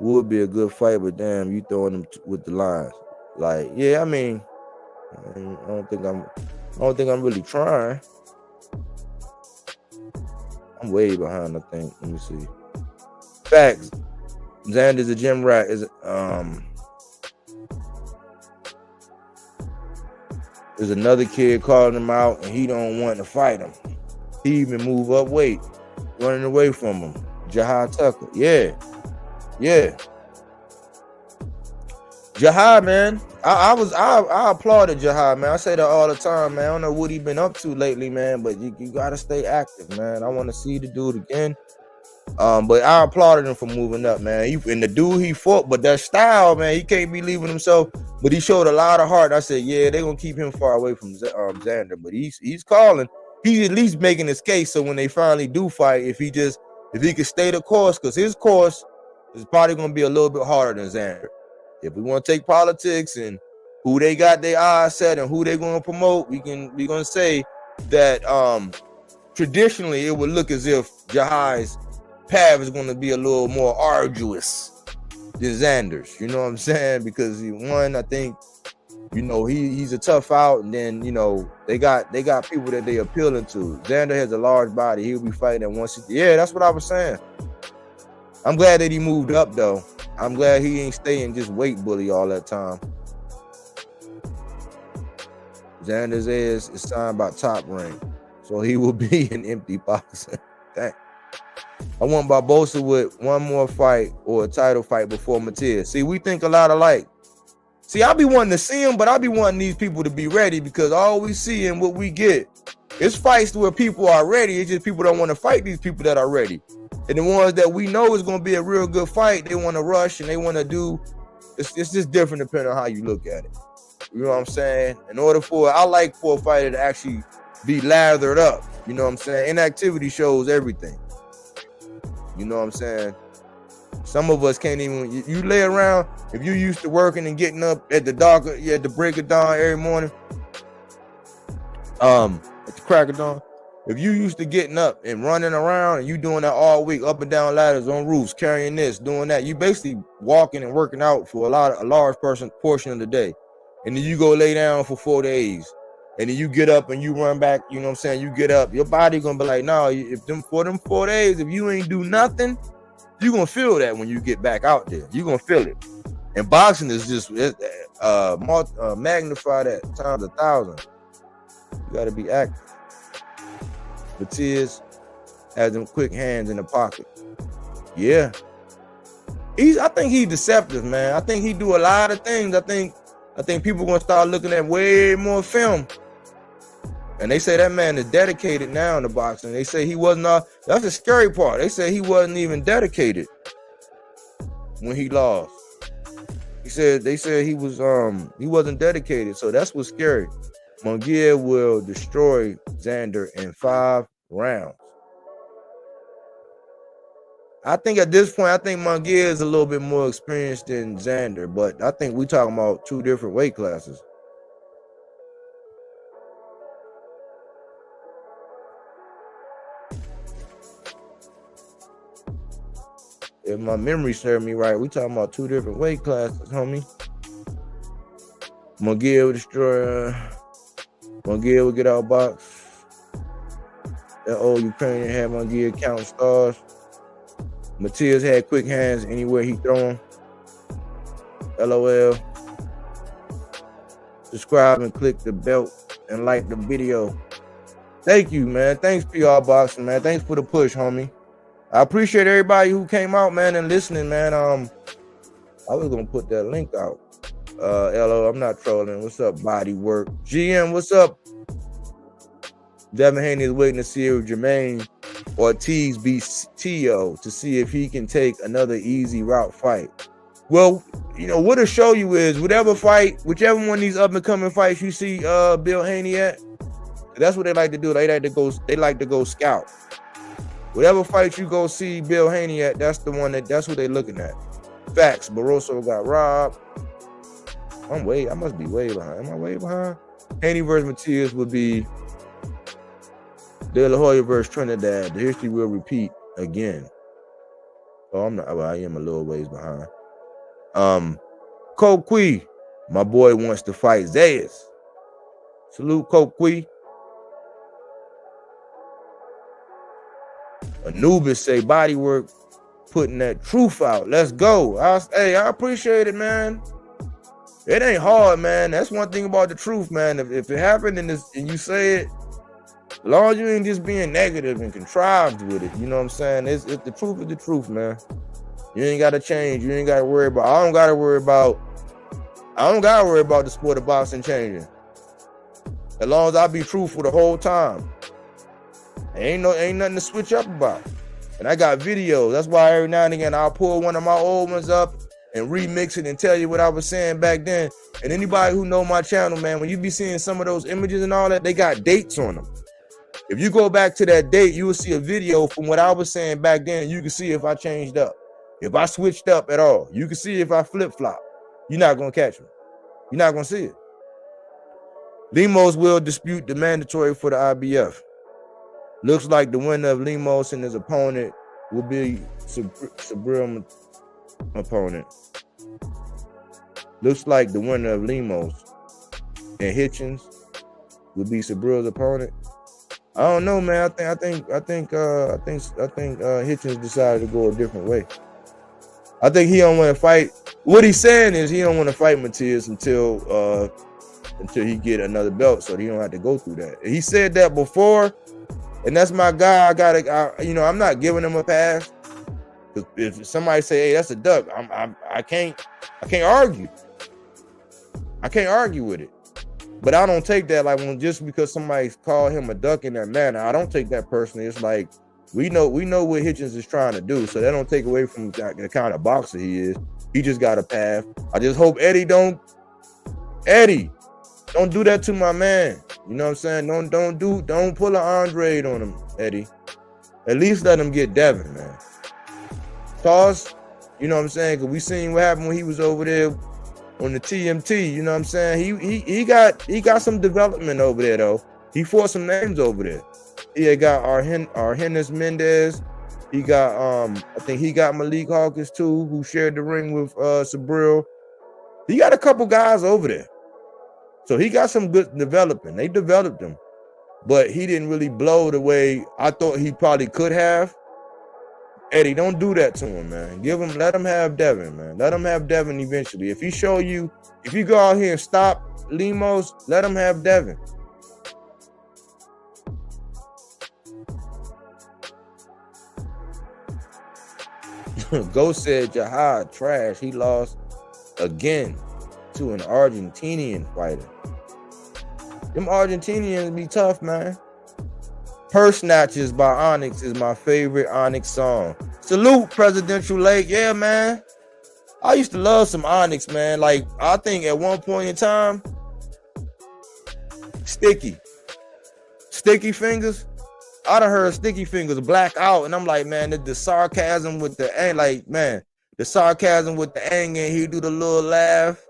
Would be a good fight, but damn, you throwing them with the lines. Like, yeah, I mean, I don't think I'm really trying. I'm way behind, I think. Let me see. Facts. Xander's a gym rat. There's another kid calling him out, and he don't want to fight him. He even move up weight, running away from him. Jahad Tucker. Yeah. Jahad, man. I applauded Jahad, man. I say that all the time, man. I don't know what he been up to lately, man, but you gotta stay active, man. I want to see the dude again. But I applauded him for moving up, man. And the dude he fought, but that style, man, he can't be leaving himself. But he showed a lot of heart. I said, yeah, they're gonna keep him far away from Xander, but he's calling. He's at least making his case. So when they finally do fight, if he could stay the course, because his course is probably gonna be a little bit harder than Xander. If we want to take politics and who they got their eyes set and who they're going to promote, we're going to say that traditionally it would look as if Jahai's path is going to be a little more arduous than Xander's. You know what I'm saying? Because I think, he's a tough out, and then they got people that they appealing to. Xander has a large body. He'll be fighting at 160. Yeah, that's what I was saying. I'm glad that he moved up though. I'm glad he ain't staying just weight bully all that time. Xander's ass is signed by Top Rank, so he will be an empty boxer. Dang. I want Barbosa with one more fight or a title fight before Matias. See, we think a lot alike. See, I be wanting to see him, but I be wanting these people to be ready, because all we see and what we get is fights where people are ready. It's just people don't want to fight these people that are ready. And the ones that we know is going to be a real good fight, they want to rush and they want to do. It's just different depending on how you look at it. You know what I'm saying? I like for a fighter to actually be lathered up. You know what I'm saying? Inactivity shows everything. You know what I'm saying? Some of us can't even. You lay around. If you used to working and getting up at the break of dawn every morning, at the crack of dawn. If you used to getting up and running around and you doing that all week, up and down ladders on roofs, carrying this, doing that, you basically walking and working out for a large portion of the day. And then you go lay down for 4 days. And then you get up and you run back, you know what I'm saying? You get up, your body gonna be like, no, for them 4 days, if you ain't do nothing, you gonna feel that when you get back out there. You gonna feel it. And boxing is just magnified at times 1,000. You gotta be active. Matias has them quick hands in the pocket. Yeah. I think he's deceptive, man. I think he do a lot of things. I think people gonna start looking at way more film. And they say that man is dedicated now in the boxing. They say he wasn't. That's the scary part. They say he wasn't even dedicated when he lost. They said he wasn't dedicated. So that's what's scary. Munguia will destroy Xander in 5 rounds. I think at this point, I think Munguia is a little bit more experienced than Xander, but I think we're talking about 2 different weight classes. If my memory serves me right, we talking about 2 different weight classes, homie. Munguia would destroy. Munguia would get outboxed. That old Ukrainian had Munguia counting stars. Matias had quick hands anywhere he throw them. LOL. Subscribe and click the bell and like the video. Thank you, man. Thanks, PR Boxing, man. Thanks for the push, homie. I appreciate everybody who came out, man, and listening, man. I was gonna put that link out. LO, I'm not trolling. What's up, body work? GM, what's up? Devin Haney is waiting to see if Jermaine Ortiz beats Tio to see if he can take another easy route fight. Well, you know, what it'll show you is whichever one of these up-and-coming fights you see Bill Haney at, that's what they like to do. They like to go scout. Whatever fight you go see Bill Haney at, that's who they looking at. Facts. Barroso got robbed. I must be way behind. Am I way behind? Haney versus Matias would be De La Hoya versus Trinidad. The history will repeat again. Oh, I am a little ways behind. Kokui, my boy wants to fight Zayas. Salute, Kokui. Anubis say bodywork putting that truth out. Let's go. I appreciate it, man. It ain't hard, man. That's one thing about the truth, man. If it happened and you say it, as long as you ain't just being negative and contrived with it, you know what I'm saying? It's the truth is the truth, man. You ain't got to change. You ain't got to worry about. I don't got to worry about the sport of boxing changing. As long as I be truthful the whole time, ain't nothing to switch up about. And I got videos. That's why every now and again I'll pull one of my old ones up and remix it and tell you what I was saying back then. And anybody who know my channel, man, when you be seeing some of those images and all that, they got dates on them. If you go back to that date, you will see a video from what I was saying back then. You can see if I changed up, if I switched up at all. You can see if I flip-flop. You're not going to catch me. You're not going to see it. Lemos will dispute the mandatory for the IBF. Looks like the winner of Lemos and his opponent will be Subriel opponent. Looks like the winner of Lemos and Hitchens will be Subriel's opponent. I don't know, man. I think Hitchens decided to go a different way. I think he don't want to fight. What he's saying is he don't want to fight Matias until he get another belt, so he don't have to go through that. He said that before, and that's my guy. I'm not giving him a pass. If somebody say, "Hey, that's a duck," I can't argue. I can't argue with it. But I don't take that just because somebody called him a duck in that manner. I don't take that personally. It's like we know what Hitchens is trying to do, so that don't take away from the kind of boxer he is. He just got a path. I just hope Eddie don't do that to my man. You know what I'm saying? Don't pull an Andre on him, Eddie. At least let him get Devin, man. Cause, you know what I'm saying? Because we seen what happened when he was over there on the TMT. You know what I'm saying? He got some development over there though. He fought some names over there. He got Argenis Mendez. He got I think he got Malik Hawkins too, who shared the ring with Subriel. He got a couple guys over there. So he got some good development. They developed him. But he didn't really blow the way I thought he probably could have. Eddie, don't do that to him, man. Let him have Devin, man. Let him have Devin eventually. If you go out here and stop Lemos, let him have Devin. Ghost said Jihad trash. He lost again to an Argentinian fighter. Them Argentinians be tough, man. Purse Snatches by Onyx is my favorite Onyx song. Salute, Presidential Lake. Yeah, man. I used to love some Onyx, man. Like, I think at one point in time, Sticky Sticky Fingers. I done heard Sticky Fingers black out, and I'm like, man, the sarcasm with the ang, like, man, the sarcasm with the ang, and he do the little laugh.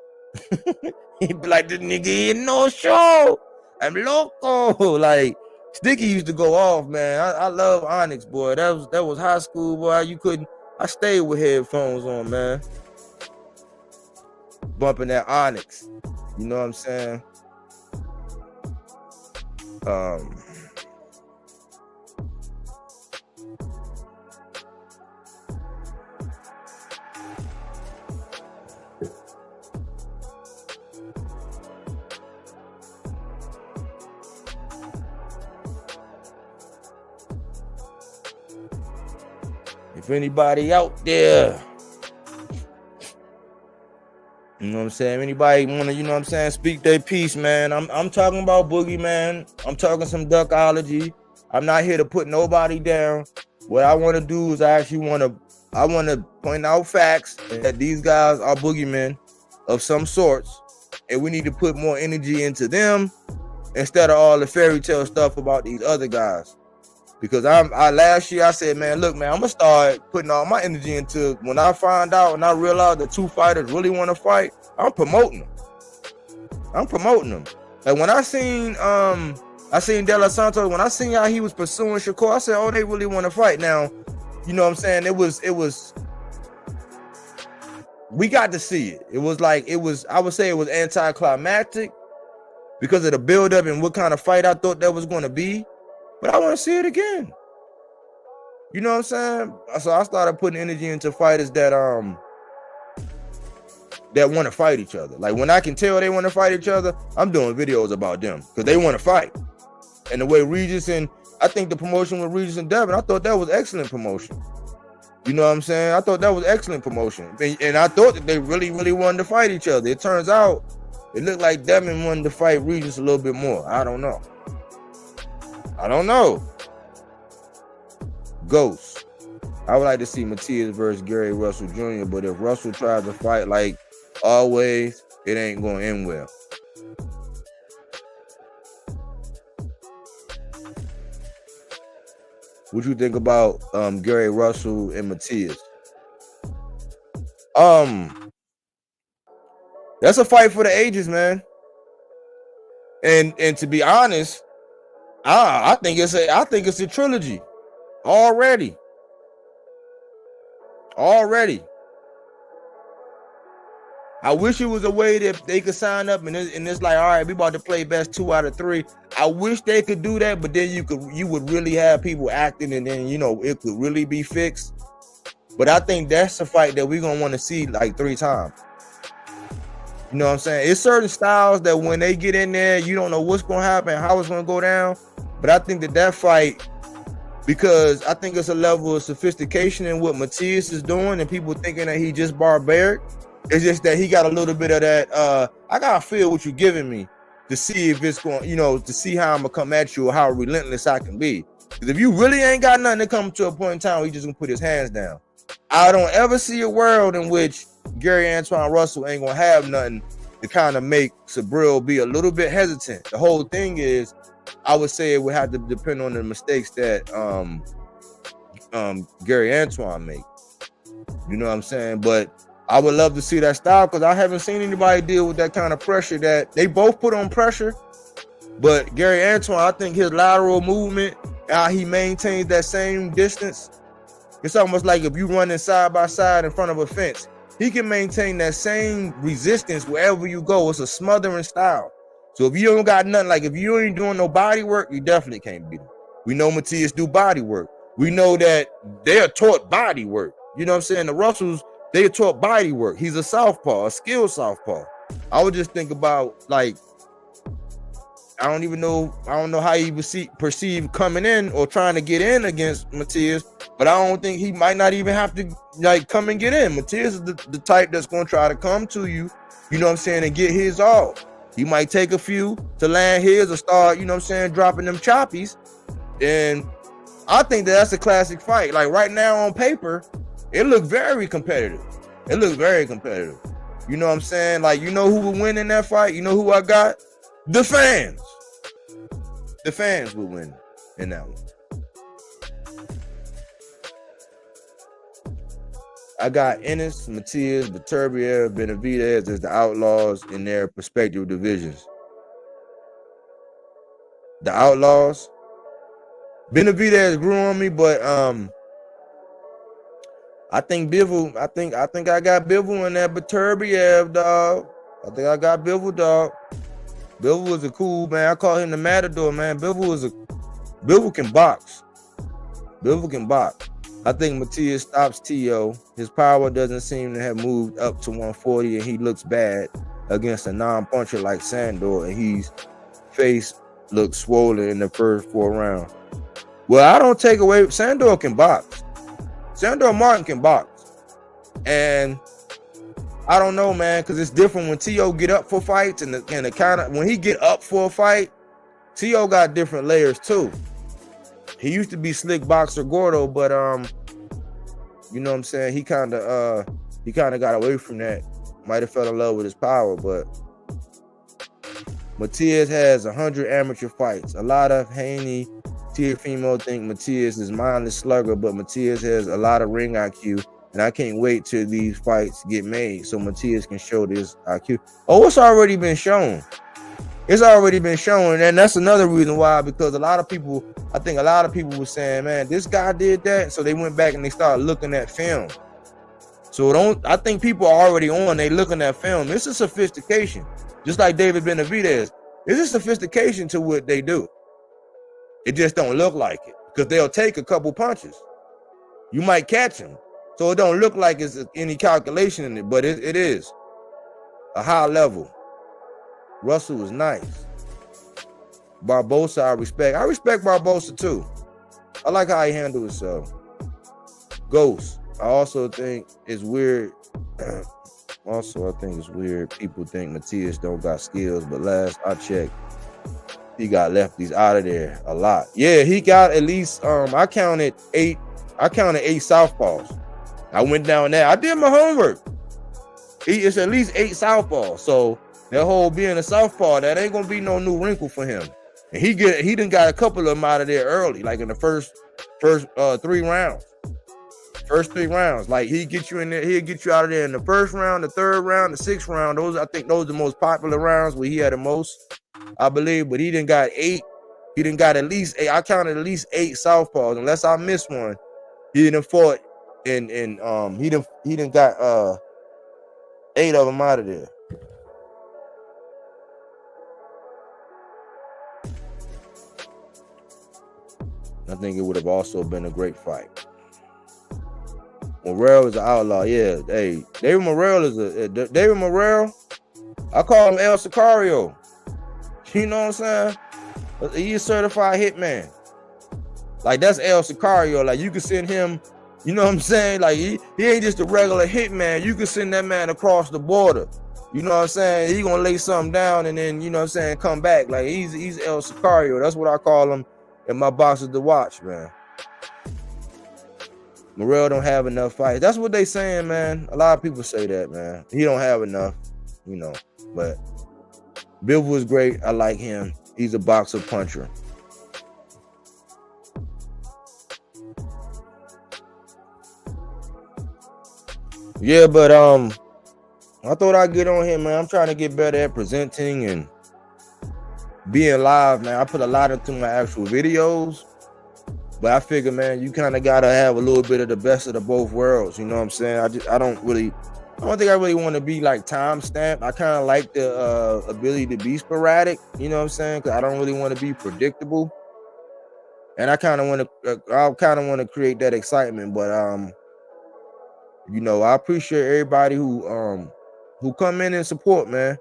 He be like, this nigga ain't no show. I'm loco. Like, Sticky used to go off, man. I love Onyx, boy. That was high school, boy. You couldn't. I stayed with headphones on, man. Bumping that Onyx. You know what I'm saying? If anybody out there, you know what I'm saying? Anybody want to, you know what I'm saying, speak their piece, man. I'm talking about Boogeyman. I'm talking some duckology. I'm not here to put nobody down. What I want to do is I want to point out facts that these guys are boogeymen of some sorts, and we need to put more energy into them instead of all the fairy tale stuff about these other guys. Because I last year I said, man, look, man, I'm gonna start putting all my energy into when I find out and I realize the two fighters really want to fight, I'm promoting them. Like when I seen De La Santos, when I seen how he was pursuing Shakur, I said, oh, they really want to fight. Now, you know what I'm saying? It was we got to see it. It was I would say it was anticlimactic because of the buildup and what kind of fight I thought that was going to be. But I want to see it again. You know what I'm saying? So I started putting energy into fighters that want to fight each other. Like when I can tell they want to fight each other, I'm doing videos about them because they want to fight. And the way Regis and I think the promotion with Regis and Devin, I thought that was excellent promotion. You know what I'm saying? I thought that was excellent promotion. And I thought that they really, really wanted to fight each other. It turns out it looked like Devin wanted to fight Regis a little bit more. I don't know. Ghost. I would like to see Matias versus Gary Russell Jr., but if Russell tries to fight like always, it ain't going to end well. What you think about Gary Russell and Matias? That's a fight for the ages, man. And to be honest, I think it's a trilogy already. I wish it was a way that they could sign up and it's like, all right, we about to play best 2 out of 3. I wish they could do that, but then you would really have people acting, and then it could really be fixed. But I think that's a fight that we're gonna want to see like 3 times. You know what I'm saying? It's certain styles that when they get in there, you don't know what's gonna happen, how it's gonna go down. But I think that fight, because I think it's a level of sophistication in what Matias is doing, and people thinking that he just barbaric. It's just that he got a little bit of that. I gotta feel what you're giving me to see if it's going, to see how I'm gonna come at you or how relentless I can be. Because if you really ain't got nothing to come to a point in time where he just gonna put his hands down, I don't ever see a world in which Gary Antoine Russell ain't gonna have nothing to kind of make Subriel be a little bit hesitant. The whole thing is, I would say it would have to depend on the mistakes that Gary Antoine make. You know what I'm saying? But I would love to see that style because I haven't seen anybody deal with that kind of pressure that they both put on pressure. But Gary Antoine, I think his lateral movement, how he maintains that same distance, it's almost like if you running side by side in front of a fence, he can maintain that same resistance wherever you go. It's a smothering style. So if you don't got nothing, like if you ain't doing no body work, you definitely can't beat him. We know Matias do body work. We know that they're taught body work. You know what I'm saying? The Russells, they are taught body work. He's a southpaw, a skilled southpaw. I would just think about, like, I don't know how he was perceived coming in or trying to get in against Matias, but I don't think he might not even have to like come and get in. Matias is the type that's going to try to come to you, you know what I'm saying, and get his off. He might take a few to land his or start, you know what I'm saying, dropping them choppies. And I think that's a classic fight. Like right now on paper, it looked very competitive. You know what I'm saying? Like, you know who will win in that fight? You know who I got? The fans. the fans would win in that one. I got Ennis, Matias, Subriel, Benavidez as the outlaws in their respective divisions. The outlaws. Benavidez grew on me, but I think Bivol. I think I got Bivol in that Subriel, dog. I think I got Bivol, dog. Bivol was a cool man. I call him the Matador, man. Bivol can box. Bivol can box. I think Matias stops T.O. His power doesn't seem to have moved up to 140, and he looks bad against a non-puncher like Sandor, and his face looks swollen in the first 4 rounds. Well, I don't take away. Sandor can box. Sandor Martin can box. And I don't know, man, because it's different when T.O. get up for fights, and the kind of when he get up for a fight, T.O. got different layers too. He used to be slick boxer Gordo, but you know what I'm saying? He kind of got away from that. Might have fell in love with his power, but Matias has 100 amateur fights. A lot of Haney Teofimo think Matias is mindless slugger, but Matias has a lot of ring IQ, and I can't wait till these fights get made so Matias can show this IQ. Oh, it's already been shown. It's already been shown, and that's another reason why, because I think a lot of people were saying, man, this guy did that, so they went back and they started looking at film. So I think people are already they looking at film. It's a sophistication, just like David Benavidez. It's a sophistication to what they do. It just don't look like it, because they'll take a couple punches. You might catch him, so it don't look like it's any calculation in it, but it is a high level. Russell was nice. Barbosa, I respect. I respect Barbosa too. I like how he handled himself. Ghost, I also think it's weird. I think it's weird. People think Matias don't got skills, but last I checked, he got lefties out of there a lot. Yeah, he got at least I counted 8 southpaws. I went down there. I did my homework. It's at least 8 southpaws. So that whole being a southpaw, that ain't gonna be no new wrinkle for him. And he done got a couple of them out of there early, like in the first 3 rounds. First 3 rounds, like he'll get you in there. He'll get you out of there in the first round, the 3rd round, the 6th round. I think those are the most popular rounds where he had the most, I believe. But he done got 8. He done got at least 8. I counted at least 8 southpaws, unless I missed one. He done fought and he done got 8 of them out of there. I think it would have also been a great fight. Morrell is an outlaw. Yeah, hey, David Morrell. I call him El Sicario. You know what I'm saying? He's a certified hitman. Like, that's El Sicario. Like, you can send him, you know what I'm saying? Like, he ain't just a regular hitman. You can send that man across the border. You know what I'm saying? He gonna lay something down and then, you know what I'm saying, come back. Like, he's El Sicario. That's what I call him in my boxes to watch, man. Morrell don't have enough fights. That's what they saying, man. A lot of people say that, man. He don't have enough, you know. But Bill was great. I like him. He's a boxer puncher. Yeah, but I thought I'd get on here, man. I'm trying to get better at presenting and being live, man. I put a lot into my actual videos, but I figure, man, you kind of gotta have a little bit of the best of the both worlds. You know what I'm saying? I don't think I really want to be like time stamped. I kind of like the ability to be sporadic. You know what I'm saying? Because I don't really want to be predictable, and I kind of want to create that excitement. But you know, I appreciate everybody who come in and support, man.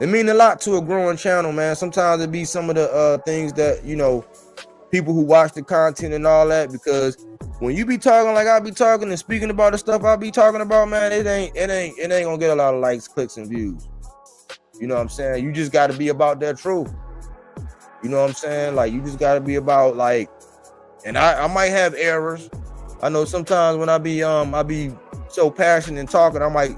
It means a lot to a growing channel, man. Sometimes it be some of the things that, you know, people who watch the content and all that, because when you be talking like I be talking and speaking about the stuff I be talking about, man, it ain't gonna get a lot of likes, clicks, and views. You know what I'm saying? You just gotta be about that truth. You know what I'm saying? Like, you just gotta be about, like, and I might have errors. I know sometimes when I be so passionate and talking, I might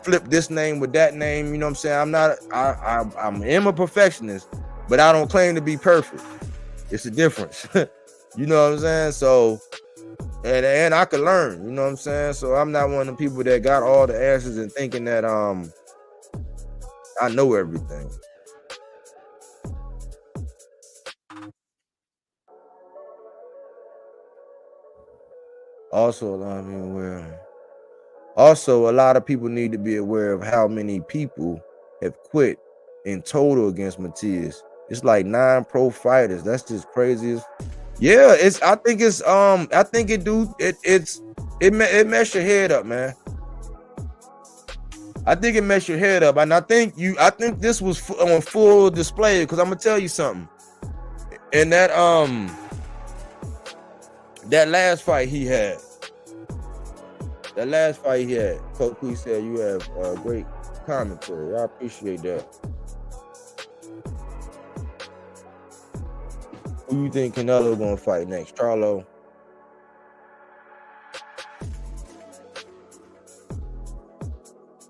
flip this name with that name. You know what I'm saying? I am a perfectionist, but I don't claim to be perfect. It's a difference. You know what I'm saying? So, and I could learn, you know what I'm saying? So I'm not one of the people that got all the answers and thinking that I know everything. Also, a lot of people need to be aware of how many people have quit in total against Matias. It's like 9 pro fighters. That's just crazy as yeah. I think it mess your head up, man. I think it messed your head up, and I think this was on full display, because I'm gonna tell you something. And that last fight he had, Coach said you have great commentary. I appreciate that. Who you think Canelo gonna fight next? Charlo?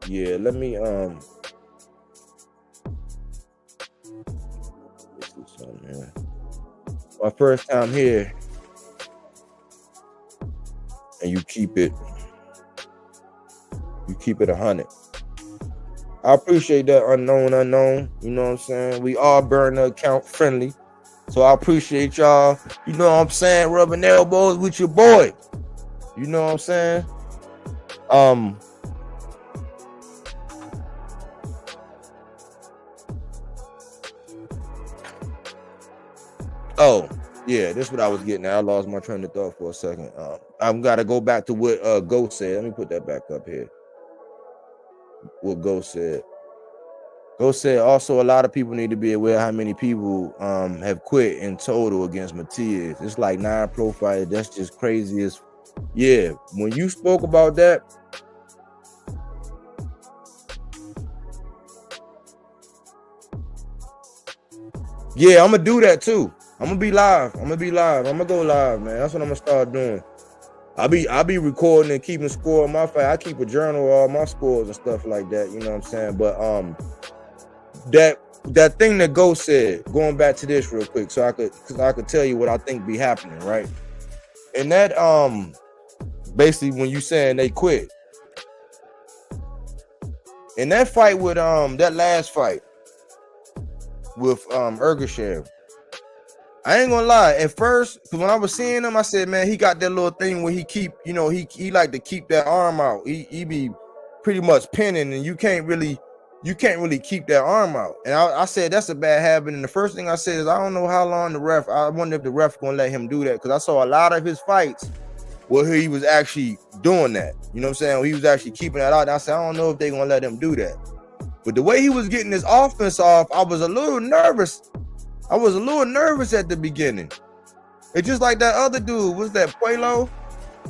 Yeah, let me this is something here. My first time here, and you keep it 100. I appreciate that, unknown. You know what I'm saying? We all burner account friendly. So I appreciate y'all, you know what I'm saying, rubbing elbows with your boy. You know what I'm saying? Oh, yeah, this is what I was getting at. I lost my train of thought for a second. I've got to go back to what Ghost said. Let me put that back up here. What Ghost said. Ghost said also a lot of people need to be aware how many people have quit in total against Matias. It's like 9 pro fighters. That's just crazy as yeah. When you spoke about that, yeah, I'm gonna do that too. I'm gonna be live. I'm gonna go live, man. That's what I'm gonna start doing. I'll be recording and keeping score on my fight. I keep a journal of all my scores and stuff like that. You know what I'm saying? But that thing that Ghost said, going back to this real quick, so I could tell you what I think be happening, right? And that basically when you saying they quit, in that fight with that last fight with Ergashev, I ain't gonna lie, at first, because when I was seeing him, I said, man, he got that little thing where he keep, you know, he like to keep that arm out. He be pretty much pinning, and you can't really keep that arm out. And I said that's a bad habit. And the first thing I said is I don't know how long I wonder if the ref gonna let him do that, because I saw a lot of his fights where he was actually doing that. You know what I'm saying? He was actually keeping that out. And I said I don't know if they're gonna let him do that. But the way he was getting his offense off, I was a little nervous. At the beginning. It's just like that other dude. What's that, Puelo?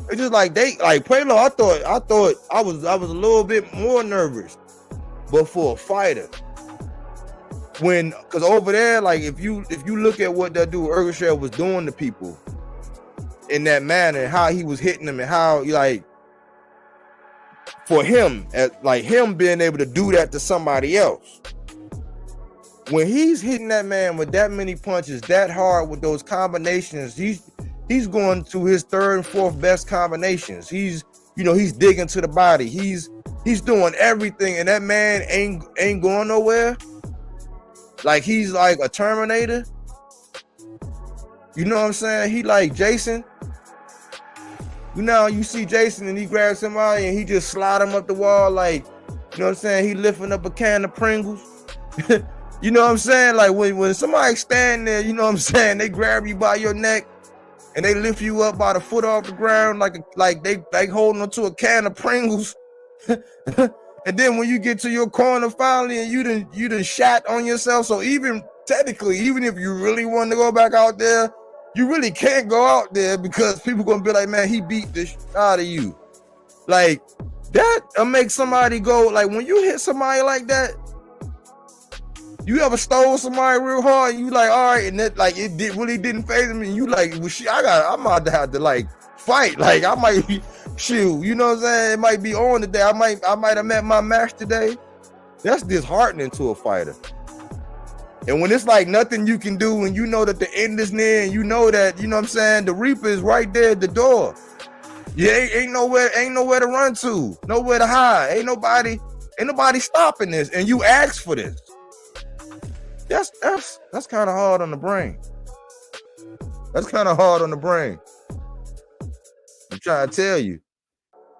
It's just like Puelo. I thought I was a little bit more nervous. But for a fighter, because over there, like if you look at what that dude Ergashev was doing to people in that manner, and how he was hitting them, and how like for him, like him being able to do that to somebody else. When he's hitting that man with that many punches, that hard, with those combinations, he's going to his 3rd and 4th best combinations. He's digging to the body. He's doing everything, and that man ain't going nowhere. Like he's like a Terminator. You know what I'm saying? He like Jason. You know, you see Jason and he grabs somebody and he just slide him up the wall, like, you know what I'm saying? He lifting up a can of Pringles. You know what I'm saying? Like when somebody stand there, you know what I'm saying? They grab you by your neck and they lift you up by the foot off the ground like they holding onto a can of Pringles. And then when you get to your corner finally and you done shot on yourself. So even technically, even if you really want to go back out there, you really can't go out there, because people gonna be like, man, he beat the shit out of you. Like that'll make somebody go, like when you hit somebody like that, you ever stole somebody real hard and you like, all right, and that like really didn't faze me, and you like, well, shit, I'm about to have to like fight. Like I might shoot, you know what I'm saying? It might be on today. I might have met my match today. That's disheartening to a fighter. And when it's like nothing you can do, and you know that the end is near, and you know that, you know what I'm saying, the Reaper is right there at the door. Yeah, ain't nowhere to run to, nowhere to hide. Ain't nobody stopping this, and you ask for this. That's kind of hard on the brain. That's kind of hard on the brain. I'm trying to tell you,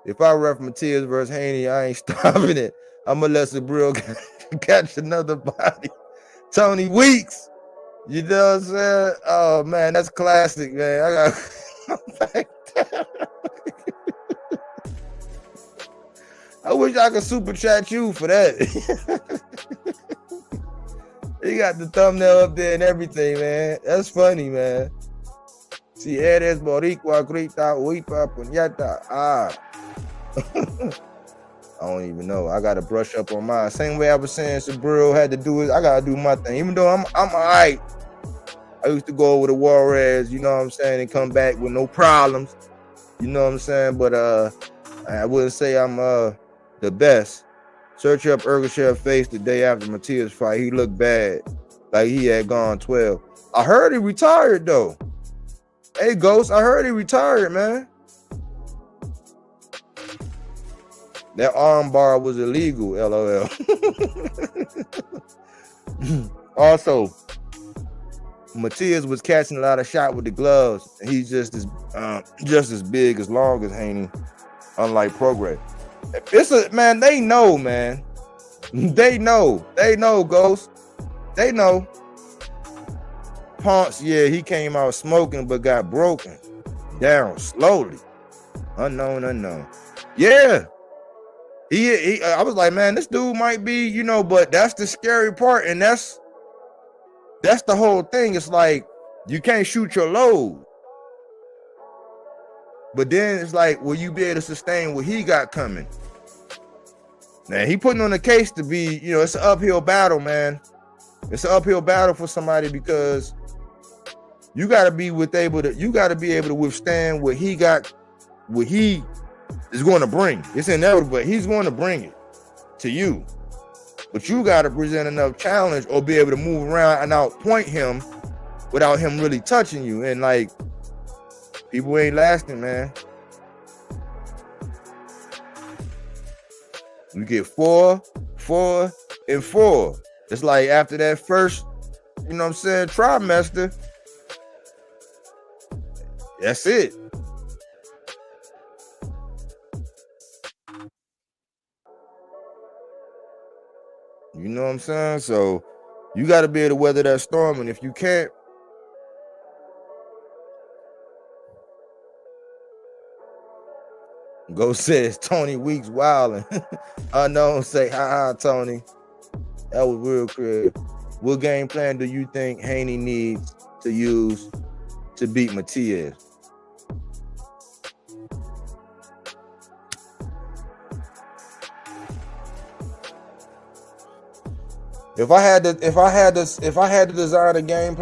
if I ref Matias versus Haney, I ain't stopping it. I'm gonna let Subriel catch another body. Tony Weeks, you know what I'm saying? Oh man, that's classic, man. I wish I could super chat you for that. You got the thumbnail up there and everything, man. That's funny, man. Si eres boricua, grita, huipa, puñeta. I don't even know. I gotta brush up on mine. Same way I was saying Subriel had to do it. I gotta do my thing. Even though I'm all right. I used to go over to Juarez, you know what I'm saying, and come back with no problems. You know what I'm saying? But I wouldn't say I'm the best. Search up Ergashev face the day after Matias fight. He looked bad, like he had gone 12. I heard he retired though. Hey Ghost, I heard he retired, man. That arm bar was illegal, LOL. Also, Matias was catching a lot of shots with the gloves. He's just as big as long as Haney, unlike Progress. Man, they know, man. They know, Ghost. They know. Ponce, yeah, he came out smoking but got broken down slowly. Unknown. Yeah. I was like, man, this dude might be, you know, but that's the scary part, and that's the whole thing. It's like you can't shoot your load, but then it's like, will you be able to sustain what he got coming? Now he putting on a case to be, you know, it's an uphill battle, man. It's an uphill battle for somebody because you got to be able to withstand what he got, what he is going to bring. It's inevitable, but he's going to bring it to you. But you got to present enough challenge or be able to move around and outpoint him without him really touching you. And like, people ain't lasting, man. You get 4, 4, and 4. It's like after that first, you know what I'm saying, trimester, that's it. You know what I'm saying? So you got to be able to weather that storm. And if you can't, Go says Tony Weeks wilding. Unknown say, ha, Tony. That was real creative. What game plan do you think Haney needs to use to beat Matias? If I had to design a game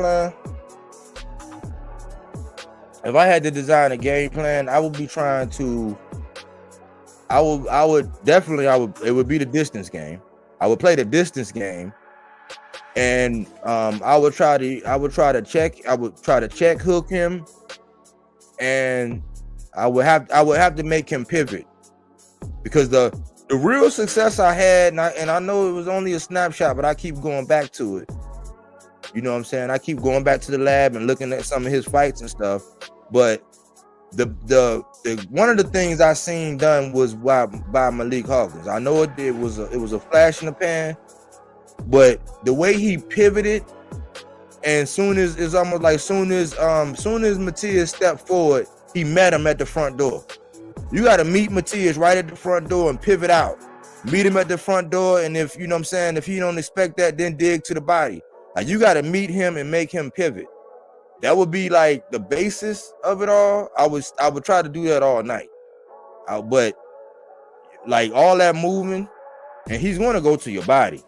plan, I would be trying to. It would be the distance game. I would play the distance game, and I would try to check hook him, and I would have to make him pivot, because the real success I had, and I know it was only a snapshot, but I keep going back to it. You know what I'm saying? I keep going back to the lab and looking at some of his fights and stuff. But the one of the things I seen done was by Malik Hawkins. I know it was a flash in the pan, but the way he pivoted, and soon as Matias stepped forward, he met him at the front door. You got to meet Matias right at the front door and pivot out. Meet him at the front door, and if you know what I'm saying, if he don't expect that, then dig to the body. Like, you got to meet him and make him pivot. That would be like the basis of it all. I would try to do that all night. But like all that movement, and he's going to go to your body.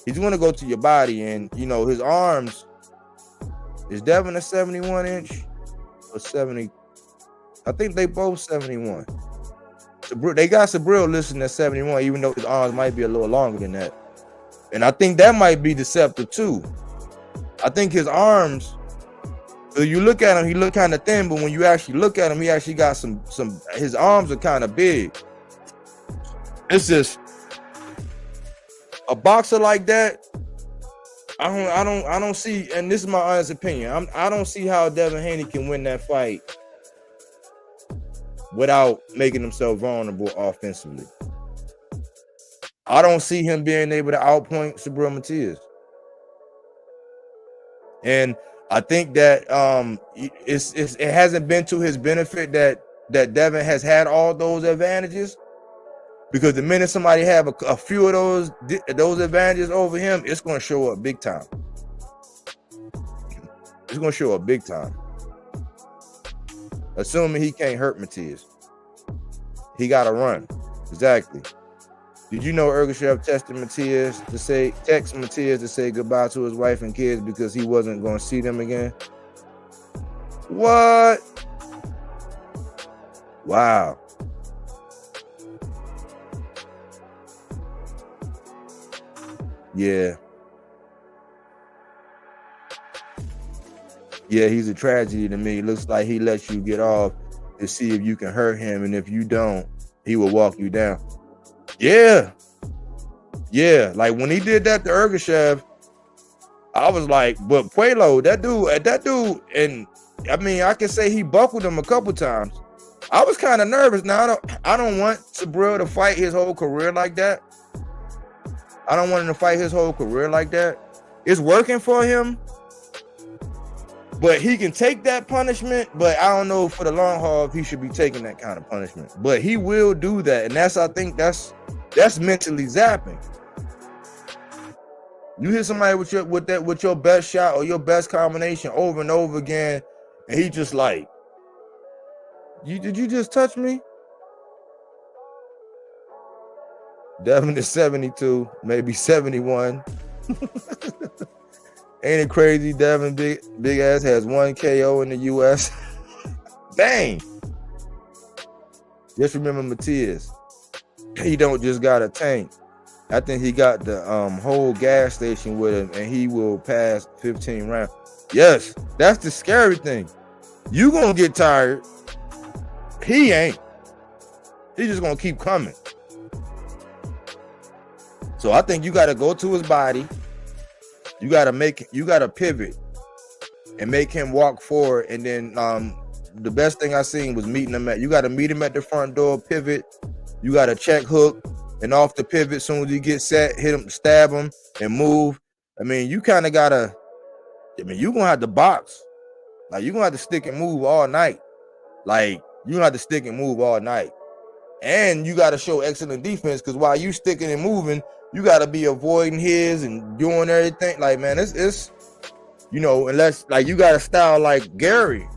He's going to go to your body, and you know his arms. Is Devin a 71 inch or 70? I think they both 71. They got Subriel listed at 71, even though his arms might be a little longer than that. And I think that might be deceptive too. I think his arms, you look at him, he look kind of thin, but when you actually look at him, he actually got some, his arms are kind of big. It's just a boxer like that. I don't see, and this is my honest opinion. I don't see how Devin Haney can win that fight without making himself vulnerable offensively. I don't see him being able to outpoint Subriel Matias. And I think that it hasn't been to his benefit that Devin has had all those advantages, because the minute somebody have a few of those advantages over him, it's going to show up big time. It's going to show up big time. Assuming he can't hurt Matias, he got to run. Exactly. Did you know Ergashev texted Matias to say goodbye to his wife and kids because he wasn't going to see them again? What? Wow. Yeah. Yeah, he's a tragedy to me. It looks like he lets you get off to see if you can hurt him, and if you don't, he will walk you down. Yeah. Yeah, like when he did that to Ergashev, I was like, but Puelo, that dude, and I mean, I can say he buckled him a couple times. I was kind of nervous. Now, I don't want Subriel to fight his whole career like that. I don't want him to fight his whole career like that. It's working for him, but he can take that punishment. But I don't know for the long haul if he should be taking that kind of punishment. But he will do that, and I think that's mentally zapping. You hit somebody with your best shot or your best combination over and over again, and he just like, did you just touch me? Devin is 72, maybe 71. Ain't it crazy? Devin big ass has 1 KO in the US. Dang. Just remember Matias. He don't just got a tank. I think he got the whole gas station with him, and he will pass 15 rounds. Yes, that's the scary thing. You gonna get tired. He ain't. He just gonna keep coming. So I think you got to go to his body. You got to pivot and make him walk forward. And then the best thing I seen was meeting him you got to meet him at the front door, pivot. You got to check hook, and off the pivot, as soon as you get set, hit him, stab him, and move. I mean, you kind of got to, you're going to have to box. Like, you're going to have to stick and move all night. Like, you're going to have to stick and move all night. And you got to show excellent defense, because while you sticking and moving, you got to be avoiding his and doing everything. Like, man, it's unless, like, you got a style like Gary.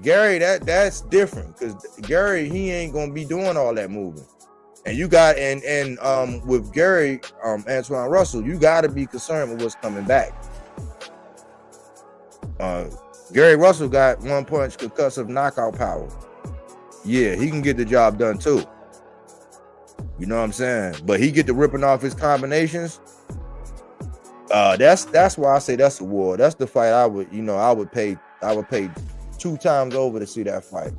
Gary, that's different, because Gary, he ain't going to be doing all that moving. And you got, and with Gary, Antoine Russell, you got to be concerned with what's coming back. Gary Russell got 1-punch concussive knockout power. Yeah, he can get the job done too. You know what I'm saying? But he get to ripping off his combinations. That's why I say that's a war. That's the fight I would pay 2 times over to see that fight.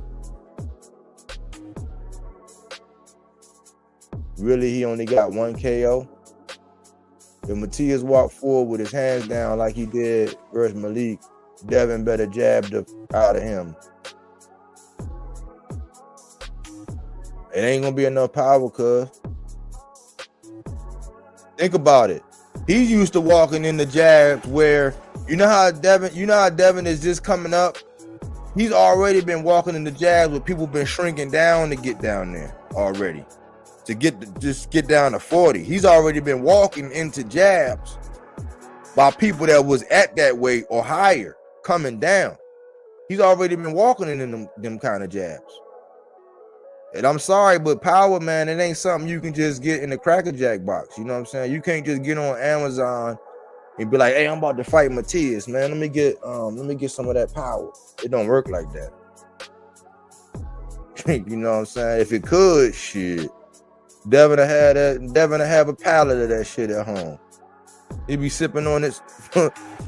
Really, he only got 1 KO. If Matias walked forward with his hands down like he did versus Malik, Devin better jab out of him. It ain't gonna be enough power, cuz. Think about it. He's used to walking in the jabs where you know how Devin is just coming up. He's already been walking in the jabs where people been shrinking down to get down there already. To get down to 40. He's already been walking into jabs by people that was at that weight or higher coming down. He's already been walking in them kind of jabs. And I'm sorry, but power, man, it ain't something you can just get in the Cracker Jack box. You know what I'm saying? You can't just get on Amazon and be like, hey, I'm about to fight Matias, man. Let me get some of that power. It don't work like that. You know what I'm saying? If it could, shit, Devin have a pallet of that shit at home. He'll be sipping on it.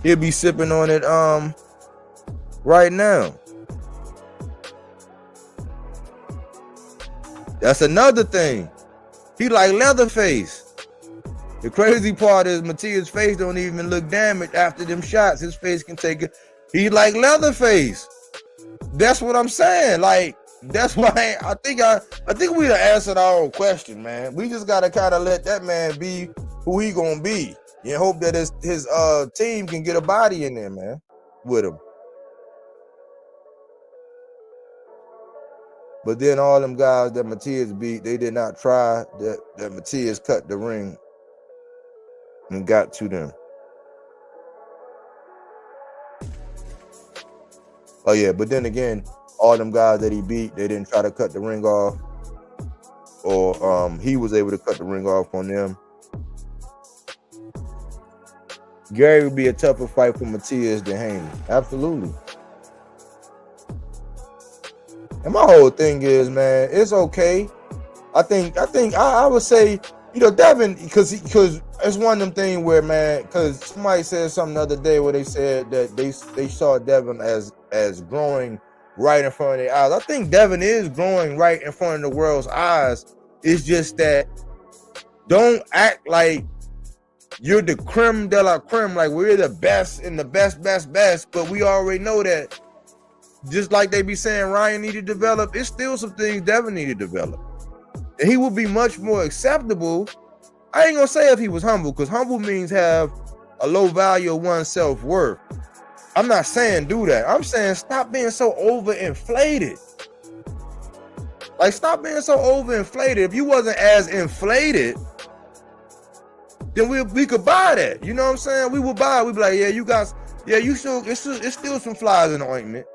He'll be sipping on it right now. That's another thing. He like Leatherface. The crazy part is Matias' face don't even look damaged after them shots. His face can take it. He like Leatherface. That's what I'm saying. Like, that's why I think we done answered our own question, man. We just gotta kind of let that man be who he gonna be and hope that his team can get a body in there, man, with him. But then all them guys that Matias beat, they did not try. That Matias cut the ring and got to them. Oh yeah, but then again, all them guys that he beat, they didn't try to cut the ring off, or he was able to cut the ring off on them. Gary would be a tougher fight for Matias than Haney. Absolutely. And my whole thing is, man, it's okay. I would say, you know, Devin, because it's one of them things where, man, because somebody said something the other day where they said that they saw Devin as growing right in front of their eyes. I think Devin is growing right in front of the world's eyes. It's just that don't act like you're the creme de la creme, like we're the best and the best, but we already know that. Just like they be saying Ryan needed to develop, it's still some things Devin needed to develop. And he would be much more acceptable. I ain't gonna say if he was humble, because humble means have a low value of one's self-worth. I'm not saying do that. I'm saying stop being so overinflated. Like, stop being so overinflated. If you wasn't as inflated, then we could buy that. You know what I'm saying? We would buy it. We'd be like, yeah, you guys, yeah, you still, it's still some flies in the ointment.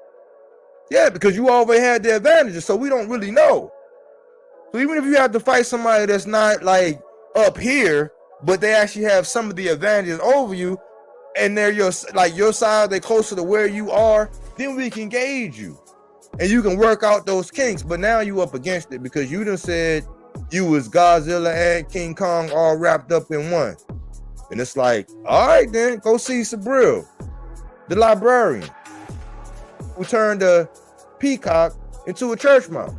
Yeah, because you always had the advantages, so we don't really know. So even if you have to fight somebody that's not like up here, but they actually have some of the advantages over you, and they're your side, they're closer to where you are, then we can gauge you. And you can work out those kinks. But now you up against it because you done said you was Godzilla and King Kong all wrapped up in one. And it's like, all right then, go see Subriel, the librarian, who turned a peacock into a church mouse.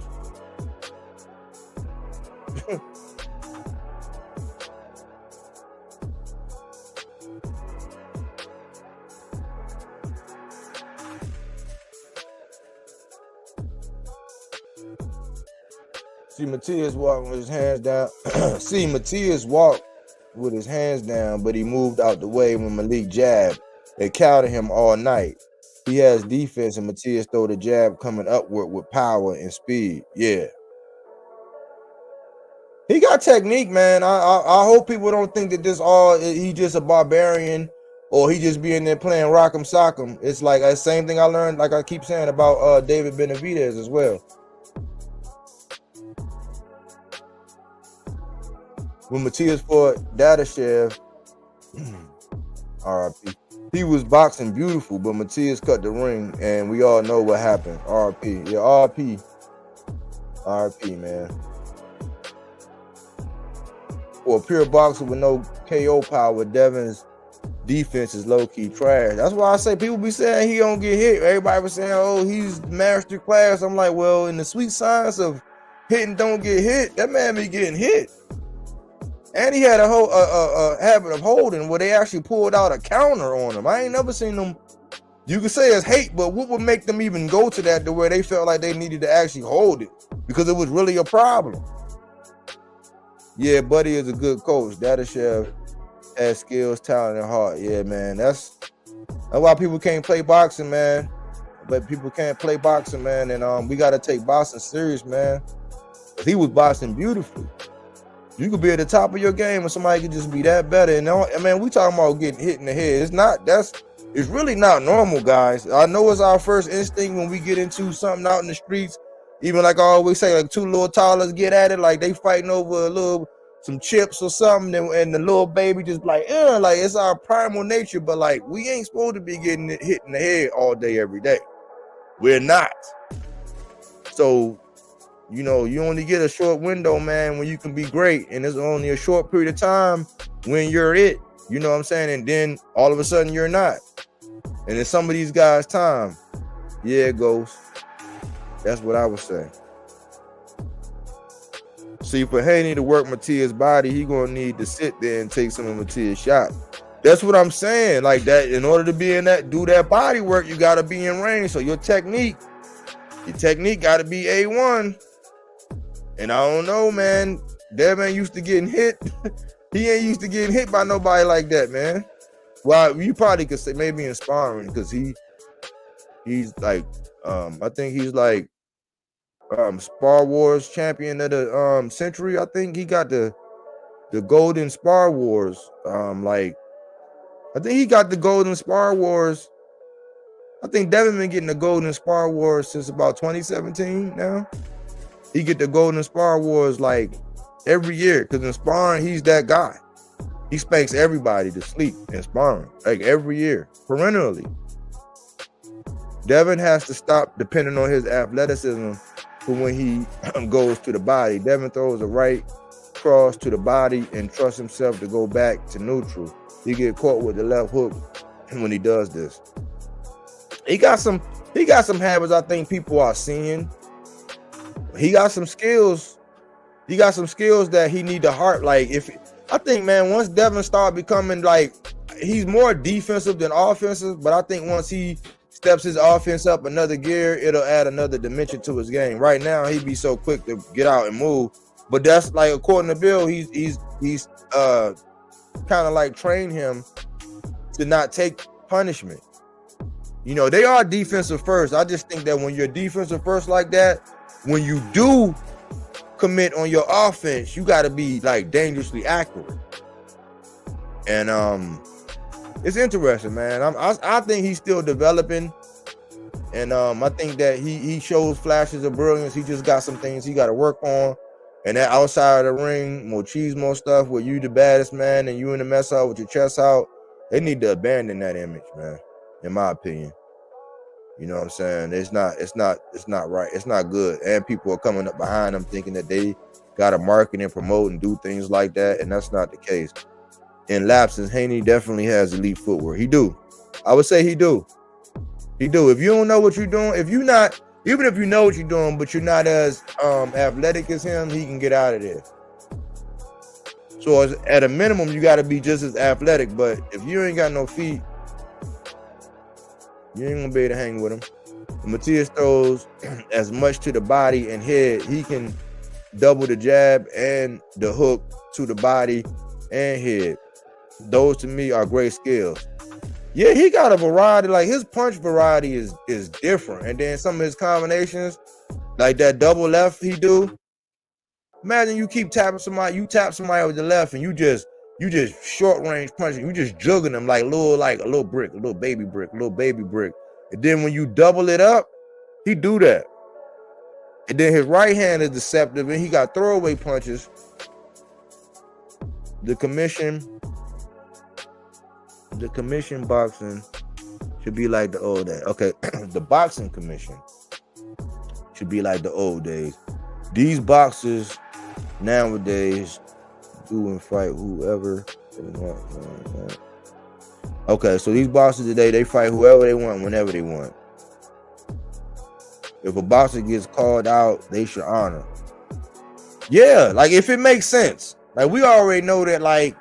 See Matias walking with his hands down. Matias walked with his hands down, but he moved out the way when Malik jabbed. They counted him all night. He has defense, and Matias throw the jab coming upward with power and speed. Yeah. He got technique, man. I hope people don't think that he just a barbarian or he just be in there playing rock'em sock'em. It's like the same thing I learned, like I keep saying about David Benavidez as well. When Matias fought Dadashev, RIP, he was boxing beautiful, but Matias cut the ring, and we all know what happened. RIP. Yeah, RIP. RIP, man. For a pure boxer with no KO power, Devin's defense is low-key trash. That's why I say people be saying he don't get hit. Everybody was saying, oh, he's master class. I'm like, well, in the sweet science of hitting don't get hit, that man be getting hit. And he had a habit of holding where they actually pulled out a counter on him. I ain't never seen them. You could say it's hate, but what would make them even go to that to where they felt like they needed to actually hold it? Because it was really a problem. Yeah, Buddy is a good coach. Dadashev has skills, talent, and heart. Yeah, man. That's why people can't play boxing, man. But people can't play boxing, man. And we got to take boxing serious, man. He was boxing beautifully. You could be at the top of your game and somebody could just be that better. And I mean, we talking about getting hit in the head. It's really not normal, guys. I know it's our first instinct when we get into something out in the streets. Even like I always say, like two little toddlers get at it, like they fighting over some chips or something, and the little baby just like it's our primal nature. But like, we ain't supposed to be getting hit in the head all day, every day. We're not. So, you know, you only get a short window, man, when you can be great. And it's only a short period of time when you're it. You know what I'm saying? And then all of a sudden you're not. And in some of these guys' time, yeah, it goes. That's what I would say. See, for Haney to work Matias' body, he gonna need to sit there and take some of Matias' shot. That's what I'm saying. Like that, in order to be in that, do that body work, you gotta be in range. So your technique gotta be A1. And I don't know, man. Devin used to getting hit. He ain't used to getting hit by nobody like that, man. Well, you probably could say maybe in sparring, because he's like, I think he's like Spar Wars champion of the century. I think he got the golden Spar Wars. Like I think he got the golden Spar Wars. I think Devin been getting the golden Spar Wars since about 2017 now. He get the golden Spar Wars like every year, because in sparring, he's that guy. He spanks everybody to sleep in sparring, like every year, perennially. Devin has to stop depending on his athleticism for when he goes to the body. Devin throws a right cross to the body and trusts himself to go back to neutral. He get caught with the left hook when he does this. He got some habits I think people are seeing. He got some skills. He got some skills that he need to heart. Like I think, man, once Devin start becoming like, he's more defensive than offensive, but I think once he steps his offense up another gear, it'll add another dimension to his game. Right now, he'd be so quick to get out and move, but that's like, according to Bill, he's kind of like train him to not take punishment. You know, they are defensive first. I just think that when you're defensive first like that, when you do commit on your offense, you got to be like dangerously accurate. And it's interesting, man. I think he's still developing, and I think that he shows flashes of brilliance. He just got some things he got to work on, and that outside of the ring, machismo stuff where you the baddest man and you in the mess hall with your chest out, they need to abandon that image, man. In my opinion. You know what I'm saying? It's not right. It's not good. And people are coming up behind them thinking that they got to market and promote and do things like that. And that's not the case. In lapses, Haney definitely has elite footwork. He do. I would say he do. He do. If you don't know what you're doing, if you're not, even if you know what you're doing, but you're not as athletic as him, he can get out of there. So at a minimum, you got to be just as athletic. But if you ain't got no feet, you ain't gonna be able to hang with him. When Matias throws as much to the body and head, he can double the jab and the hook to the body and head. Those to me are great skills. Yeah, he got a variety. Like his punch variety is different. And then some of his combinations, like that double left he do. Imagine you keep tapping somebody, you tap somebody with the left and you just short range punching, you just jugging them like a little brick, a little baby brick. And then when you double it up, he do that. And then his right hand is deceptive and he got throwaway punches. The commission boxing should be like the old days. Okay, the boxing commission should be like the old days. These boxers nowadays do and fight whoever they want. Okay, so these boxers today, they fight whoever they want, whenever they want. If a boxer gets called out, they should honor. Yeah, like if it makes sense. Like we already know that, like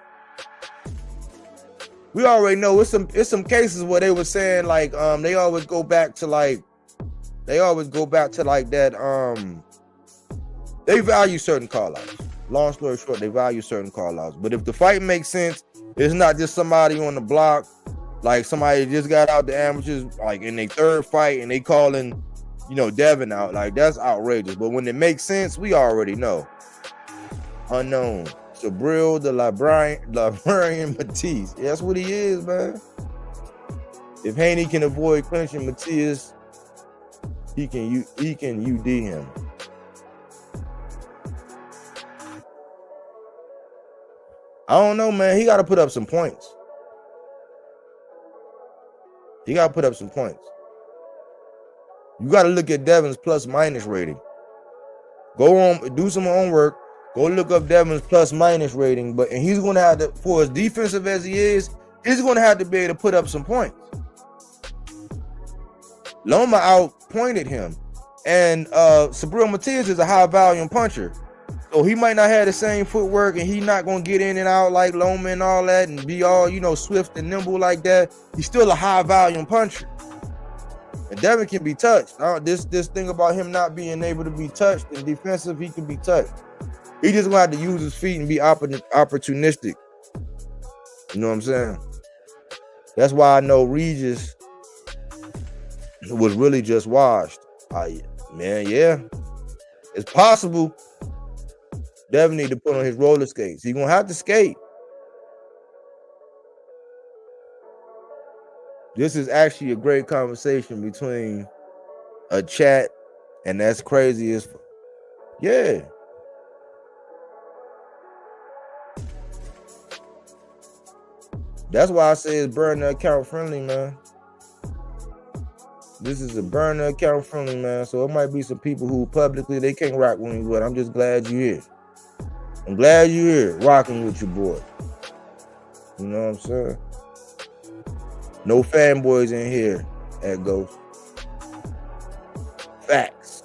we already know it's some cases where they were saying like they always go back to that they value certain call-outs. Long story short, they value certain call-outs. But if the fight makes sense, it's not just somebody on the block, like somebody just got out the amateurs, like in their third fight, and they calling, Devin out. Like that's outrageous. But when it makes sense, we already know. Unknown. Subriel the librarian Matias. Yeah, that's what he is, man. If Haney can avoid clinching Matias, he can UD him. I don't know, man. He got to put up some points. You got to look at Devin's plus minus rating. Go on, do some homework. Go look up Devin's plus minus rating, and he's gonna have to, for as defensive as he is, he's gonna have to be able to put up some points. Loma outpointed him, and Subriel Matias is a high volume puncher, so he might not have the same footwork, and he's not gonna get in and out like Loma and all that, and be all, you know, swift and nimble like that. He's still a high volume puncher, and Devin can be touched. This thing about him not being able to be touched and defensive, he can be touched. He just gonna have to use his feet and be opportunistic. You know what I'm saying? That's why I know Regis was really just washed. Man, yeah, it's possible. Devin need to put on his roller skates. He's gonna have to skate. This is actually a great conversation between a chat, and that's crazy as yeah. That's why I say it's burner account friendly, man. This is a burner account friendly, man. So it might be some people who publicly they can't rock with me, but I'm just glad you're here. I'm glad you're here, rocking with your boy. You know what I'm saying? No fanboys in here at Ghost. Facts.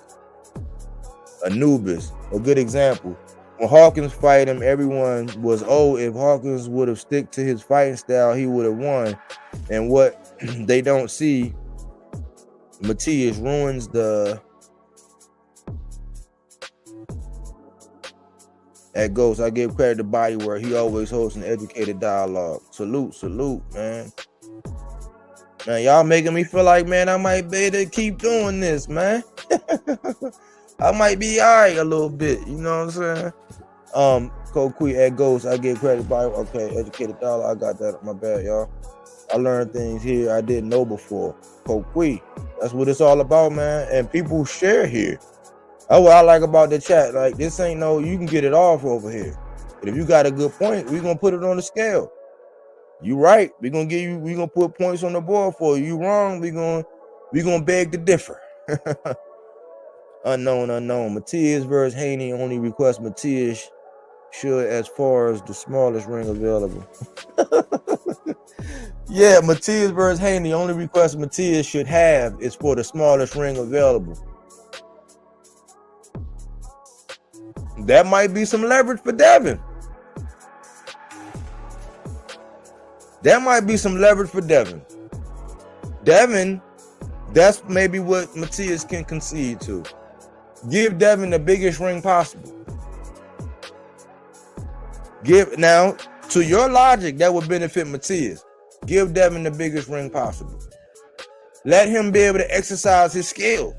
Anubis, a good example. When Hawkins fight him, everyone was, if Hawkins would have stick to his fighting style, he would have won. And what they don't see, Matias ruins the at Ghost. I give credit to Body where he always holds an educated dialogue. Salute, man. Man, y'all making me feel like, man, I might be able to keep doing this, man. I might be all right a little bit, you know what I'm saying? Coquee at Ghost, I give credit by educated dollar. I got that. My bad, y'all. I learned things here I didn't know before. Coquee, that's what it's all about, man. And people share here. That's what I like about the chat. Like, this ain't no, you can get it off over here. But if you got a good point, we're gonna put it on the scale. You right, we're gonna put points on the board for you. You wrong, we're gonna beg to differ. Unknown. Matias versus Haney. Only request Matias should as far as the smallest ring available. Yeah, Matias versus Haney. The only request Matias should have is for the smallest ring available. That might be some leverage for Devin. Devin, that's maybe what Matias can concede to. Give Devin the biggest ring possible. Now, to your logic, that would benefit Matias. Give Devin the biggest ring possible. Let him be able to exercise his skill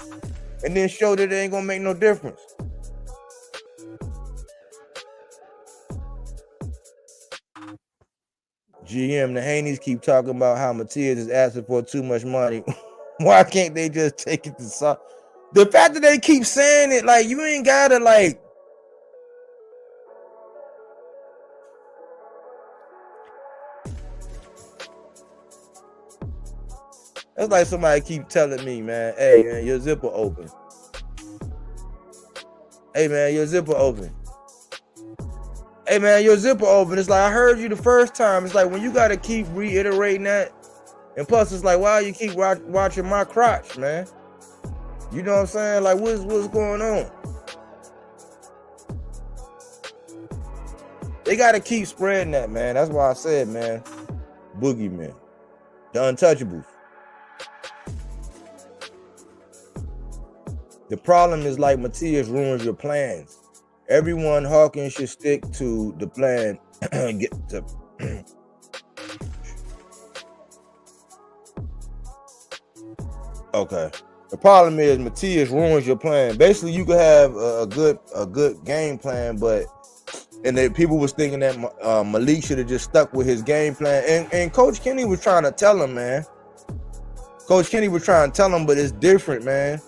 and then show that it ain't gonna make no difference. GM, the Haneys keep talking about how Matias is asking for too much money. Why can't they just take it to some? The fact that they keep saying it, like, you ain't gotta, like, that's like somebody keep telling me, man, hey, man, your zipper open. Hey, man, your zipper open. Hey, man, your zipper open. It's like, I heard you the first time. It's like, when you got to keep reiterating that. And plus, it's like, why you keep watching my crotch, man? You know what I'm saying? Like, what's going on? They got to keep spreading that, man. That's why I said, man, Boogeymen. The untouchables. The problem is, like, Matias ruins your plans. Everyone, Hawkins should stick to the plan. Okay. The problem is Matias ruins your plan. Basically, you could have a good game plan, and then people was thinking that Malik should have just stuck with his game plan. And Coach Kenny was trying to tell him, man. But it's different, man.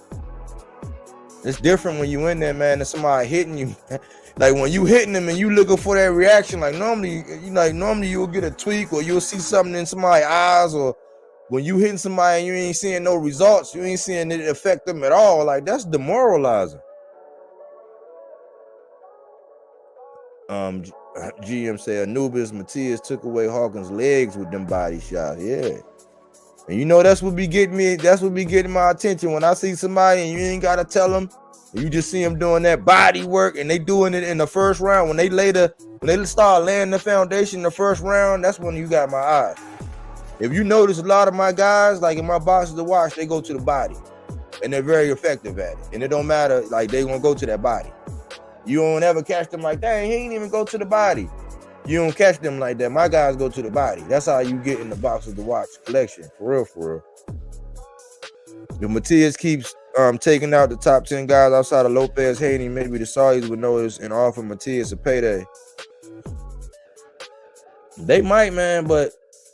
It's different when you in there, man, and somebody hitting you. Like, when you hitting them and you looking for that reaction, like, normally you'll get a tweak or you'll see something in somebody's eyes, or when you hitting somebody and you ain't seeing no results, you ain't seeing it affect them at all. Like, that's demoralizing. GM said Anubis Matias took away Hawkins' legs with them body shots. Yeah. And you know that's what be getting me. That's what be getting my attention when I see somebody and you ain't gotta tell them. You just see them doing that body work and they doing it in the first round. When they start laying the foundation in the first round, that's when you got my eyes. If you notice, a lot of my guys, like in my boxes to watch, they go to the body, and they're very effective at it. And it don't matter, like they gonna go to that body. You don't ever catch them like, dang, he ain't even go to the body. You don't catch them like that. My guys go to the body. That's how you get in the boxes to watch collection, for real, for real. If Matias keeps taking out the top 10 guys outside of Lopez, Haney, maybe the Saudis would notice and offer Matias a payday. They might, man, but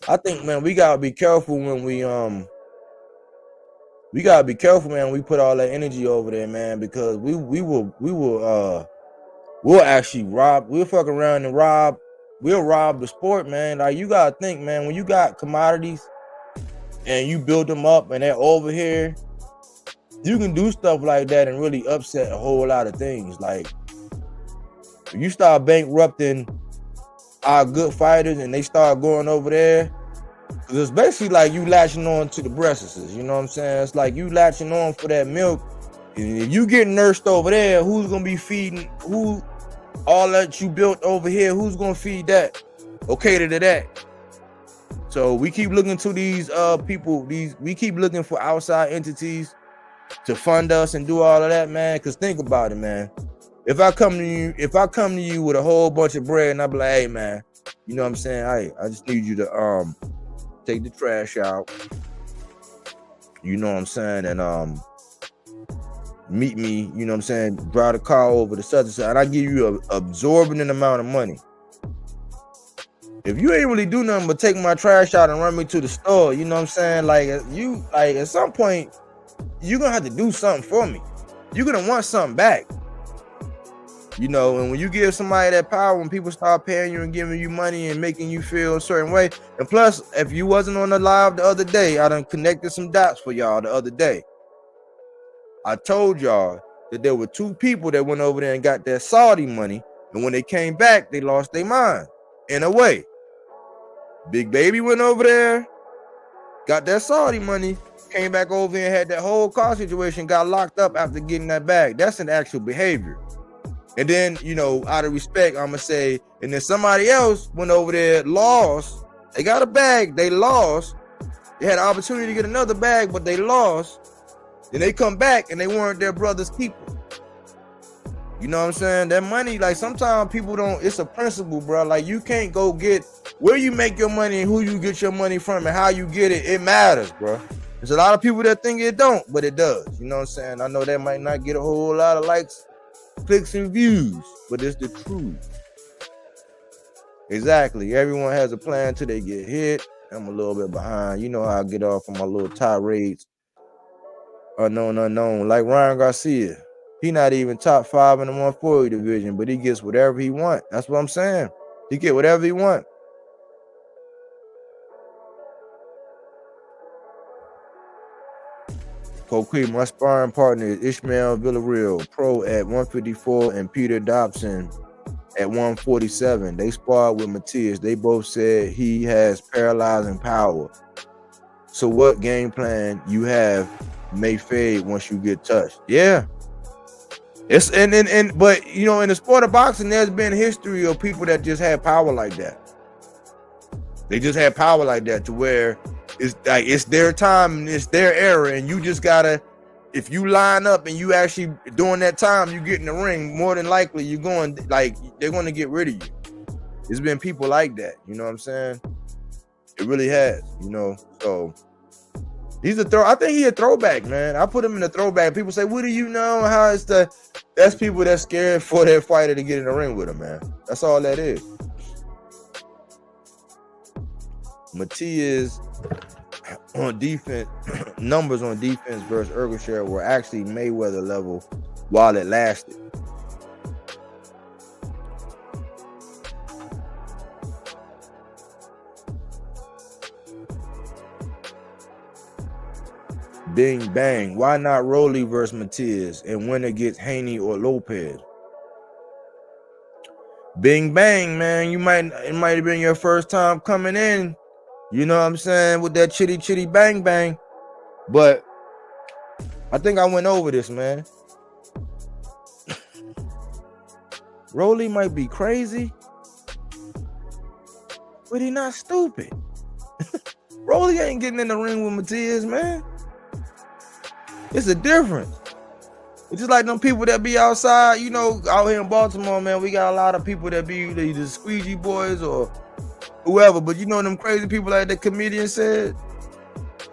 I think, man, we gotta be careful when we put all that energy over there, man, because we'll actually rob. We'll fuck around and rob. We'll rob the sport, man. Like, you gotta think, man, when you got commodities and you build them up and they're over here, you can do stuff like that and really upset a whole lot of things. Like, if you start bankrupting our good fighters and they start going over there, because it's basically like you latching on to the breasts, you know what I'm saying? It's like you latching on for that milk. And if you get nursed over there, who's gonna be feeding who? All that you built over here, who's gonna feed that or cater to that? So we keep looking to these people, we keep looking for outside entities to fund us and do all of that, man. Because think about it, man. If I come to you with a whole bunch of bread and I be like, hey, man, you know what I'm saying? I just need you to take the trash out. You know what I'm saying? And meet me, you know what I'm saying, drive the car over to such and such, and I give you a absorbent amount of money. If you ain't really do nothing but take my trash out and run me to the store, you know what I'm saying, like at some point you're gonna have to do something for me. You're gonna want something back, you know. And when you give somebody that power, when people start paying you and giving you money and making you feel a certain way, and plus, if you wasn't on the live the other day, I done connected some dots for y'all the other day. I told y'all that there were two people that went over there and got their Saudi money, and when they came back, they lost their mind. In a way, Big Baby went over there, got that Saudi money, came back over here and had that whole car situation, got locked up after getting that bag. That's an actual behavior. And then, you know, out of respect, I'm gonna say, and then somebody else went over there, lost. They got a bag, they lost. They had an opportunity to get another bag, but they lost. Then they come back and they weren't their brother's keeper. You know what I'm saying? That money, like, sometimes people don't, it's a principle, bro. Like, you can't go get where you make your money and who you get your money from and how you get it. It matters, bro. There's a lot of people that think it don't, but it does. You know what I'm saying? I know that might not get a whole lot of likes, clicks, and views, but it's the truth. Exactly. Everyone has a plan till they get hit. I'm a little bit behind. You know how I get off on my little tirades. Unknown, like Ryan Garcia. He not even top 5 in the 140 division, but he gets whatever he want. That's what I'm saying. He get whatever he want. Coquet, my sparring partner is Ishmael Villarreal, pro at 154, and Peter Dobson at 147. They sparred with Matias. They both said he has paralyzing power. So what game plan you have may fade once you get touched. Yeah. It's but you know, in the sport of boxing, there's been history of people that just had power like that. They just had power like that to where it's like it's their time and it's their era, and you just gotta, if you line up and you actually during that time you get in the ring, more than likely you're going, like, they're going to get rid of you. There's been people like that, you know what I'm saying? It really has, you know. So he's a throw. I think he a throwback, man. I put him in a throwback. People say, "What do you know? How is the?" That's people that's scared for their fighter to get in the ring with him, man. That's all that is. Matias on defense, numbers on defense versus Ergosher were actually Mayweather level while it lasted. Bing bang. Why not Rolly versus Matias and winner gets Haney or Lopez? Bing bang, man. It might have been your first time coming in. You know what I'm saying? With that chitty chitty bang bang. But I think I went over this, man. Rolly might be crazy, but he not stupid. Rolly ain't getting in the ring with Matias, man. It's a difference. It's just like them people that be outside, you know, out here in Baltimore, man. We got a lot of people that be either squeegee boys or whoever, but you know them crazy people like the comedian said.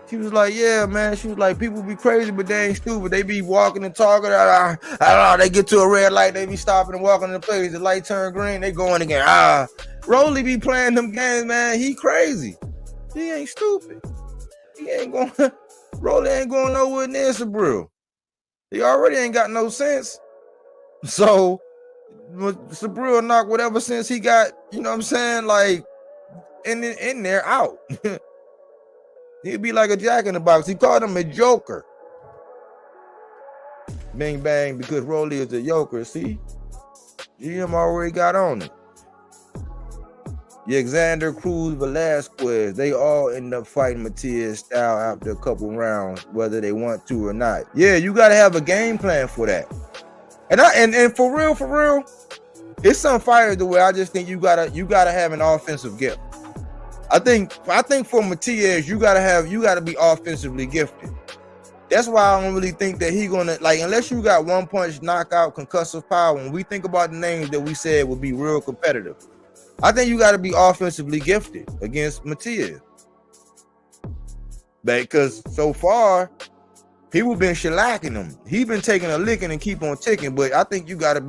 She was like, yeah, man. She was like, people be crazy, but they ain't stupid. They be walking and talking. I don't know. They get to a red light, they be stopping and walking in the place. The light turn green, they going again. Rolly be playing them games, man. He crazy. He ain't stupid. He ain't going. Rolly ain't going nowhere near Subriel. He already ain't got no sense. So Subriel knock whatever sense he got. You know what I'm saying? Like in there out. He'd be like a jack in the box. He called him a joker. Bing bang, because Rolly is a joker. See? GM already got on it. Alexander Cruz Velasquez, they all end up fighting Matias style after a couple rounds, whether they want to or not. Yeah, you gotta have a game plan for that. And for real, it's some fighters the way I just think you gotta have an offensive gift. I think for Matias, you gotta be offensively gifted. That's why I don't really think that he gonna, like, unless you got one punch knockout concussive power. When we think about the names that we said would be real competitive, I think you gotta be offensively gifted against Matias. Because so far, people been shellacking him. He been taking a licking and keep on ticking. But I think you gotta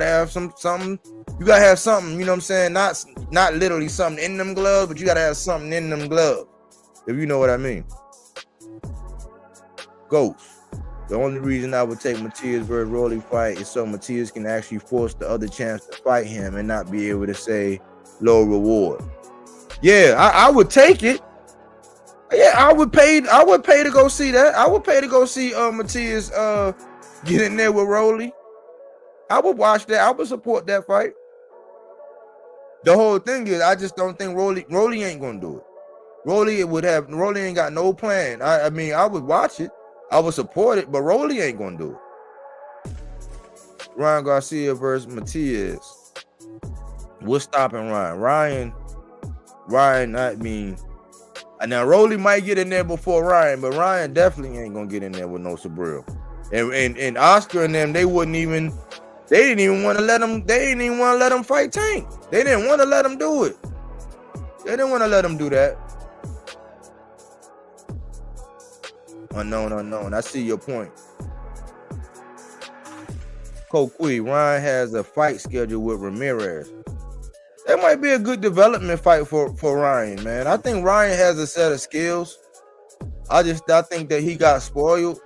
have something. You gotta have something, you know what I'm saying? Not literally something in them gloves, but you gotta have something in them gloves, if you know what I mean. Ghost. The only reason I would take Matias versus Rolly fight is so Matias can actually force the other chance to fight him and not be able to say low reward. Yeah, I would take it. Yeah, I would pay to go see that. I would pay to go see Matias get in there with Rolly. I would watch that. I would support that fight. The whole thing is, I just don't think Rolly ain't gonna do it. Rolly ain't got no plan. I mean, I would watch it, I would support it, but Rolly ain't gonna do it. Ryan Garcia versus Matias. What's stopping Ryan? Ryan, I mean, now Rolly might get in there before Ryan, but Ryan definitely ain't gonna get in there with no Subriel. And Oscar and them, they didn't even want to let him fight Tank. They didn't want to let him do it. They didn't want to let him do that. Unknown. I see your point. Coqui, Ryan has a fight scheduled with Ramirez. That might be a good development fight for Ryan, man. I think Ryan has a set of skills. I think that he got spoiled.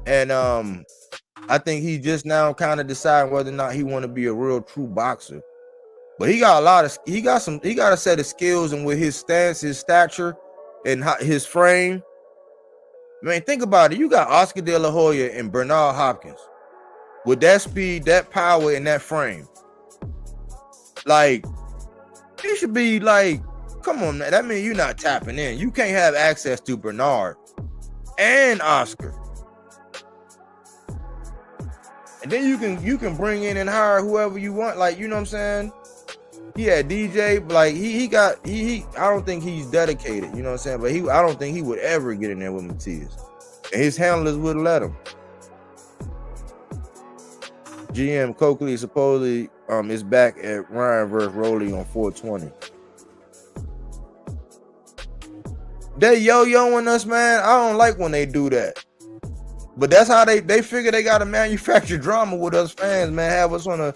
And I think he just now kind of deciding whether or not he want to be a real true boxer. But he got a set of skills, and with his stance, his stature, and his frame. Man, think about it. You got Oscar De La Hoya and Bernard Hopkins with that speed, that power, and that frame. Like, he should be like, come on, man. That means you're not tapping in. You can't have access to Bernard and Oscar. And then you can bring in and hire whoever you want. Like, you know what I'm saying? He had DJ, like I don't think he's dedicated, you know what I'm saying? But I don't think he would ever get in there with Matias. And his handlers wouldn't let him. GM Coakley supposedly is back at Ryan versus Rolly on 420. They yo-yoing us, man. I don't like when they do that. But that's how they figure they got to manufacture drama with us fans, man. Have us on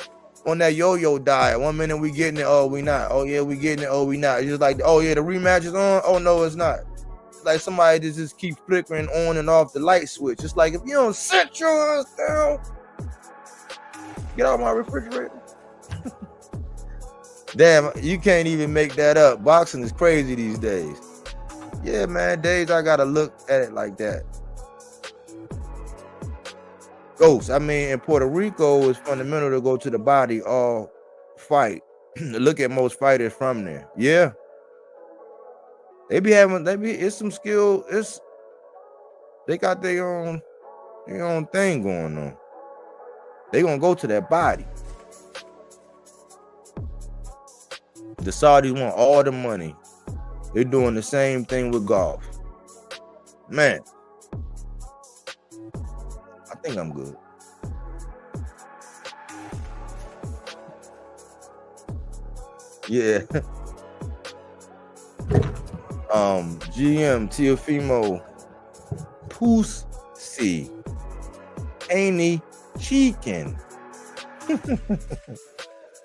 that yo-yo diet. 1 minute we getting it, oh we not. Oh yeah, we getting it, oh we not. It's just like, oh yeah, the rematch is on. Oh no, it's not. It's like somebody just keep flickering on and off the light switch. It's like, if you don't sit your ass down, get out of my refrigerator. Damn, you can't even make that up. Boxing is crazy these days. Yeah, man, days I gotta look at it like that. Ghost, I mean, in Puerto Rico, it's fundamental to go to the body all fight, look at most fighters from there. Yeah. It's some skill. They got their own thing going on. They gonna go to that body. The Saudis want all the money. They're doing the same thing with golf. Man, I think I'm good. Yeah. GM Teofimo Pussy Haney Chicken.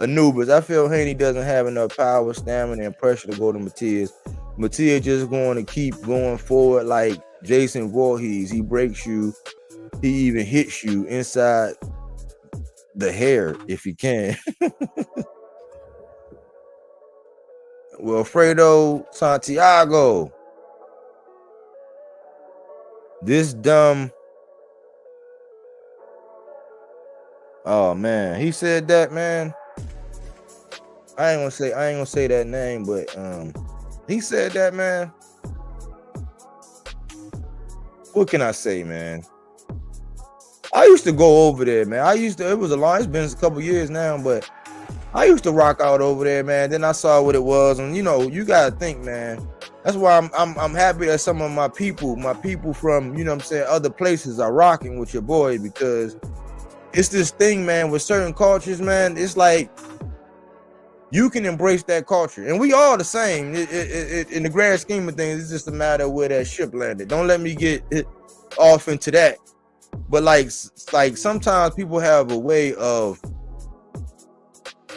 Anubis, I feel Haney doesn't have enough power, stamina, and pressure to go to Matias. Matias just going to keep going forward like Jason Voorhees. He breaks you. He even hits you inside the hair if he can. Wilfredo Santiago. This dumb. Oh man, he said that, man. I ain't gonna say that name, but he said that, man. What can I say, man? I used to go over there, man. It's been a couple years now, but I used to rock out over there, man. Then I saw what it was, and you gotta think, man. That's why I'm happy that some of my people from, other places are rocking with your boy, because it's this thing, man, with certain cultures, man. It's like you can embrace that culture, and we all the same. In the grand scheme of things, it's just a matter of where that ship landed. Don't let me get off into that. But like sometimes people have a way of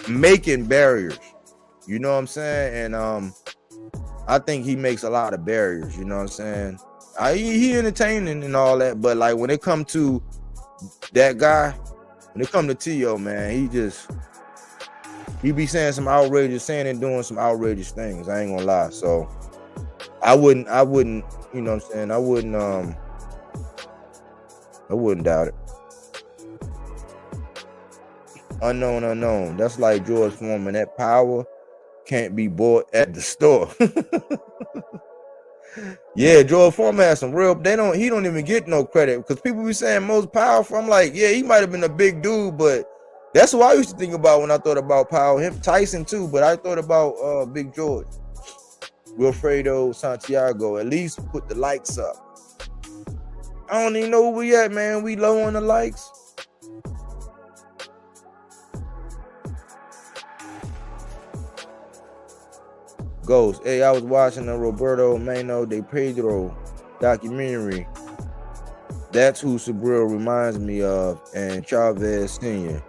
making barriers. You know what I'm saying? And I think he makes a lot of barriers. You know what I'm saying? He entertaining and all that, but like when it come to that guy, when it come to Tio, man, he be saying and doing some outrageous things. I ain't gonna lie. So I wouldn't, you know what I'm saying? I wouldn't doubt it. Unknown. That's like George Foreman. That power can't be bought at the store. Yeah, George Foreman has some real. He don't even get no credit, because people be saying most powerful. I'm like, yeah, he might have been a big dude, but that's what I used to think about when I thought about power. Him, Tyson too, but I thought about Big George. Wilfredo Santiago. At least put the likes up. I don't even know where we at, man. We low on the likes. Ghost. Hey, I was watching the Roberto Mano de Pedro documentary. That's who Subriel reminds me of, and Chavez Sr.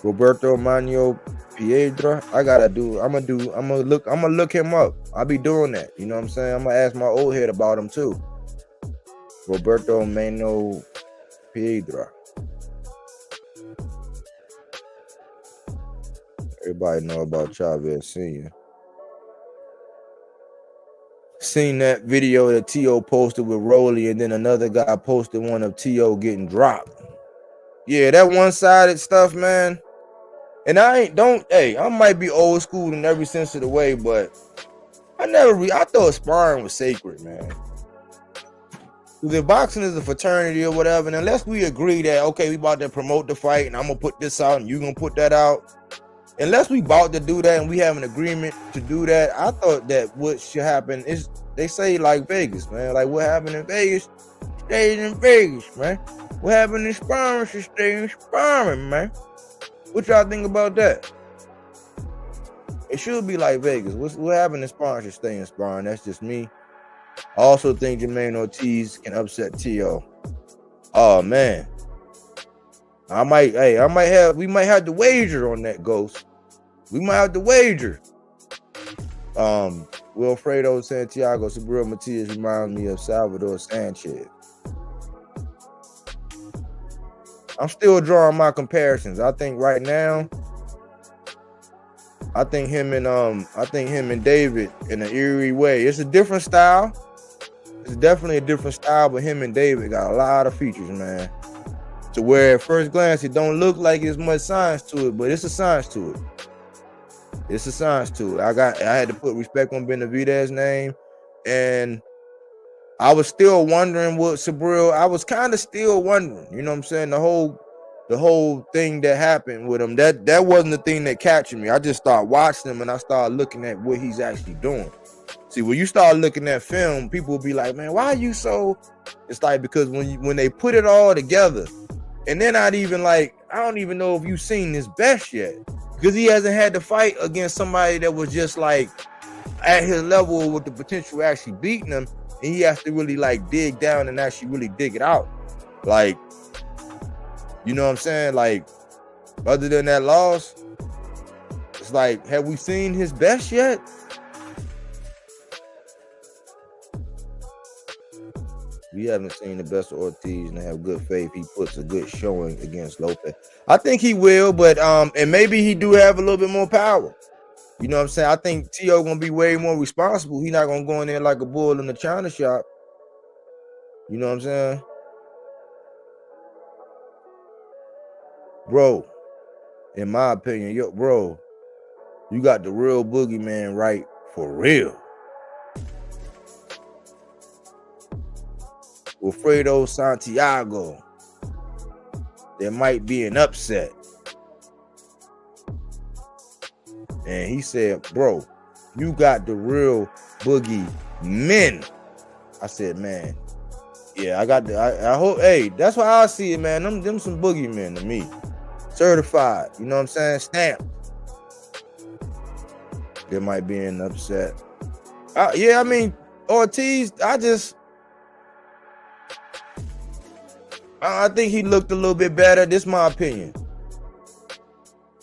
Roberto Mano Piedra. I'm gonna look him up. I'll be doing that. You know what I'm saying? I'm gonna ask my old head about him too. Roberto Mano Piedra. Everybody know about Chavez Sr. Seen that video that T.O. posted with Rolly, and then another guy posted one of T.O. getting dropped. Yeah, that one-sided stuff, man. And I might be old school in every sense of the way, but I thought sparring was sacred, man. If boxing is a fraternity or whatever, and unless we agree that, okay, we about to promote the fight and I'm going to put this out and you're going to put that out, unless we about to do that and we have an agreement to do that, I thought that what should happen is, they say like Vegas, man. Like what happened in Vegas, stays in Vegas, man. What happened in sparring should stay in sparring, man. What y'all think about that? It should be like Vegas. What happened in sparring should stay in sparring. That's just me. I also think Jermaine Ortiz can upset T.O. Oh man. We might have to wager on that, Ghost. We might have to wager. Wilfredo Santiago, Subriel Matias reminds me of Salvador Sanchez. I'm still drawing my comparisons. I think right now, I think him and David in an eerie way. It's a different style. It's definitely a different style, but him and David got a lot of features, man. To where at first glance it don't look like there's much science to it, but it's a science to it. It's a science to it. I had to put respect on Benavidez's name, and I was still wondering what Subriel. I was kind of still wondering, you know what I'm saying? The whole thing that happened with him, that wasn't the thing that captured me. I just started watching him and I started looking at what he's actually doing. See, when you start looking at film, people will be like, man, why are you so? It's like, because when they put it all together, and they're not even like, I don't even know if you've seen his best yet, because he hasn't had to fight against somebody that was just like at his level with the potential of actually beating him. And he has to really like dig down and actually really dig it out. Like, you know what I'm saying? Like, other than that loss, it's like, have we seen his best yet? We haven't seen the best of Ortiz, and I have good faith he puts a good showing against Lopez. I think he will, but and maybe he do have a little bit more power. You know what I'm saying? I think T.O. gonna be way more responsible. He's not gonna go in there like a bull in the china shop. You know what I'm saying? Bro, in my opinion, you got the real boogeyman right for real. Wilfredo Santiago. There might be an upset. And he said, bro, you got the real boogeymen. I said, man, yeah, I got I hope, hey, that's why I see it, man. Them some boogeymen to me. Certified, you know what I'm saying? Stamped. There might be an upset. Yeah, I mean, Ortiz, I think he looked a little bit better. This is my opinion.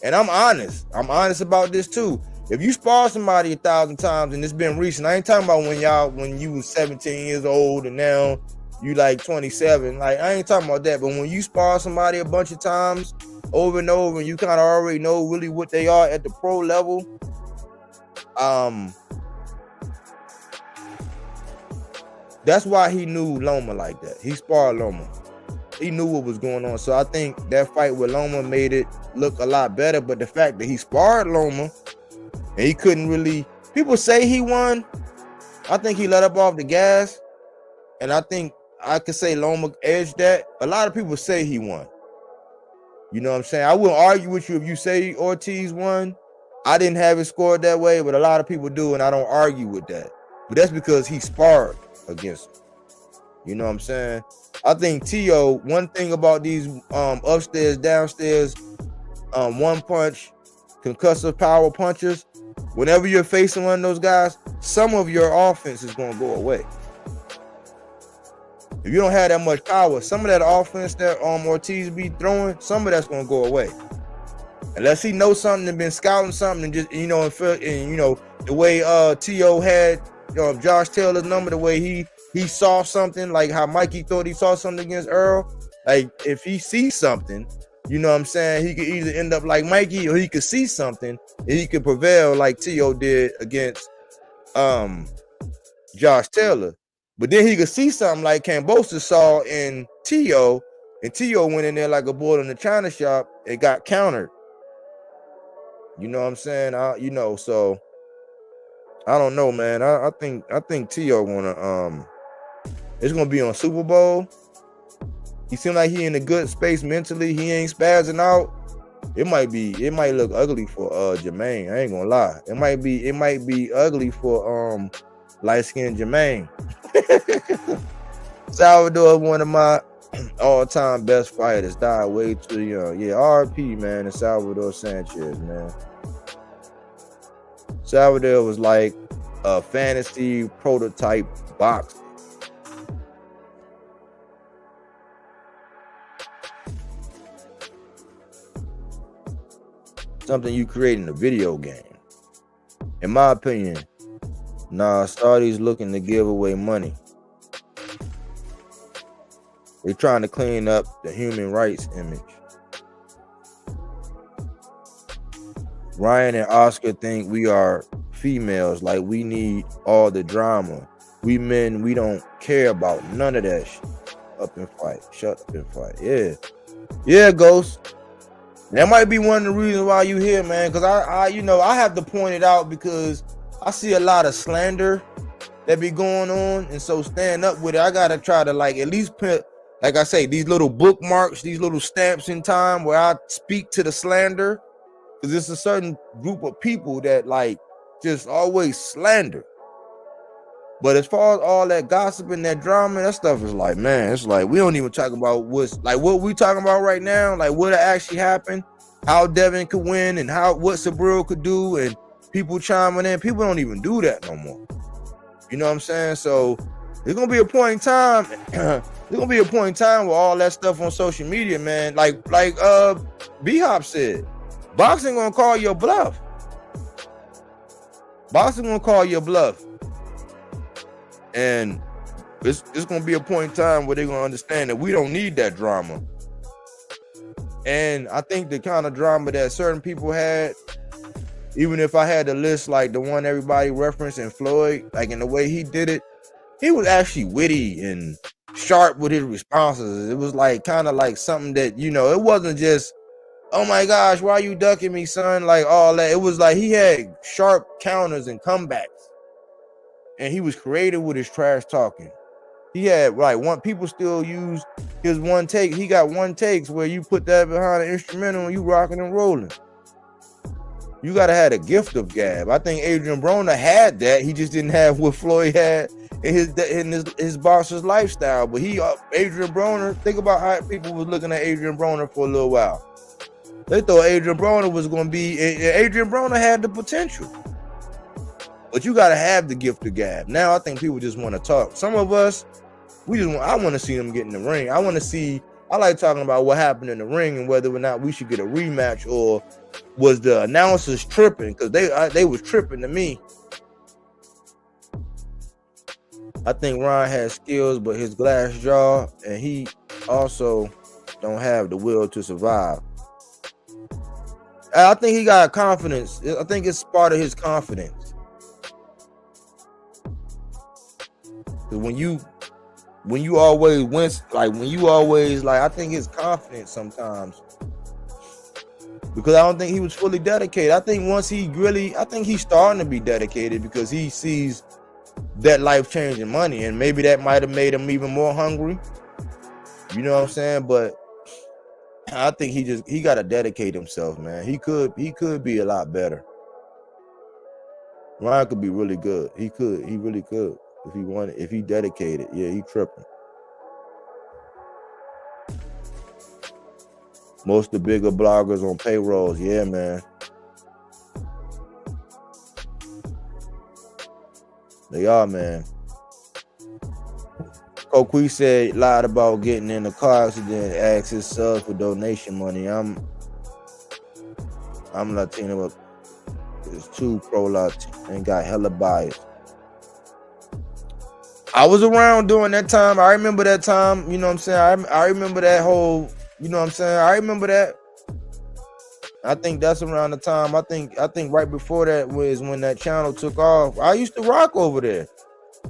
And I'm honest. I'm honest about this too. If you spar somebody 1,000 times and it's been recent, I ain't talking about when you was 17 years old and now you like 27. Like, I ain't talking about that. But when you spar somebody a bunch of times over and over, and you kind of already know really what they are at the pro level, that's why he knew Loma like that. He sparred Loma. He knew what was going on. So I think that fight with Loma made it look a lot better. But the fact that he sparred Loma and he couldn't really, people say he won. I think he let up off the gas. And I think I could say Loma edged that. A lot of people say he won. You know what I'm saying? I wouldn't argue with you if you say Ortiz won. I didn't have it scored that way, but a lot of people do, and I don't argue with that. But that's because he sparred against him. You know what I'm saying? I think T.O., one thing about these upstairs, downstairs, one punch, concussive power punchers, whenever you're facing one of those guys, some of your offense is going to go away. If you don't have that much power, some of that offense that Ortiz be throwing, some of that's going to go away. Unless he knows something and been scouting something and just, you know, and you know, the way T.O. had Josh Taylor's number, the way he saw something, like how Mikey thought he saw something against Earl. Like, if he sees something, you know what I'm saying, he could either end up like Mikey, or he could see something and he could prevail like T.O. did against Josh Taylor. But then he could see something like Cambosa saw in T.O., and T.O. went in there like a bull in the china shop and got countered. You know what I'm saying? You know, so I don't know, man. I think T.O. gonna it's gonna be on Super Bowl. He seemed like he in a good space mentally. He ain't spazzing out. It might look ugly for Jermaine. I ain't gonna lie. It might be ugly for light-skinned Jermaine. Salvador, one of my all-time best fighters, died way too young. Yeah, RP, man, and Salvador Sanchez, man. Salvador was like a fantasy prototype boxer. Something you create in a video game. In my opinion, Saudis looking to give away money. They're trying to clean up the human rights image. Ryan and Oscar think we are females, like we need all the drama. We men, we don't care about none of that shit. Up and fight. Shut up and fight. Yeah. Yeah, Ghost. That might be one of the reasons why you here, man. Because I have to point it out because I see a lot of slander that be going on, and so stand up with it. I gotta try to like at least put, like I say, these little bookmarks, these little stamps in time where I speak to the slander, because it's a certain group of people that like just always slander. But as far as all that gossip and that drama, that stuff is like, man, it's like we don't even talk about what's like what we talking about right now, like what actually happened, how Devin could win, and what Subriel could do, and people chiming in. People don't even do that no more. You know what I'm saying? So there's gonna be a point in time. There's gonna be a point in time where all that stuff on social media, man, like B-Hop said, boxing gonna call your bluff. Boxing gonna call your bluff. And it's gonna be a point in time where they're gonna understand that we don't need that drama. And I think the kind of drama that certain people had, even if I had to list like the one everybody referenced in Floyd, like in the way he did it, he was actually witty and sharp with his responses. It was like kind of like something that, you know, it wasn't just, oh my gosh, why are you ducking me, son? Like all that. It was like he had sharp counters and comebacks. And he was creative with his trash talking. He had like people still use his one take. He got one takes where you put that behind an instrumental and you rocking and rolling. You gotta have a gift of gab. I think Adrian Broner had that. He just didn't have what Floyd had in his boxer's lifestyle. But Adrian Broner, think about how people was looking at Adrian Broner for a little while. They thought Adrian Broner was gonna be. Adrian Broner had the potential. But you gotta have the gift of gab. Now I think people just want to talk. Some of us, I want to see them get in the ring. I like talking about what happened in the ring and whether or not we should get a rematch, or was the announcers tripping, because they was tripping to me. I think Ron has skills, but his glass jaw, and he also don't have the will to survive. I think he got confidence. I think it's part of his confidence. When you always win, I think his confidence sometimes, because I don't think he was fully dedicated. I think he's starting to be dedicated because he sees that life-changing money, and maybe that might have made him even more hungry. You know what I'm saying? But I think he got to dedicate himself, man. He could be a lot better. Ryan could be really good. He really could. If he wanted, if he dedicated, yeah, he tripping. Most of the bigger bloggers on payrolls, yeah, man. They are, man. Coquis said lied about getting in a car accident, asked his subs for donation money. I'm Latino, but it's too pro-Latino and got hella biased. I was around during that time. I remember that time. You know what I'm saying? I remember that whole, you know what I'm saying? I remember that. I think that's around the time. I think right before that was when that channel took off. I used to rock over there.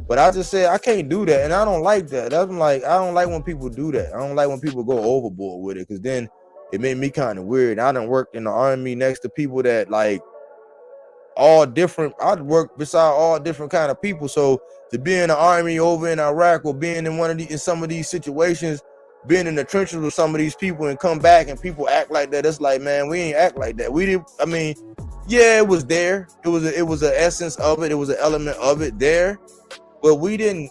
But I just said I can't do that. And I don't like that. I don't like when people do that. I don't like when people go overboard with it, because then it made me kind of weird. I done worked in the army next to people that like all different. I'd work beside all different kind of people. So to be in the army over in Iraq, or being in some of these situations, being in the trenches with some of these people and come back and people act like that, it's like, man, we ain't act like that. We didn't. I mean, yeah, it was there. It was an essence of it. It was an element of it there, but we didn't.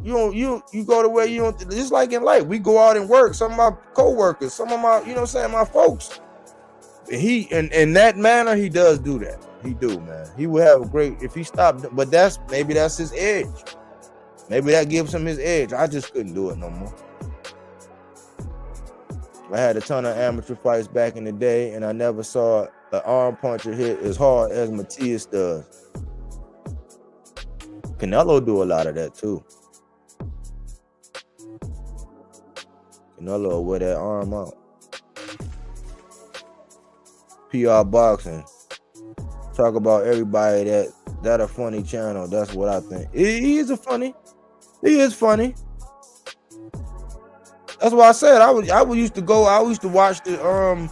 You go to where you don't. Just like in life, we go out and work. Some of my co-workers, some of my, you know what I'm saying, my folks. He in that manner, he does do that. He do, man. He would have a great if he stopped, but maybe that's his edge. Maybe that gives him his edge. I just couldn't do it no more. I had a ton of amateur fights back in the day, and I never saw an arm puncher hit as hard as Matias does. Canelo do a lot of that too. Canelo wear that arm out. PR Boxing. Talk about everybody that a funny channel. That's what I think. He is funny. That's why I said I used to watch the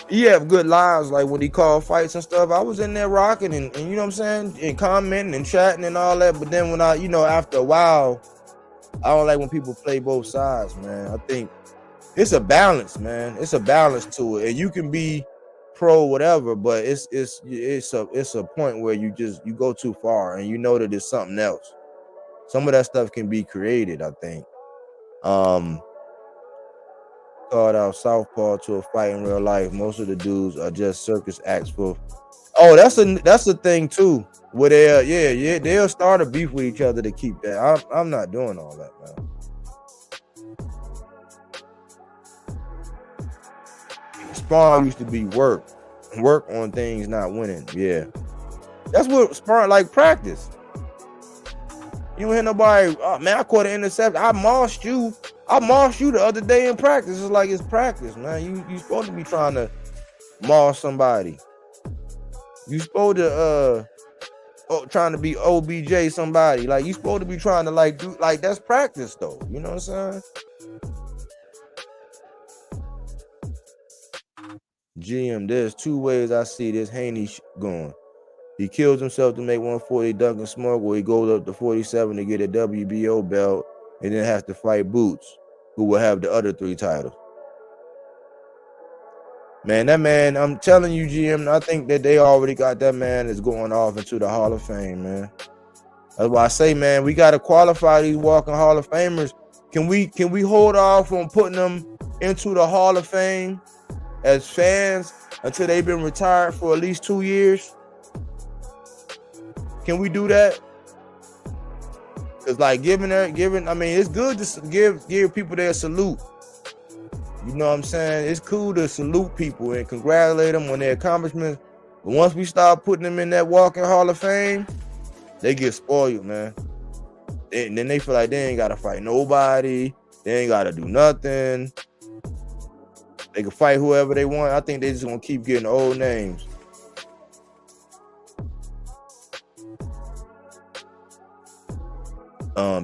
he have good lives. Like when he called fights and stuff, I was in there rocking and you know what I'm saying, and commenting and chatting and all that. But then when I, you know, after a while, I don't like when people play both sides, man. I think it's a balance, man. It's a balance to it, and you can be pro whatever, but it's a point where you go too far, and you know that it's something else. Some of that stuff can be created, I think. Called out Southpaw to a fight in real life. Most of the dudes are just circus acts for. Oh, that's a thing too. Where they'll start a beef with each other to keep that. I'm not doing all that, man. Sparring used to be work on things, not winning. Yeah, that's what sparring like practice. You don't hear nobody. Oh, man, I caught an interception. I mossed you the other day in practice. It's like it's practice, man. You supposed to be trying to moss somebody. You supposed to trying to be OBJ somebody. Like you supposed to be trying to like do like that's practice though. You know what I'm saying? GM, there's two ways I see this Haney going. He kills himself to make 140 Duncan Smoke, or he goes up to 47 to get a WBO belt and then has to fight Boots, who will have the other 3 titles. Man, that man, I'm telling you, GM, I think that they already got that man is going off into the Hall of Fame, man. That's why I say, man, we got to qualify these walking Hall of Famers. Can we hold off on putting them into the Hall of Fame as fans until they've been retired for at least 2 years? Can we do that? It's like giving. I mean, it's good to give people their salute. You know what I'm saying? It's cool to salute people and congratulate them on their accomplishments. But once we start putting them in that walking Hall of Fame, they get spoiled, man. And then they feel like they ain't got to fight nobody. They ain't got to do nothing. They can fight whoever they want. I think they just gonna keep getting old names.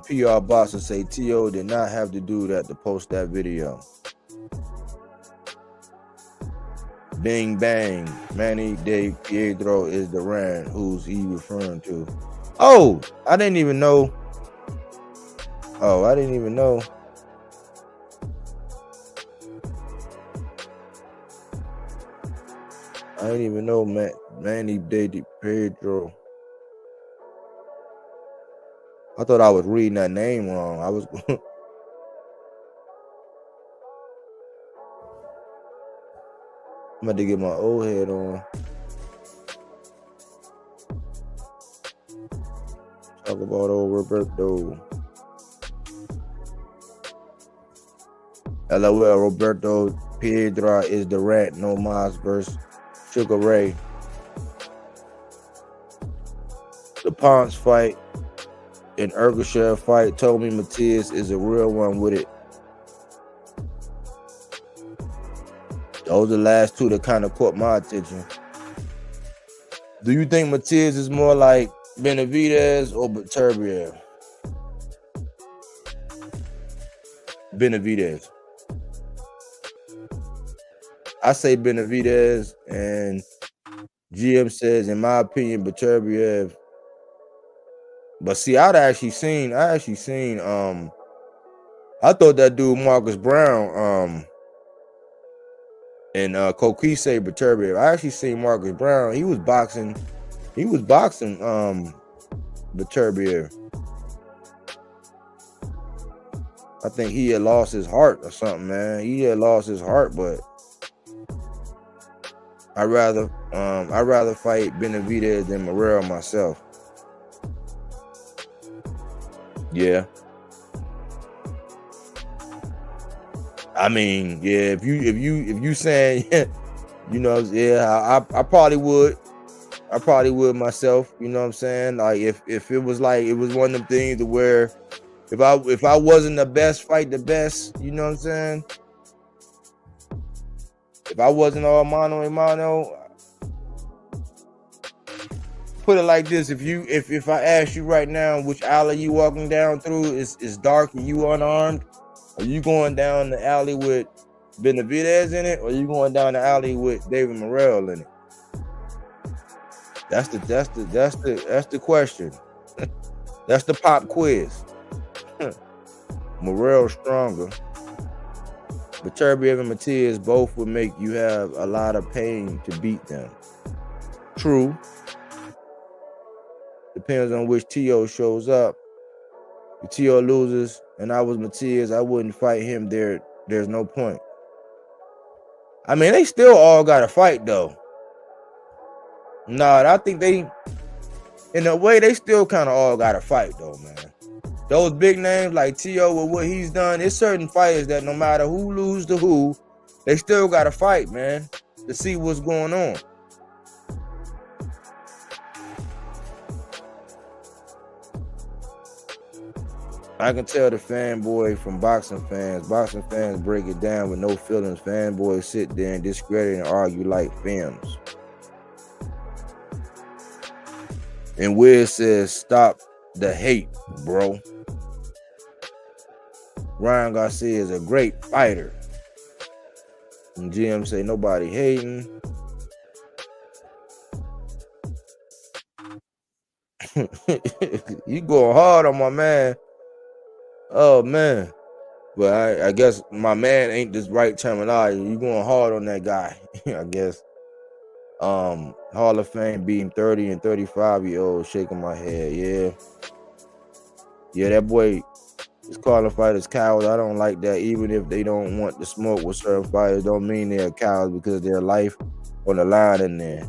PR Boston say T.O. did not have to do that to post that video. Bing bang, Manny De Pietro is the Rand. Who's he referring to? Oh, I didn't even know. I didn't even know Manny De Pietro. I thought I was reading that name wrong. I was. I'm about to get my old head on. Talk about old Roberto. LOL, Roberto Piedra is the rat. No Mas versus Sugar Ray. The Ponce fight and Ergashire fight told me Matias is a real one with it. Those are the last two that kind of caught my attention. Do you think Matias is more like Benavidez or Beterbiev? Benavidez. I say Benavidez, and GM says, in my opinion, Beterbiev. But see, I actually seen. I thought that dude Marcus Brown, and Kokise Beterbiev. I actually seen Marcus Brown. He was boxing. Beterbiev. I think he had lost his heart or something, man. He had lost his heart, but I'd rather fight Benavidez than Morrell myself. Yeah. I mean, yeah, if you saying, you know, yeah, I probably would. I probably would myself, you know what I'm saying? Like if it was like it was one of them things to where if I wasn't the best, fight the best, you know what I'm saying? If I wasn't all mano a mano, put it like this: if I ask you right now which alley you walking down through is dark and you unarmed, or you going down the alley with Benavidez in it, or you going down the alley with David Morrell in it? That's the question. That's the pop quiz. Morrell stronger, but Subriel and Matias both would make you have a lot of pain to beat them. True. Depends on which T.O. shows up. If T.O. loses and I was Matias, I wouldn't fight him there. There's no point. I mean, they still all got to fight, though. Nah, I think they, in a way, they still kind of all got to fight, though, man. Those big names like T.O. with what he's done, it's certain fighters that no matter who lose to who, they still got to fight, man, to see what's going on. I can tell the fanboy from boxing fans. Boxing fans break it down with no feelings. Fanboys sit there and discredit and argue like films. And Wiz says, stop the hate, bro. Ryan Garcia is a great fighter. And GM say nobody hating. You going hard on my man. Oh man, but I guess my man ain't this right terminology. You going hard on that guy, I guess. Hall of Fame beating 30 and 35-year-olds, shaking my head. Yeah, that boy is calling fighters cowards. I don't like that. Even if they don't want to smoke with certain fighters, don't mean they're cowards because their life on the line in there.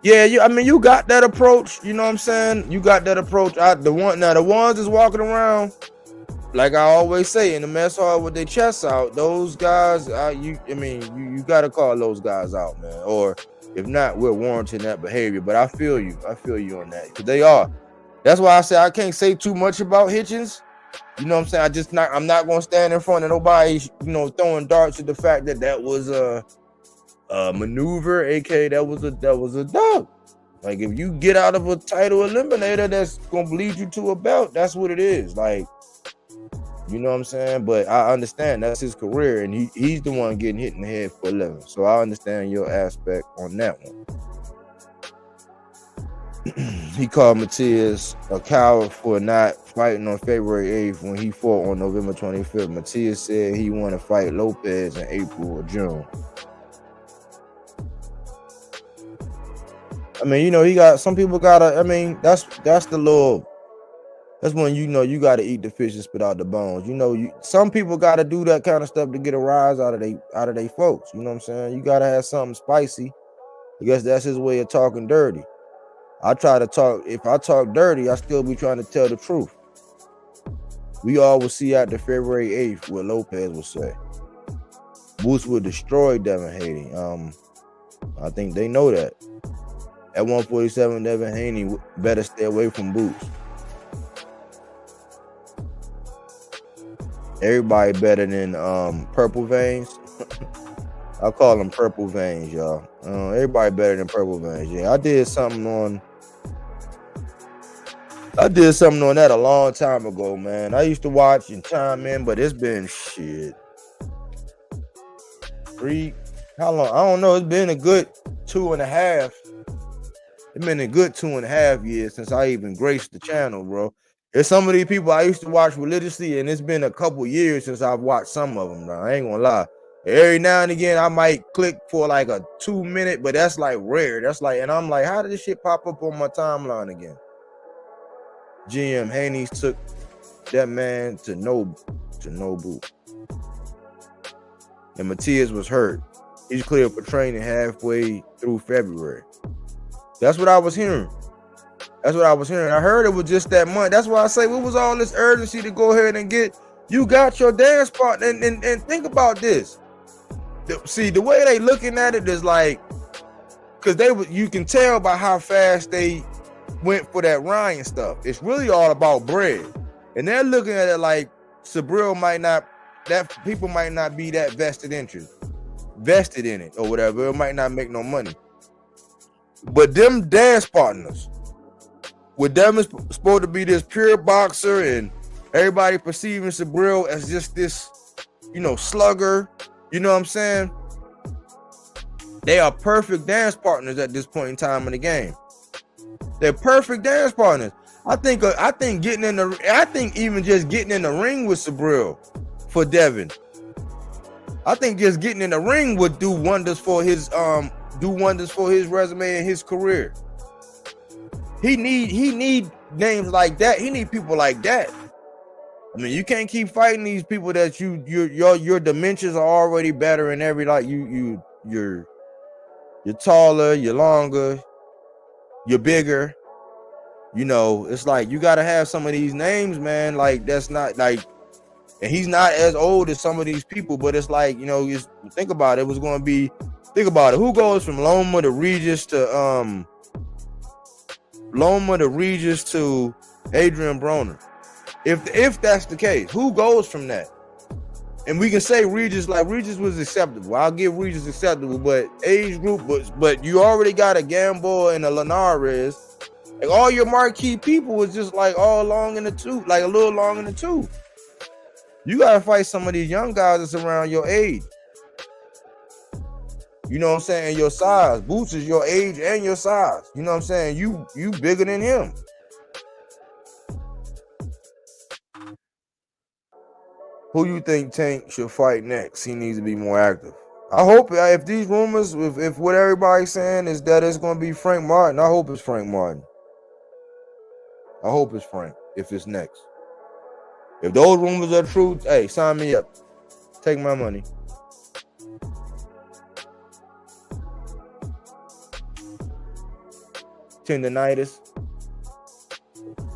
Yeah, I mean, you got that approach. You know what I'm saying? You got that approach. The ones that's walking around, like I always say, in the mess hall with their chests out, those guys, you got to call those guys out, man. Or if not, we're warranting that behavior. But I feel you on that, because they are. That's why I say I can't say too much about Hitchens. You know what I'm saying? I'm not going to stand in front of nobody, throwing darts at the fact that was a maneuver, aka that was a dub. Like, if you get out of a title eliminator that's gonna lead you to a belt, that's what it is. Like, you know what I'm saying? But I understand that's his career, and he's the one getting hit in the head for 11. So I understand your aspect on that one. He called Matias a coward for not fighting on February 8th when he fought on November 25th. Matias said he wanted to fight Lopez in April or June. I mean, he got some people gotta. I mean, that's the little. That's when you gotta eat the fish and spit out the bones. Some people gotta do that kind of stuff to get a rise out of they folks. You know what I'm saying? You gotta have something spicy. I guess that's his way of talking dirty. I try to talk. If I talk dirty, I still be trying to tell the truth. We all will see after February 8th what Lopez will say. Boots will destroy Devin Haney. I think they know that. At 147, Devin Haney better stay away from Boots. Everybody better than Purple Veins. I call them Purple Veins, y'all. Everybody better than Purple Veins. Yeah, I did something on that a long time ago, man. I used to watch and chime in, but it's been how long? I don't know. It's been a good 2.5. It's been a good 2.5 years since I even graced the channel, bro. There's some of these people I used to watch religiously, and it's been a couple years since I've watched some of them, bro. I ain't gonna lie. Every now and again, I might click for like a 2-minute, but that's like rare. That's like, and I'm like, how did this shit pop up on my timeline again? GM Haney took that man to Nobu. And Matias was hurt. He's cleared for training halfway through February. That's what I was hearing. I heard it was just that month. That's why I say, what was all this urgency to go ahead and get? You got your dance partner, and think about this. See, the way they looking at it is like, because you can tell by how fast they went for that Ryan stuff. It's really all about bread, and they're looking at it like Subriel people might not be that vested in it or whatever. It might not make no money. But them dance partners, with them is supposed to be this pure boxer, and everybody perceiving Subriel as just this, slugger, You know what I'm saying? They are perfect dance partners at this point in time in the game. They're perfect dance partners. I think even just getting in the ring with Subriel for Devin. I think just getting in the ring would do wonders for his resume and his career. He need names like that. He need people like that. I mean, you can't keep fighting these people that your dimensions are already better in every, like you're taller, you're longer, you're bigger. You know, it's like you gotta have some of these names, man. Like that's not like, and he's not as old as some of these people, but it's like, you know, think about it. It was going to be, think about it. Who goes from Loma to Regis to Adrian Broner? If that's the case, who goes from that? And we can say Regis was acceptable. I'll give Regis acceptable, but age group but you already got a Gamboa and a Linares. Like all your marquee people was just like all long in the tooth, like a little long in the tooth. You gotta fight some of these young guys that's around your age. You know what I'm saying? Your size. Boots is your age and your size. You know what I'm saying? You bigger than him. Who you think Tank should fight next? He needs to be more active. I hope if these rumors, if what everybody's saying is that it's going to be Frank Martin, I hope it's Frank Martin. I hope it's Frank if it's next. If those rumors are true, hey, sign me up. Take my money. Tendonitis.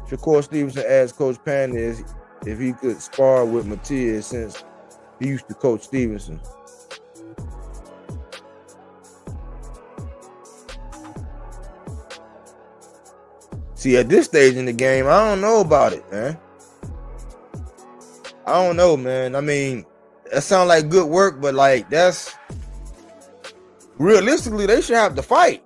Shakur Stevenson asked Coach Pandas if he could spar with Matias since he used to coach Stevenson. See, at this stage in the game, I don't know about it, man. I don't know, man. I mean, that sounds like good work, but like that's realistically, they should have to fight.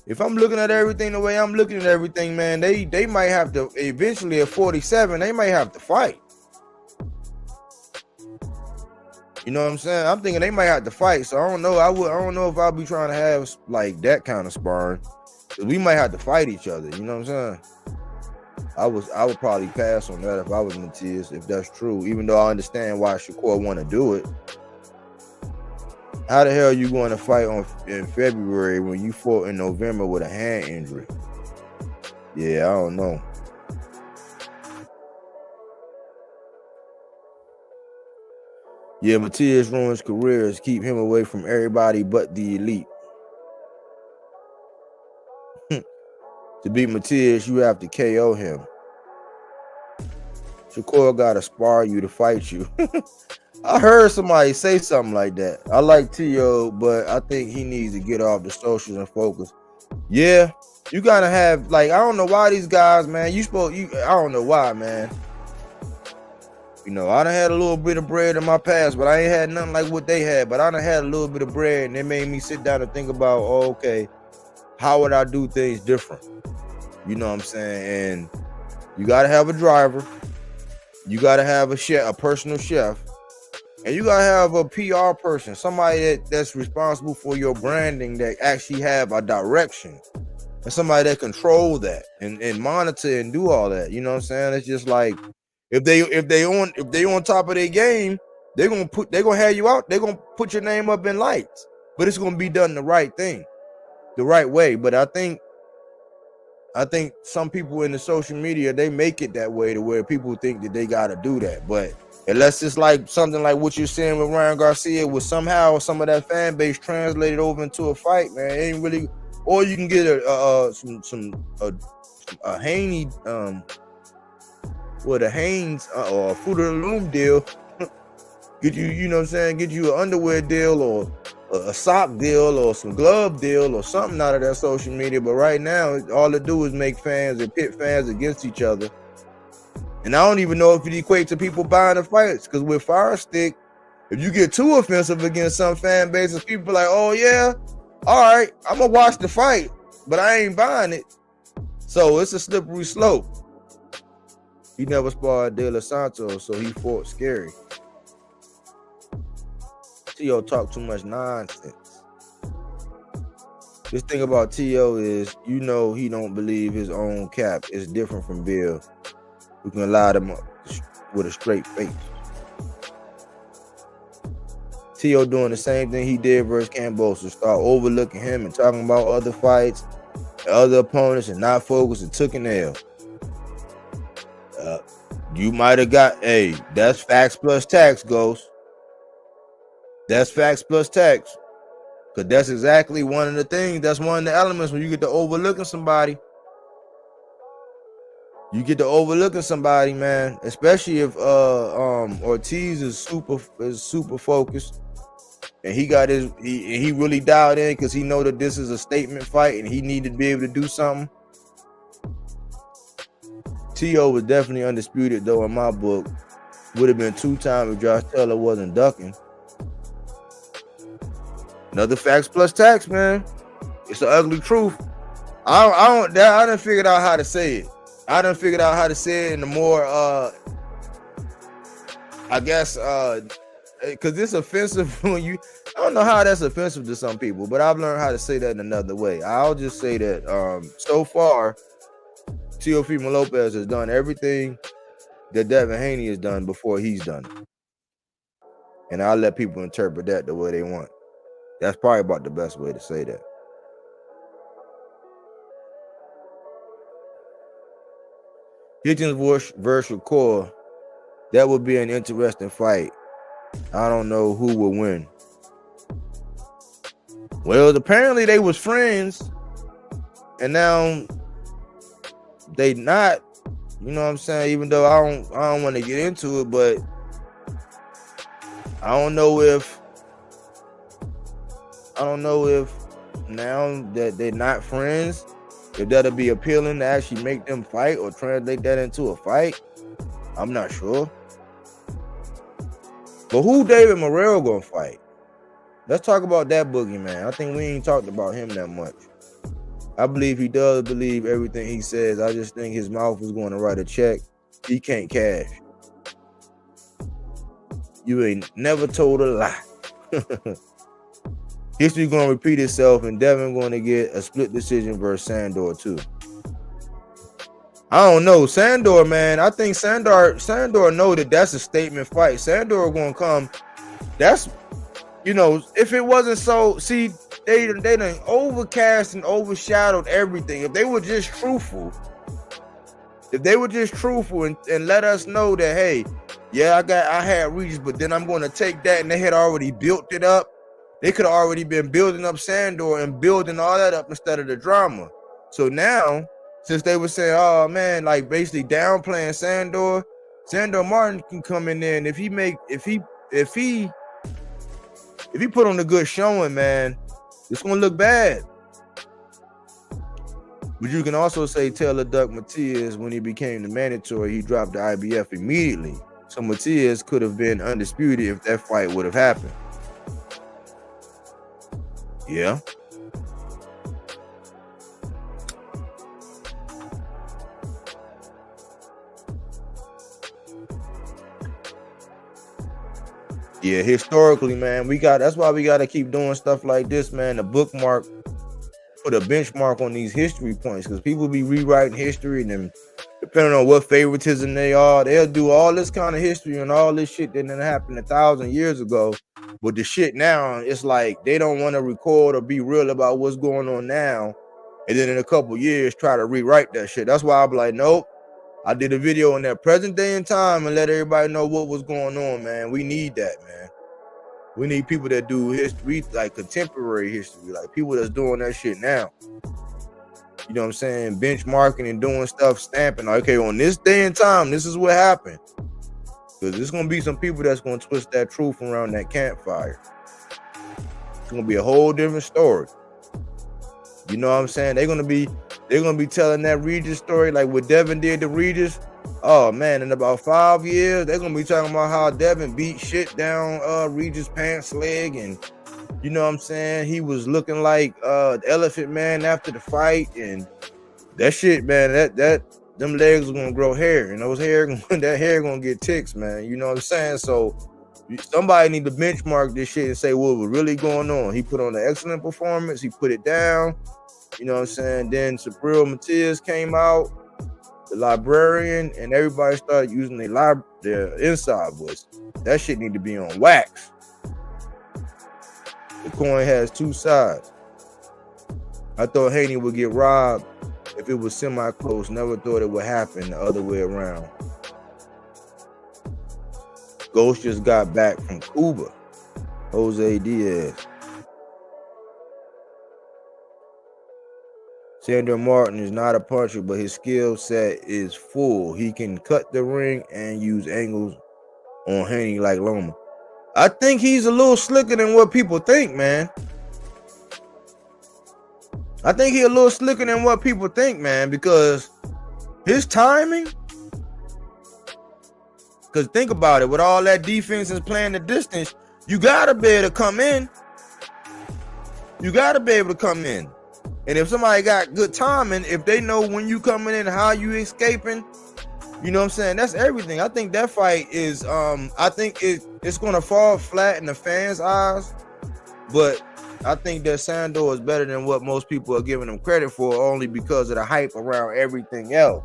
If I'm looking at everything the way I'm looking at everything, man, they might have to eventually at 47, they might have to fight. You know what I'm saying? I'm thinking they might have to fight. So I don't know. I don't know if I'll be trying to have like that kind of sparring. We might have to fight each other. You know what I'm saying? I would probably pass on that if I was Matias, if that's true. Even though I understand why Shakur want to do it. How the hell are you going to fight in February when you fought in November with a hand injury? Yeah, I don't know. Yeah, Matias ruins careers. Keep him away from everybody but the elite. To beat Matias, you have to KO him. Shakur got to spar you to fight you. I heard somebody say something like that. I like T.O., but I think he needs to get off the socials and focus. Yeah, you gotta have, like, I don't know why these guys, man, I don't know why, man. You know, I done had a little bit of bread in my past, but I ain't had nothing like what they had. But I done had a little bit of bread, and it made me sit down and think about, oh, okay, how would I do things different? You know what I'm saying? And you gotta have a driver. You gotta have a chef, a personal chef. And you gotta have a PR person, somebody that's responsible for your branding, that actually have a direction, and somebody that control that and monitor and do all that. You know what I'm saying? It's just like if they on top of their game, they're gonna have you out. They're gonna put your name up in lights, but it's gonna be done the right thing, the right way. But I think some people in the social media, they make it that way to where people think that they gotta do that, but unless it's like something like what you're saying with Ryan Garcia, with somehow some of that fan base translated over into a fight, man, it ain't really. Or you can get a Haney, with a Haynes or a Fruit of the Loom deal. Get you, you know what I'm saying? Get you an underwear deal or a sock deal or some glove deal or something out of that social media. But right now, all it do is make fans and pit fans against each other. And I don't even know if it equates to people buying the fights, because with Fire Stick, if you get too offensive against some fan bases, people are like, oh yeah, all right, I'm gonna watch the fight, but I ain't buying it. So it's a slippery slope. He never sparred De Los Santos, so he fought scary. T.O. talk too much nonsense. This thing about T.O. is, you know, he don't believe his own cap. It's different from Bill, who can lie them up with a straight face. T.O. doing the same thing he did versus Cambosa. Start overlooking him and talking about other fights, other opponents, and not focus and took an L. You might have got, hey, that's facts plus tax, Ghost. That's facts plus tax. Because that's exactly one of the things, that's one of the elements when you get to overlooking somebody. You get to overlooking somebody, man. Especially if Ortiz is super focused. And he got his, he really dialed in because he know that this is a statement fight and he needed to be able to do something. T.O. was definitely undisputed, though, in my book. Would have been 2 times if Josh Taylor wasn't ducking. Another facts plus tax, man. It's the ugly truth. I done figured out how to say it. I done figured out how to say it in the more, I guess, because it's offensive when you, I don't know how that's offensive to some people, but I've learned how to say that in another way. I'll just say that so far, Teofimo Lopez has done everything that Devin Haney has done before he's done it. And I'll let people interpret that the way they want. That's probably about the best way to say that. Hitchens versus Shakur, that would be an interesting fight. I don't know who will win. Well, apparently they was friends, and now they not. You know what I'm saying? Even though I don't want to get into it, but I don't know if now that they're not friends, if that'll be appealing to actually make them fight or translate that into a fight. I'm not sure. But who David Morrell gonna fight? Let's talk about that boogeyman. I think we ain't talked about him that much. I believe he does believe everything he says. I just think his mouth is going to write a check. He can't cash. You ain't never told a lie. History going to repeat itself, and Devin going to get a split decision versus Sandor too. I don't know. Sandor, man, I think Sandor know that that's a statement fight. Sandor going to come. That's, you know, if it wasn't so, see, they done overcast and overshadowed everything. If they were just truthful, and let us know that, hey, yeah, I had Regis, but then I'm going to take that, and they had already built it up. They could have already been building up Sandor and building all that up instead of the drama. So now, since they were saying, oh man, like basically downplaying Sandor Martin can come in there, and if he put on a good showing, man, it's gonna look bad. But you can also say Taylor Duck Matias, when he became the mandatory, he dropped the IBF immediately. So Matias could have been undisputed if that fight would have happened. Yeah. Yeah, historically, man, that's why we got to keep doing stuff like this, man. The bookmark, put a benchmark on these history points, because people be rewriting history, and then depending on what favoritism they are, they'll do all this kind of history and all this shit that didn't happen 1,000 years ago. But the shit now, it's like they don't want to record or be real about what's going on now, and then in a couple years try to rewrite that shit. That's why I'm like, nope. I did a video on that present day and time and let everybody know what was going on, man. We need that, man. We need people that do history, like contemporary history, like people that's doing that shit now. You know what I'm saying? Benchmarking and doing stuff, stamping. Like, okay, on this day and time, this is what happened. Because there's going to be some people that's going to twist that truth around that campfire. It's going to be a whole different story. You know what I'm saying? They're going to be telling that Regis story like what Devin did to Regis. Oh, man, in about 5 years, they're going to be talking about how Devin beat shit down Regis' pants leg. And, you know what I'm saying? He was looking like the Elephant Man after the fight. And that shit, man, them legs are gonna grow hair, and those hair, that hair gonna get ticks, man. You know what I'm saying? So somebody need to benchmark this shit and say what was really going on. He put on an excellent performance. He put it down. You know what I'm saying? Then Subriel Matias came out, the librarian, and everybody started using their inside voice. That shit need to be on wax. The coin has two sides. I thought Haney would get robbed if it was semi-close. Never thought it would happen the other way around. Ghost just got back from Cuba. Jose Diaz. Sandor Martin is not a puncher, but his skill set is full. He can cut the ring and use angles on Haney like Loma. I think he's a little slicker than what people think, man. I think he's a little slicker than what people think, man, because his timing. Because think about it, with all that defense and playing the distance, you gotta be able to come in. You gotta be able to come in. And if somebody got good timing, if they know when you coming in, how you escaping, you know what I'm saying? That's everything. I think that fight is, I think it's gonna fall flat in the fans' eyes, but I think that Sandor is better than what most people are giving him credit for, only because of the hype around everything else.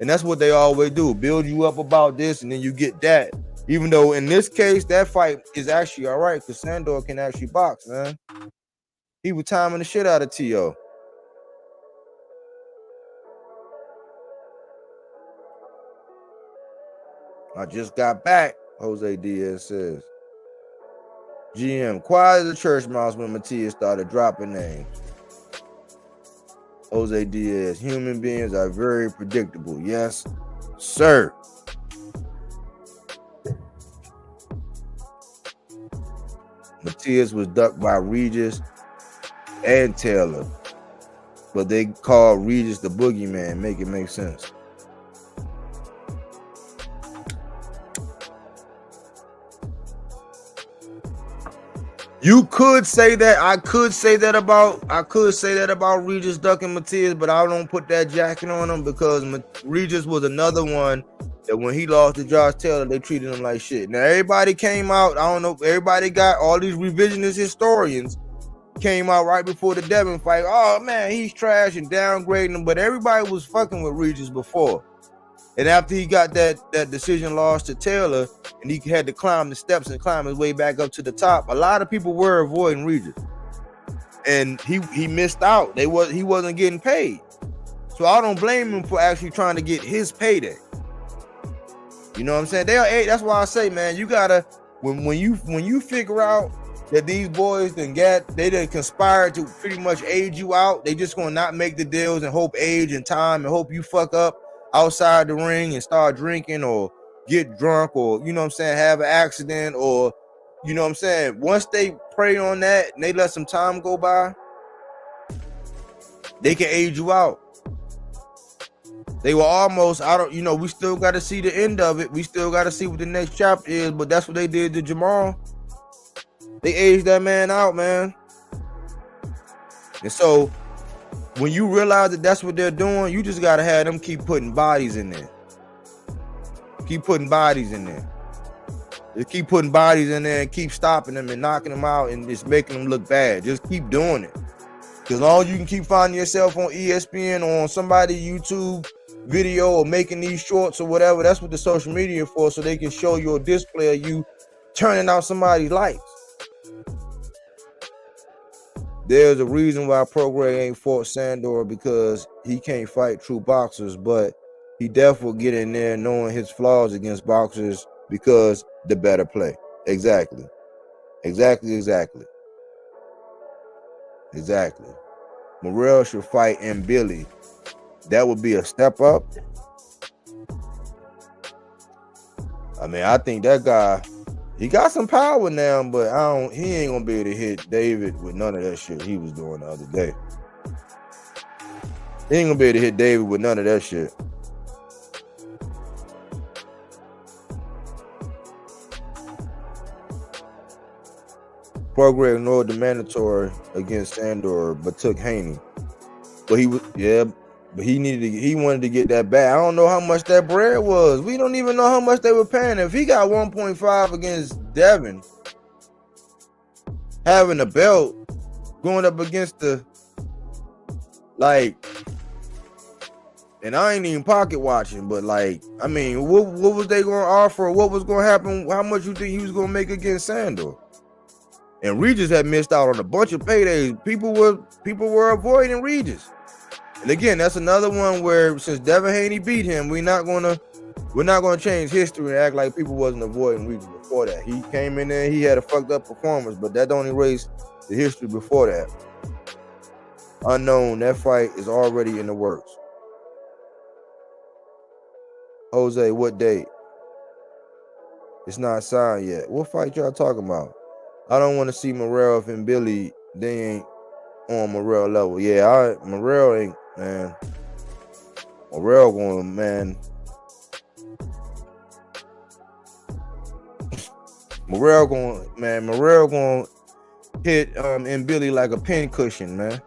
And that's what they always do, build you up about this, and then you get that. Even though in this case, that fight is actually all right, because Sandor can actually box, man. He was timing the shit out of T.O. I just got back, Jose Diaz says. GM, quiet as a church mouse when Matias started dropping names. Jose Diaz, human beings are very predictable. Yes, sir. Matias was ducked by Regis and Taylor, but they called Regis the boogeyman. Make it make sense. You could say that. I could say that about Regis ducking Matias, but I don't put that jacket on him because Regis was another one that when he lost to Josh Taylor, they treated him like shit. Now everybody came out. I don't know. Everybody got all these revisionist historians came out right before the Devin fight. Oh man, he's trash and downgrading him. But everybody was fucking with Regis before. And after he got that decision loss to Taylor, and he had to climb the steps and climb his way back up to the top, a lot of people were avoiding Regis, and he missed out. He wasn't getting paid, so I don't blame him for actually trying to get his payday. You know what I'm saying? That's why I say, man, you gotta when you figure out that these boys they done conspired to pretty much age you out. They just gonna not make the deals and hope age and time and hope you fuck up outside the ring and start drinking or get drunk or, you know what I'm saying, have an accident or, you know what I'm saying. Once they prey on that and they let some time go by, they can age you out. They were almost, we still got to see the end of it. We still got to see what the next chapter is, but that's what they did to Jamal. They aged that man out, man. And so when you realize that that's what they're doing, you just got to have them keep putting bodies in there. Keep putting bodies in there. Just keep putting bodies in there and keep stopping them and knocking them out and just making them look bad. Just keep doing it. Because long as you can keep finding yourself on ESPN or on somebody's YouTube video or making these shorts or whatever, that's what the social media for, so they can show you a display of you turning out somebody's lights. There's a reason why Prograis ain't fought Sandor, because he can't fight true boxers, but he definitely will get in there knowing his flaws against boxers because the better play. Exactly. Morrell should fight M. Billy. That would be a step up. I mean, I think that guy, he got some power now, but he ain't gonna be able to hit David with none of that shit he was doing the other day. He ain't gonna be able to hit David with none of that shit. Prograis ignored the mandatory against Sandor, but took Haney. But But he wanted to get that back. I don't know how much that bread was. We don't even know how much they were paying. If he got 1.5 against Devin, having a belt, going up against the, like, and I ain't even pocket watching, but like, I mean, what was they going to offer? What was going to happen? How much you think he was going to make against Sandor? And Regis had missed out on a bunch of paydays. People were avoiding Regis. And again, that's another one where since Devin Haney beat him, we're not gonna change history and act like people wasn't avoiding Regis before that. He came in there, he had a fucked up performance, but that don't erase the history before that. Unknown, that fight is already in the works. Jose, what date? It's not signed yet. What fight y'all talking about? I don't want to see Morrell and Billy. They ain't on Morrell level. Yeah, Morrell ain't, man. Morrell going, man. Morrell going hit and Billy like a pin cushion, man.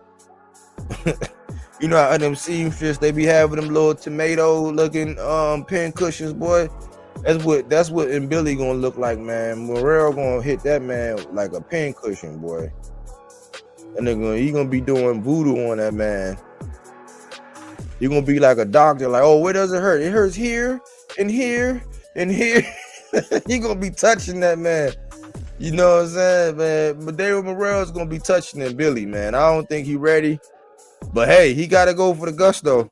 You know how them seamstress, they be having them little tomato looking pin cushions, boy. That's what and Billy gonna look like, man. Morrell gonna hit that man like a pin cushion, boy. And he gonna be doing voodoo on that man. He gonna be like a doctor, like, oh, where does it hurt? It hurts here and here and here. He gonna be touching that man. You know what I'm saying, man? But David Morrell's gonna be touching and Billy, man. I don't think he ready. But hey, he gotta go for the gusto.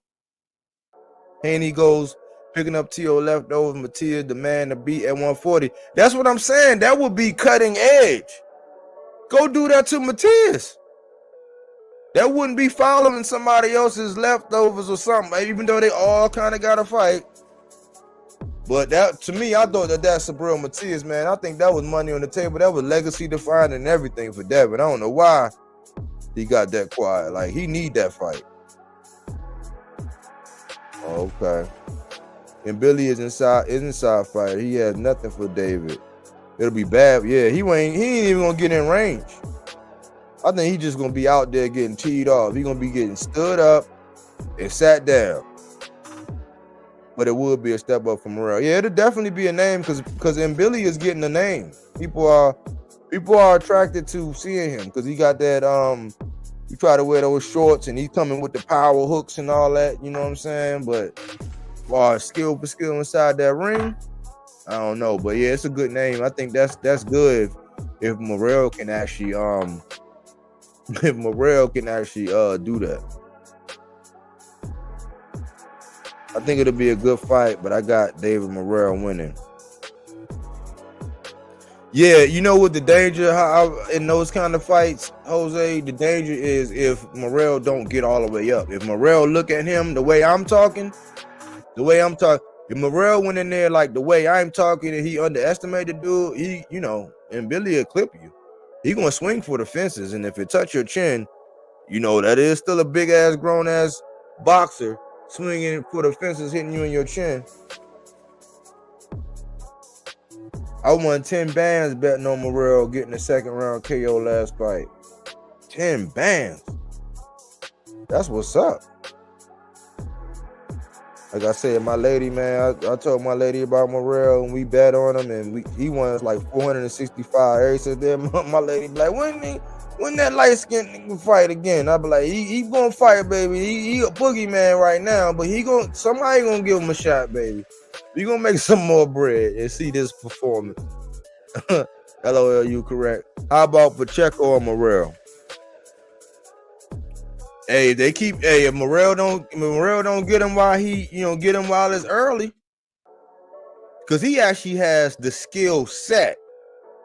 Haney goes picking up T.O. leftovers, Matias, the man to beat at 140. That's what I'm saying. That would be cutting edge. Go do that to Matias. That wouldn't be following somebody else's leftovers or something, even though they all kind of got to fight. But that, to me, I thought that's Subriel Matias, man. I think that was money on the table. That was legacy defining and everything for Devin. I don't know why he got that quiet. Like, he need that fight. Okay. And Billy is inside fighter. He has nothing for David. It'll be bad. Yeah, he ain't even gonna get in range. I think he's just gonna be out there getting teed off. He's gonna be getting stood up and sat down. But it would be a step up from Morrell. Yeah, it'll definitely be a name because Billy is getting a name. People are attracted to seeing him because he got that he try to wear those shorts and he's coming with the power hooks and all that, you know what I'm saying? But skill for skill inside that ring, I don't know. But yeah, it's a good name. I think that's good if Morrell can actually do that. I think it'll be a good fight, but I got David Morrell winning. Yeah, you know what the danger in those kind of fights, Jose, the danger is if Morrell don't get all the way up. If Morrell look at him the way I'm talking, if Morrell went in there like the way I'm talking and he underestimated dude, and Billy will clip you. He gonna swing for the fences, and if it touch your chin, that is still a big ass grown ass boxer swinging for the fences, hitting you in your chin. I won 10 bands betting on Morrell getting the second round KO last fight. 10 bands. That's what's up. Like I said, my lady, man, I told my lady about Morrell and we bet on him and he won like 465. Every since then, my lady be like, when that light skinned nigga fight again? I be like, he gonna fight, baby. He a boogeyman right now, but somebody gonna give him a shot, baby. We gonna make some more bread and see this performance. LOL, you correct. How about Pacheco or Morrell? Hey, if Morrell don't get him while it's early, because he actually has the skill set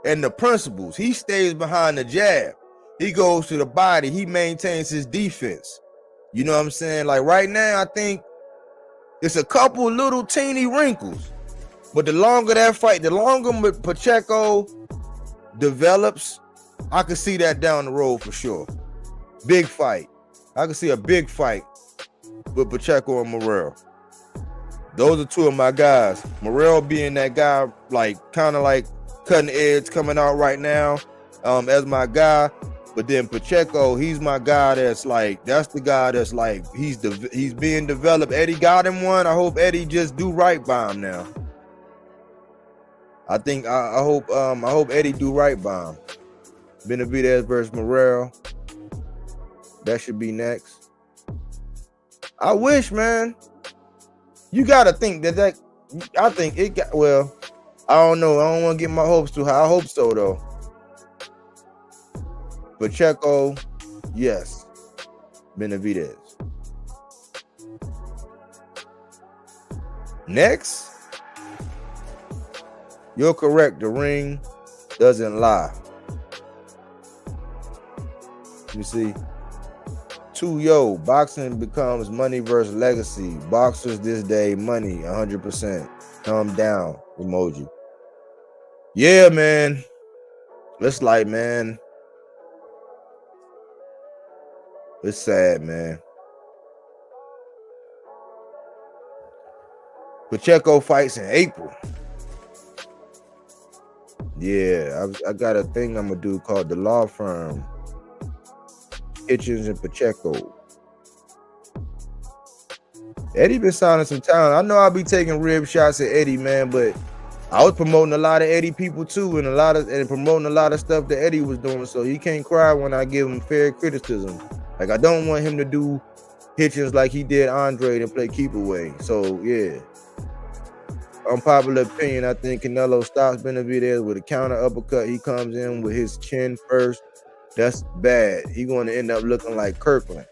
and the principles. He stays behind the jab. He goes to the body. He maintains his defense. You know what I'm saying? Like right now, I think it's a couple little teeny wrinkles. But the longer that fight, the longer Pacheco develops, I can see that down the road for sure. Big fight. I can see a big fight with Pacheco and Morrell. Those are two of my guys. Morrell being that guy, like kind of like cutting edge coming out right now as my guy. But then Pacheco, he's my guy. That's the guy that's like he's being developed. Eddie got him one. I hope Eddie just do right by him now. I hope Eddie do right by him. Benavidez versus Morrell. That should be next. I wish, man. You gotta think that I think it got well. I don't know. I don't want to get my hopes too high. I hope so though. Pacheco, yes. Benavidez. Next, you're correct. The ring doesn't lie. You see, boxing becomes money versus legacy. Boxers this day, money 100%. Calm down, emoji. Yeah, man. It's like, man. It's sad, man. Pacheco fights in April. Yeah, I got a thing I'm gonna do called the law firm. Hitchens and Pacheco. Eddie been signing some talent. I know I'll be taking rib shots at Eddie, man, but I was promoting a lot of Eddie people too, and promoting a lot of stuff that Eddie was doing. So he can't cry when I give him fair criticism. Like, I don't want him to do Hitchens like he did Andre and play keep away. So yeah. Unpopular opinion, I think Canelo stops Benavidez with a counter uppercut. He comes in with his chin first. That's bad. He's going to end up looking like Kirkland.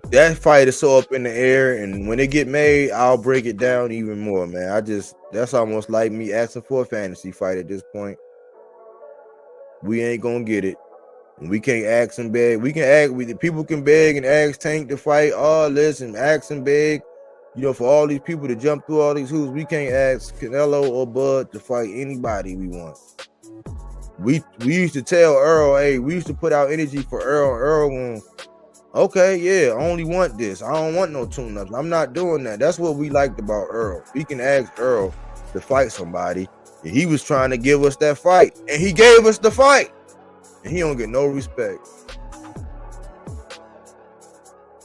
That fight is so up in the air, and when it get made, I'll break it down even more, man. That's almost like me asking for a fantasy fight at this point. We ain't gonna get it. We can't ask and beg. People can beg and ask Tank to fight. Oh, listen, ask and beg. You know, for all these people to jump through all these hoops, we can't ask Canelo or Bud to fight anybody we want. We used to tell Earl, hey, we used to put out energy for Earl. Earl went, okay, yeah, I only want this. I don't want no tune-ups. I'm not doing that. That's what we liked about Earl. We can ask Earl to fight somebody. And he was trying to give us that fight. And he gave us the fight. And he don't get no respect.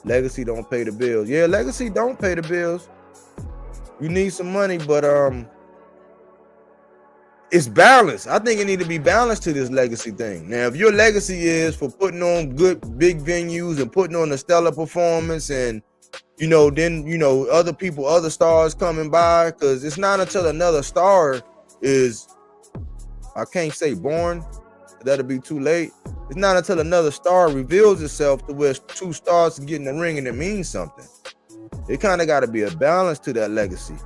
Legacy don't pay the bills. Yeah, Legacy don't pay the bills. You need some money, but it's balanced. I think it need to be balanced to this legacy thing. Now, if your legacy is for putting on good big venues and putting on a stellar performance, and then other stars coming by, because it's not until another star is, I can't say born, that'll be too late. It's not until another star reveals itself to where two stars can get in the ring and it means something. It kind of got to be a balance to that legacy.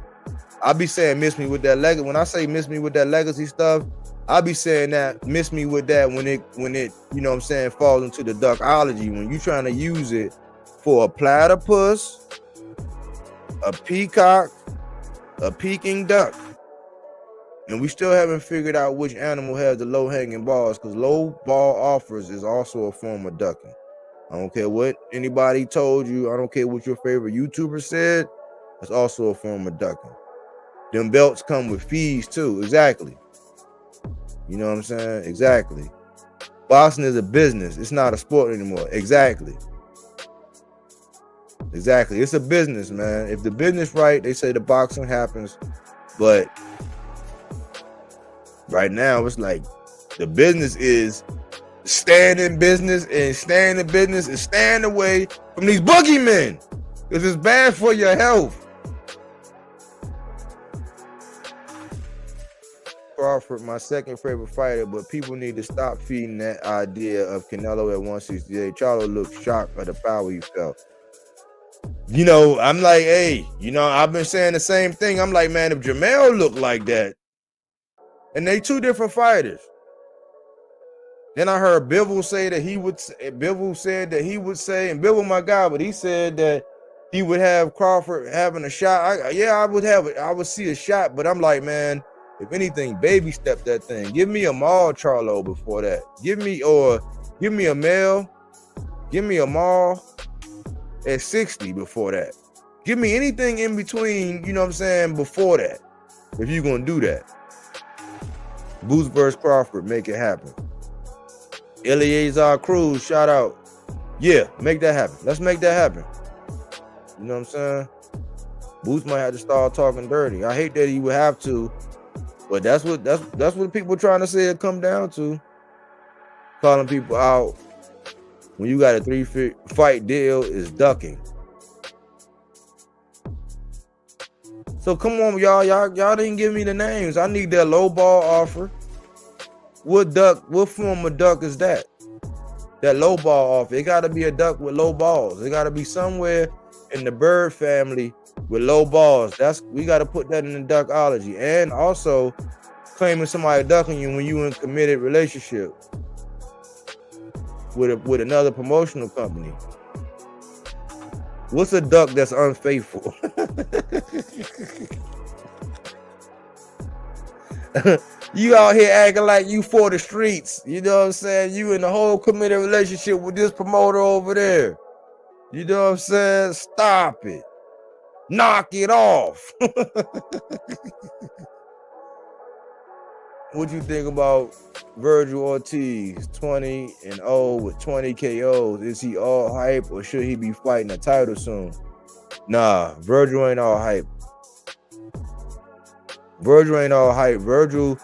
I be saying miss me with that legacy. When I say miss me with that legacy stuff, I be saying that miss me with that when it falls into the duckology, when you trying to use it for a platypus, a peacock, a Peking duck. And we still haven't figured out which animal has the low-hanging balls, because low ball offers is also a form of ducking. I don't care what anybody told you. I don't care what your favorite YouTuber said. It's also a form of ducking. Them belts come with fees too. Exactly. You know what I'm saying? Exactly. Boxing is a business. It's not a sport anymore. Exactly. Exactly. It's a business, man. If the business right, they say the boxing happens. But right now, it's like the business is stand in business, and stand in business is stand away from these boogeymen, because it's bad for your health. Crawford, my second favorite fighter, but people need to stop feeding that idea of Canelo at 168. Charlo looked shocked at the power he felt. I'm like, hey, I've been saying the same thing. I'm like, man, if Jamel looked like that, and they two different fighters. Then I heard Bivol say that Bivol said that he would say, and Bivol my guy, but he said that he would have Crawford having a shot. I would see a shot, but I'm like, man, if anything, baby step that thing. Give me a Maul Charlo before that. Give me a Mel. Give me a Maul at 60 before that. Give me anything in between, before that, if you're going to do that. Boots versus Crawford, make it happen. Eleazar Cruz, shout out. Yeah, make that happen. Let's make that happen. You know what I'm saying? Boots might have to start talking dirty. I hate that he would have to, but that's what people trying to say it come down to. Calling people out when you got a 3-fight deal is ducking. So come on, y'all didn't give me the names. I need that low ball offer. What form of duck is that? That low ball offer. It gotta be a duck with low balls. It gotta be somewhere in the bird family with low balls. We gotta put that in the duckology. And also claiming somebody ducking you when you in a committed relationship with another promotional company. What's a duck that's unfaithful? You out here acting like you for the streets. You know what I'm saying? You in a whole committed relationship with this promoter over there. You know what I'm saying? Stop it. Knock it off. What you think about Virgil Ortiz, 20-0 with 20 KOs? Is he all hype or should he be fighting a title soon? Nah, Virgil ain't all hype. Virgil ain't all hype. Virgil's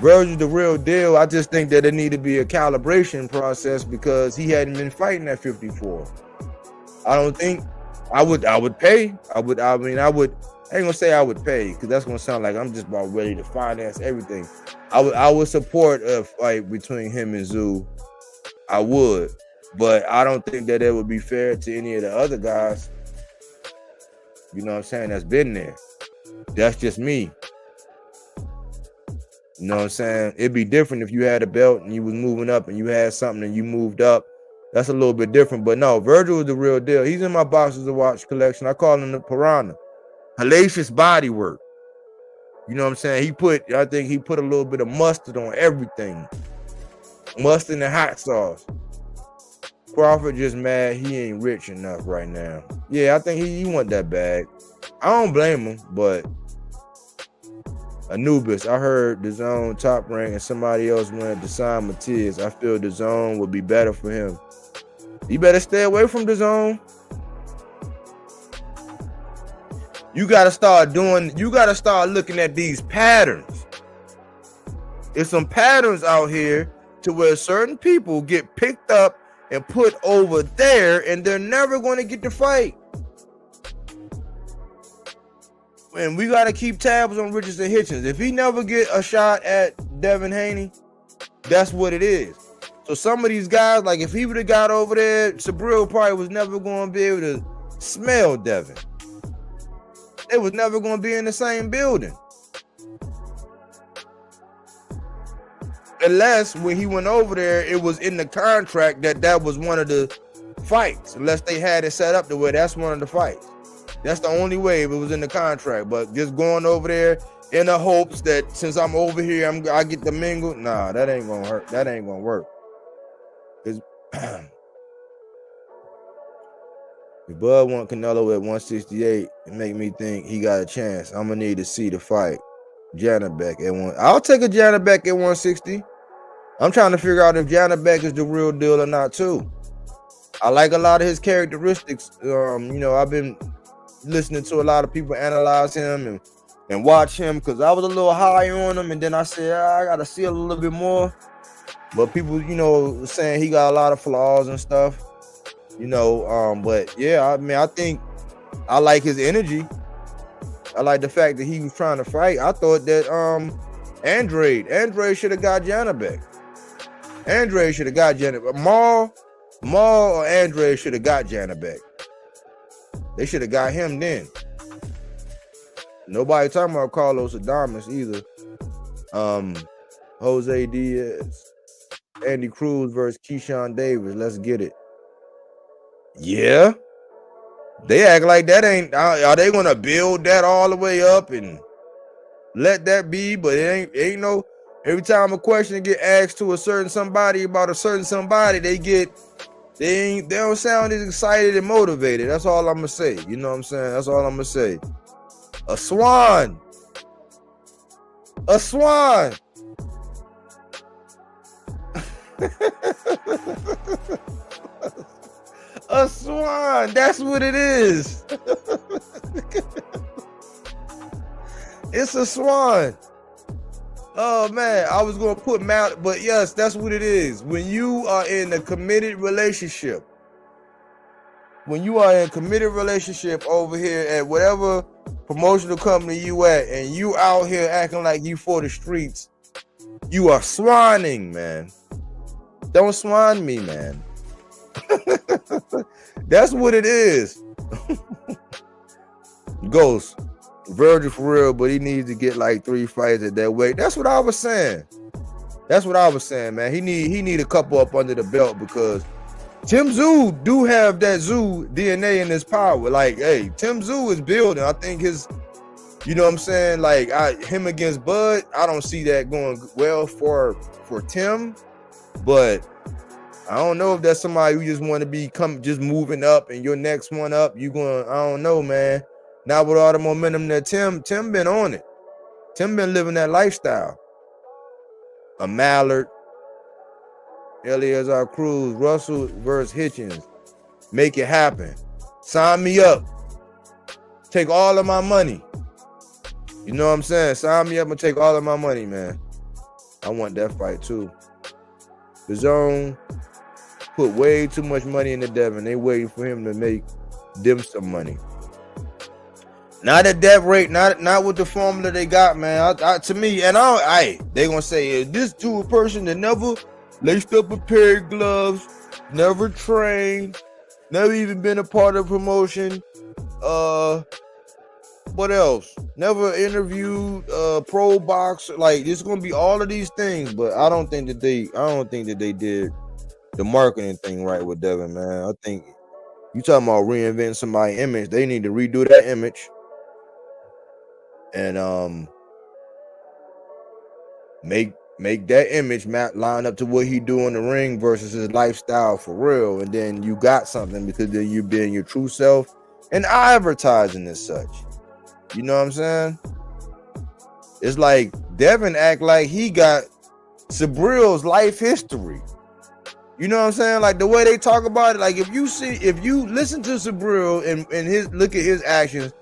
the real deal. I just think that there need to be a calibration process because he hadn't been fighting at 54. I don't think I would pay. I ain't gonna say I would pay because that's gonna sound like I'm just about ready to finance everything. I would support a fight between him and Zoo. I would, but I don't think that it would be fair to any of the other guys. You know what I'm saying? That's been there. That's just me. You know what I'm saying? It'd be different if you had a belt and you was moving up and you had something and you moved up. That's a little bit different. But no, Virgil is the real deal. He's in my boxes to watch collection. I call him the Piranha. Hellacious body work. You know what I'm saying? I think he put a little bit of mustard on everything. Mustard and hot sauce. Crawford just mad he ain't rich enough right now. Yeah, I think he want that bag. I don't blame him, but Anubis, I heard the Zone top rank and somebody else wanted to sign Matias. I feel the Zone would be better for him. You better stay away from the Zone. You gotta start looking at these patterns. There's some patterns out here to where certain people get picked up and put over there and they're never going to get to fight. And we got to keep tabs on Richardson Hitchens. If he never get a shot at Devin Haney, that's what it is. So some of these guys, like if he would have got over there, Subriel probably was never going to be able to smell Devin. They was never going to be in the same building. Unless when he went over there, it was in the contract that was one of the fights. Unless they had it set up the way that's one of the fights. That's the only way if it was in the contract. But just going over there in the hopes that since I'm over here, I get to mingle. Nah, that ain't gonna hurt. That ain't gonna work. If Bud want Canelo at 168, it make me think he got a chance. I'm gonna need to see the fight. Janabek at one. I'll take a Janabek at 160. I'm trying to figure out if Janabek is the real deal or not too. I like a lot of his characteristics. I've been listening to a lot of people analyze him and watch him because I was a little high on him, and then I said I gotta see a little bit more. But people, saying he got a lot of flaws and stuff. But yeah, I mean, I think I like his energy. I like the fact that he was trying to fight. I thought that Andre should have got Janabek. Andre should have got Janabek. Morrell or Andre should have got Janabek. They should have got him then. Nobody talking about Carlos Adames either. Jose Diaz, Andy Cruz versus Keyshawn Davis. Let's get it. Yeah. They act like that ain't. Are they gonna build that all the way up and let that be? But it ain't no. Every time a question get asked to a certain somebody about a certain somebody, they don't sound as excited and motivated. That's all I'm gonna say. You know what I'm saying? That's all I'm gonna say. A swan. A swan. That's what it is. It's a swan. Oh man, I was gonna put mount, but yes, that's what it is. When you are in a committed relationship, over here at whatever promotional company you at, and you out here acting like you for the streets, you are swanning, man. Don't swan me, man. That's what it is. Ghost. Virgil for real, but he needs to get like 3 fights at that weight. That's what I was saying. Man. He need a couple up under the belt, because Tim Tszyu do have that Tszyu DNA in his power. Like, hey, Tim Tszyu is building. I think his, you know what I'm saying? Like, him against Bud, I don't see that going well for Tim, but I don't know if that's somebody who just want to be just moving up, and your next one up, I don't know, man. Now with all the momentum that Tim been on it. Tim been living that lifestyle. A Mallard, Eleazar Cruz, Russell versus Hitchens. Make it happen. Sign me up. Take all of my money. You know what I'm saying? Sign me up and take all of my money, man. I want that fight too. The Zone put way too much money into Devin. They waiting for him to make them some money. Not at that rate, not with the formula they got, man. To me, and they gonna say, is this to a person that never laced up a pair of gloves, never trained, never even been a part of promotion, what else? Never interviewed pro boxer. Like, it's gonna be all of these things, but I don't think that they did the marketing thing right with Devin, man. I think you talking about reinventing somebody's image. They need to redo that image. And make that image map line up to what he do in the ring versus his lifestyle for real, and then you got something, because then you being your true self and advertising as such. You know what I'm saying? It's like Devin act like he got Subriel's life history. You know what I'm saying? Like the way they talk about it. Like if you listen to Subriel and his look at his actions,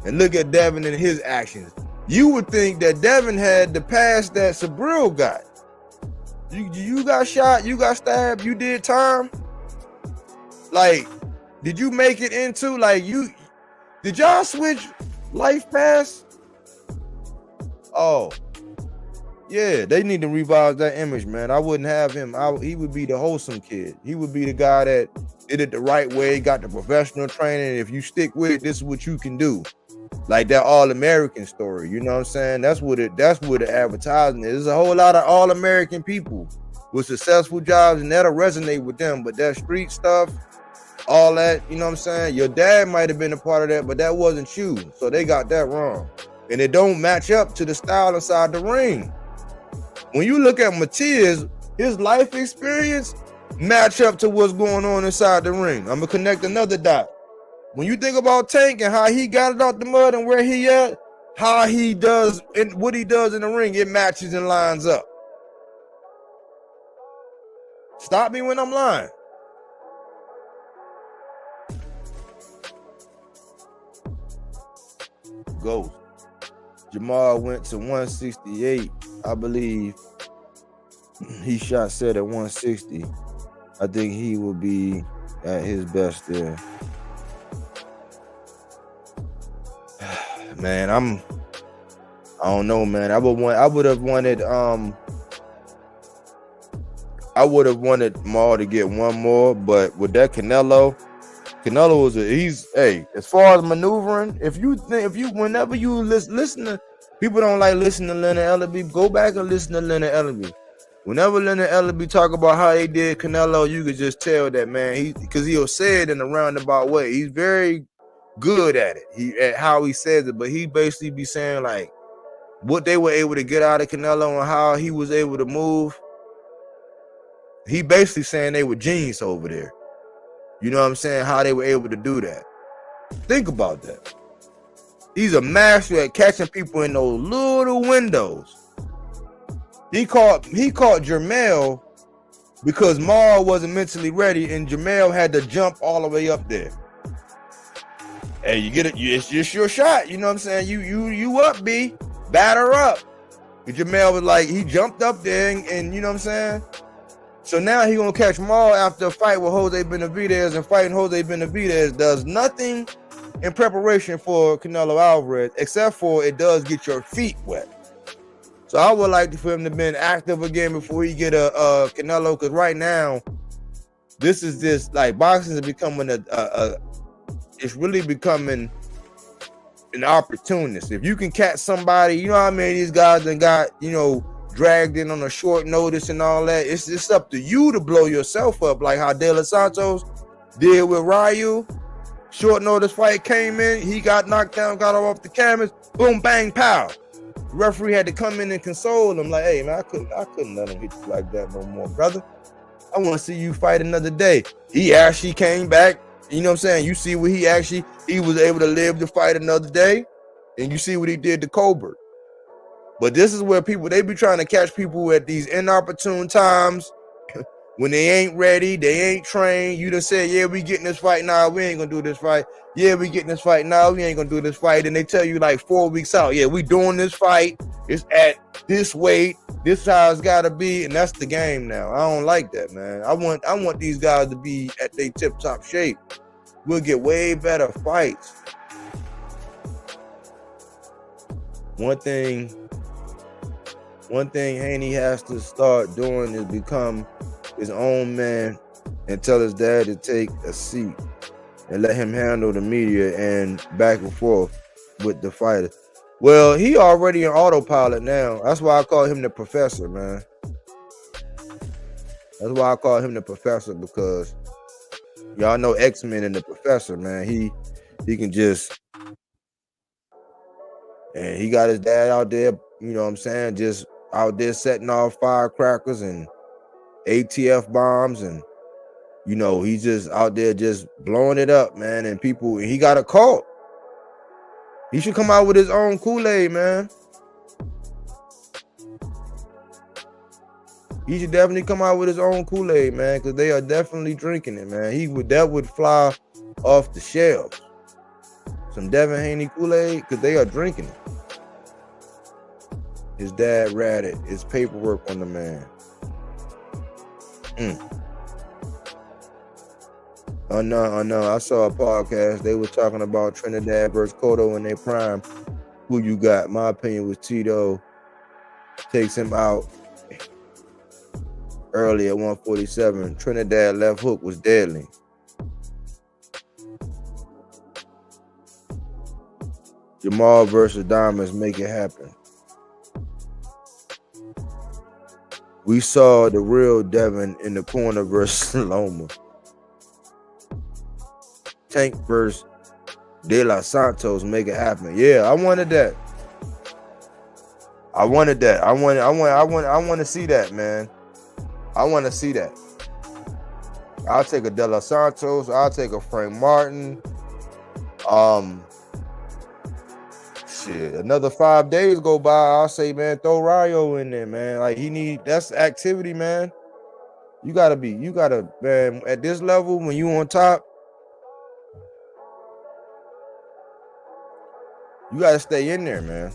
and look at Devin and his actions, you would think that Devin had the past that Subriel got. You got shot, you got stabbed, you did time. Like, did you make it into, like, did y'all switch life paths? Oh, yeah, they need to revise that image, man. I wouldn't have him. He would be the wholesome kid. He would be the guy that did it the right way, got the professional training. If you stick with it, this is what you can do. Like that all-American story, you know what I'm saying? That's what the advertising is. There's a whole lot of all-American people with successful jobs, and that'll resonate with them. But that street stuff, all that, you know what I'm saying? Your dad might have been a part of that, but that wasn't you. So they got that wrong. And it don't match up to the style inside the ring. When you look at Matias, his life experience match up to what's going on inside the ring. I'm gonna connect another dot. When you think about Tank and how he got it out the mud and where he at, how he does and what he does in the ring, it matches and lines up. Stop me when I'm lying. Ghost. Jamal went to 168. I believe he shot set at 160. I think he will be at his best there. Man, I don't know, man. I would have wanted Maul to get one more, but with that Canelo is as far as maneuvering, whenever you listen to people don't like listening to Leonard Ellerby, go back and listen to Leonard Ellerby. Whenever Leonard Ellerby talk about how he did Canelo, you could just tell that, man, because he'll say it in a roundabout way. He's very good at it. At how he says it, but he basically be saying like what they were able to get out of Canelo and how he was able to move. He basically saying they were genius over there. You know what I'm saying? How they were able to do that. Think about that. He's a master at catching people in those little windows. He caught Jermell because Morrell wasn't mentally ready, and Jamel had to jump all the way up there. Hey, you get it? It's just your shot. You know what I'm saying? You up, B. Batter up. And Jamel was like, he jumped up there, and you know what I'm saying? So now he gonna catch Morrell after a fight with Jose Benavidez, and fighting Jose Benavidez does nothing in preparation for Canelo Alvarez, except for it does get your feet wet. So I would like for him to be active again before he get a Canelo, because right now, this is just like boxing is becoming it's really becoming an opportunist. If you can catch somebody, you know how many of these guys that got, you know, dragged in on a short notice and all that. It's up to you to blow yourself up, like how De Los Santos did with Ryu. Short notice fight came in, he got knocked down, got off the canvas, boom, bang, pow. The referee had to come in and console him, like, hey man, I couldn't let him hit you like that no more, brother. I want to see you fight another day. He actually came back. You know what I'm saying? You see what he was able to live to fight another day, and you see what he did to Colbert. But this is where they be trying to catch people at these inopportune times when they ain't ready, they ain't trained. You just said, yeah, we getting this fight now. We ain't gonna do this fight. Yeah, we getting this fight now. We ain't gonna do this fight. And they tell you like 4 weeks out, yeah, we doing this fight. It's at this weight. This is how it's gotta be, and that's the game now. I don't like that, man. I want these guys to be at their tip-top shape. We'll get way better fights. One thing Haney has to start doing is become his own man and tell his dad to take a seat and let him handle the media and back and forth with the fighter. Well, he already an autopilot now. That's why I call him the professor, man. That's why I call him the professor, because y'all know X-Men and the professor, man. He can just, and he got his dad out there, you know what I'm saying, just out there setting off firecrackers and ATF bombs, and you know, he's just out there just blowing it up, man. And people, he got a cult. He should come out with his own Kool-Aid, man. He should definitely come out with his own Kool-Aid, man, because they are definitely drinking it, man. That would fly off the shelves. Some Devin Haney Kool-Aid, because they are drinking it. His dad ratted his paperwork on the man. Oh no. I saw a podcast. They were talking about Trinidad versus Cotto in their prime. Who you got? My opinion was Tito. Takes him out early at 147. Trinidad left hook was deadly. Jamal versus Diamonds, make it happen. We saw the real Devin in the corner versus Loma. Tank versus De Los Santos, make it happen. Yeah, I wanted that. I want to see that, man. I want to see that. I'll take a De Los Santos. I'll take a Frank Martin. Shit, another 5 days go by, I'll say, man, throw Rayo in there, man. Like, that's activity, man. You gotta, man, at this level, when you on top, you gotta stay in there, man.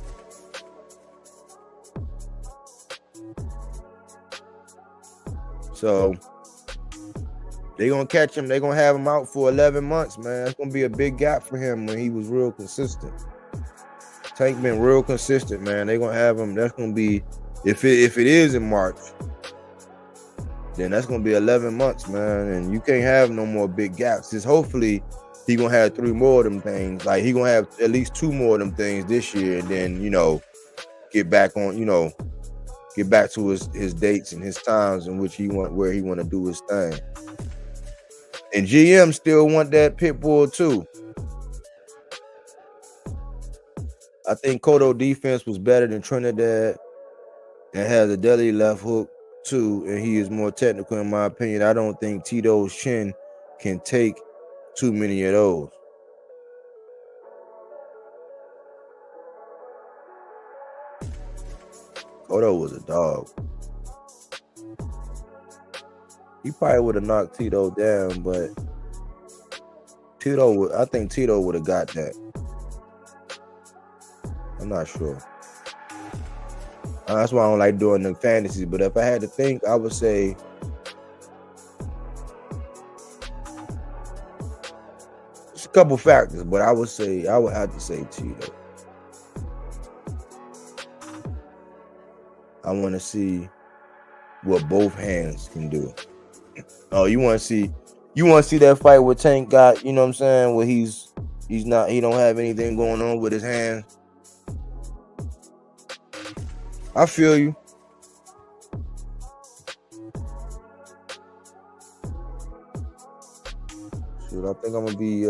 So they gonna catch him. They gonna have him out for 11 months, man. It's gonna be a big gap for him when he was real consistent. Tank been real consistent, man. They gonna have him. That's gonna be, if it is in March, then that's gonna be 11 months, man. And you can't have no more big gaps. Just hopefully he gonna have 3 more of them things. Like, he gonna have at least 2 more of them things this year, and then, you know, get back to his dates and his times in which where he want to do his thing. And GM still want that pit bull too. I think Cotto defense was better than Trinidad and has a deadly left hook too, and he is more technical in my opinion. I don't think Tito's chin can take too many of those. Cotto was a dog. He probably would have knocked Tito down, but I think Tito would have got that. I'm not sure. That's why I don't like doing the fantasies. But if I had to think, I would say it's a couple factors, but I would have to say Tito. I want to see what both hands can do. Oh, you want to see that fight where Tank got, you know what I'm saying, where he don't have anything going on with his hands. I feel you. Shoot, I think I'm gonna be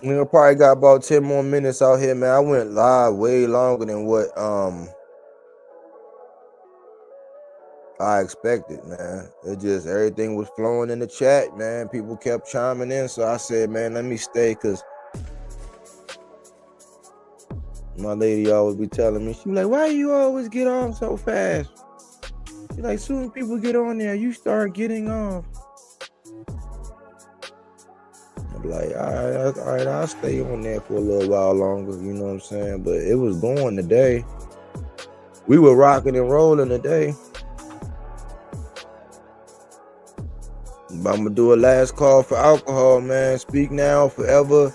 I probably got about 10 more minutes out here, man. I went live way longer than what I expected, man. It just, everything was flowing in the chat, man. People kept chiming in, so I said, man, let me stay, because my lady always be telling me, she be like, why you always get off so fast? She like, soon people get on there, you start getting off. Like, all right, I'll stay on there for a little while longer, you know what I'm saying? But it was going today. We were rocking and rolling today. But I'm gonna do a last call for alcohol, man. Speak now, forever.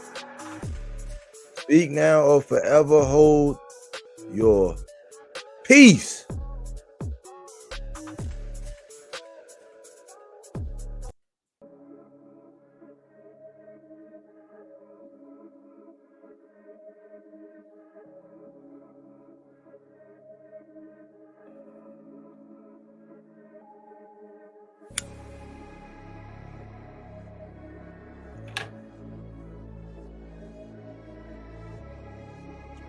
Speak now or forever hold your peace.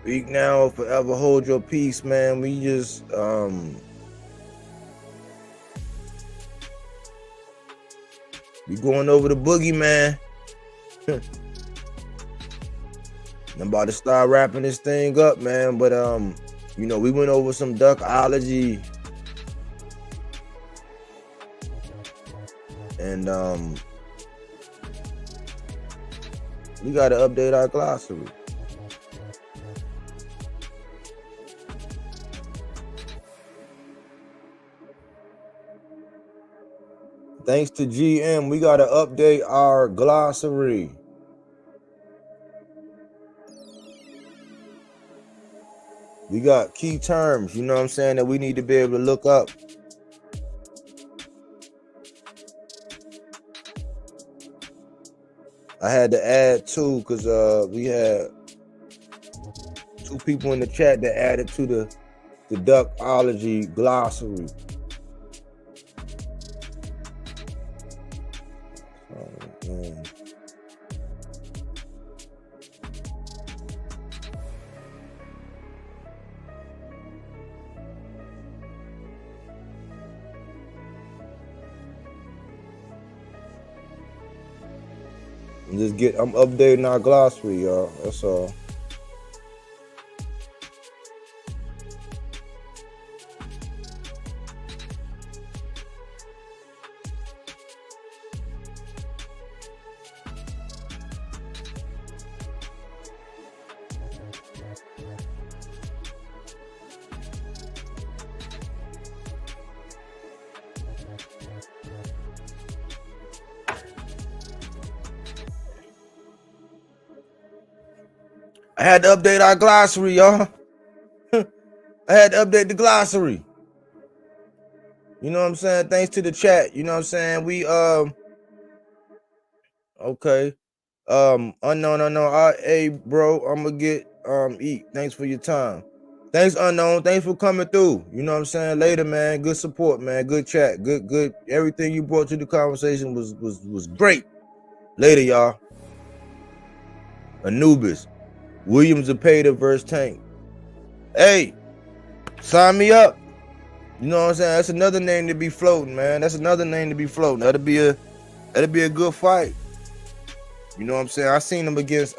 Speak now or forever hold your peace, man. We just we going over the Boogeymen. I'm about to start wrapping this thing up, man. But you know, we went over some duckology. And we gotta update our glossary. Thanks to GM, we got to update our glossary. We got key terms, you know what I'm saying, that we need to be able to look up. I had to add two because we had two people in the chat that added to the duckology glossary. I'm updating our glossary, y'all. That's all. I had to update our glossary, y'all. I had to update the glossary. You know what I'm saying? Thanks to the chat. You know what I'm saying? We okay. Unknown. Hey, bro, I'm gonna get eat. Thanks for your time. Thanks, Unknown. Thanks for coming through. You know what I'm saying? Later, man. Good support, man. Good chat. Good. Everything you brought to the conversation was great. Later, y'all. Anubis. Williams Zepeda versus Tank. Hey, Sign me up. You know what I'm saying? That's another name to be floating, man. That's another name to be floating. That'll be a good fight. You know what I'm saying? I seen him against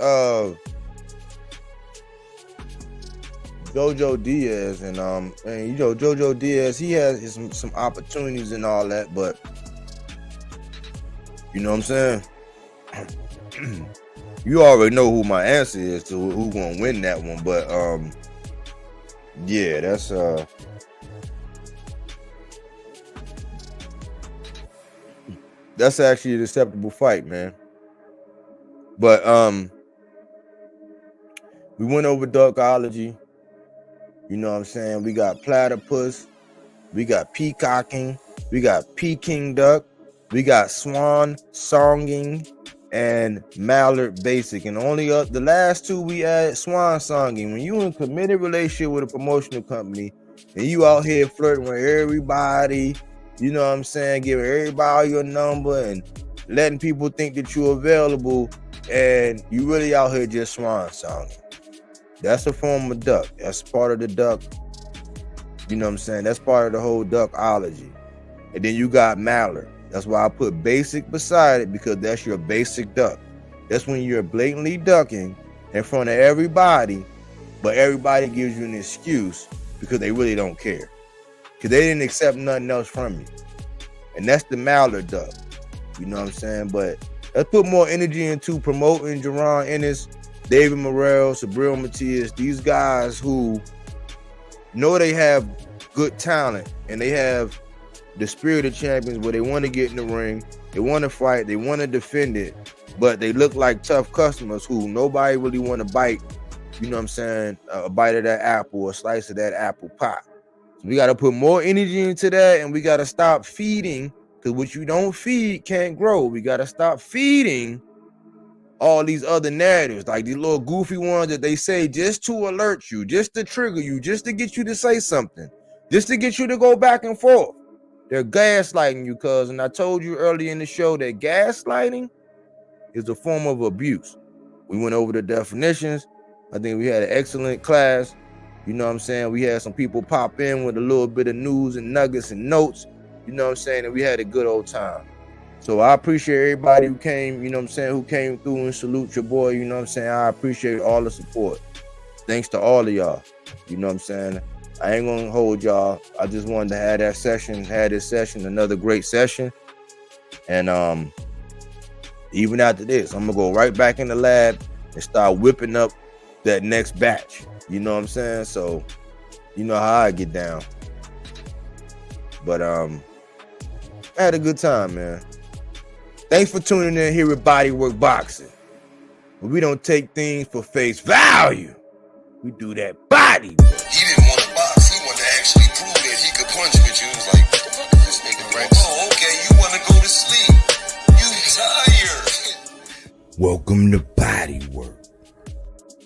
Jojo Diaz, and you know, Jojo Diaz, he has some opportunities and all that, but you know what I'm saying? You already know who my answer is to who's gonna win that one, but yeah, that's actually an acceptable fight, man. But we went over duckology. You know what I'm saying? We got platypus, we got peacocking, we got Peking duck, we got swan songing, and mallard basic. And only the last two we added swan songing. When you in a committed relationship with a promotional company and you out here flirting with everybody, you know what I'm saying, giving everybody your number and letting people think that you're available, and you really out here just swan songing. That's a form of duck. That's part of the duck. You know what I'm saying? That's part of the whole duckology. And then you got mallard. That's why I put basic beside it, because that's your basic duck. That's when you're blatantly ducking in front of everybody, but everybody gives you an excuse because they really don't care, because they didn't accept nothing else from you. And that's the mallard duck. You know what I'm saying? But let's put more energy into promoting Jaron Ennis, David Morrell, Subriel Matias, these guys who know they have good talent and they have the spirit of champions, where they want to get in the ring, they want to fight, they want to defend it, but they look like tough customers who nobody really want to bite, you know what I'm saying, a bite of that apple, a slice of that apple pie. So we got to put more energy into that, and we got to stop feeding, because what you don't feed can't grow. We got to stop feeding all these other narratives, like these little goofy ones that they say just to alert you, just to trigger you, just to get you to say something, just to get you to go back and forth. They're gaslighting you, cuz. And I told you earlier in the show that gaslighting is a form of abuse. We went over the definitions. I think we had an excellent class. You know what I'm saying? We had some people pop in with a little bit of news and nuggets and notes. You know what I'm saying? And we had a good old time. So I appreciate everybody who came, you know what I'm saying, who came through, and salute your boy. You know what I'm saying? I appreciate all the support. Thanks to all of y'all. You know what I'm saying? I ain't gonna hold y'all. I just wanted to have that session, another great session. And even after this, I'm gonna go right back in the lab and start whipping up that next batch. You know what I'm saying? So you know how I get down. But I had a good time, man. Thanks for tuning in here with Bodywork Boxing. We don't take things for face value. We do that body. He didn't want to box. He wanted to actually prove that he could punch with you. He was like, what the fuck is this nigga, right? Oh, okay, you want to go to sleep. You tired. Welcome to Bodywork.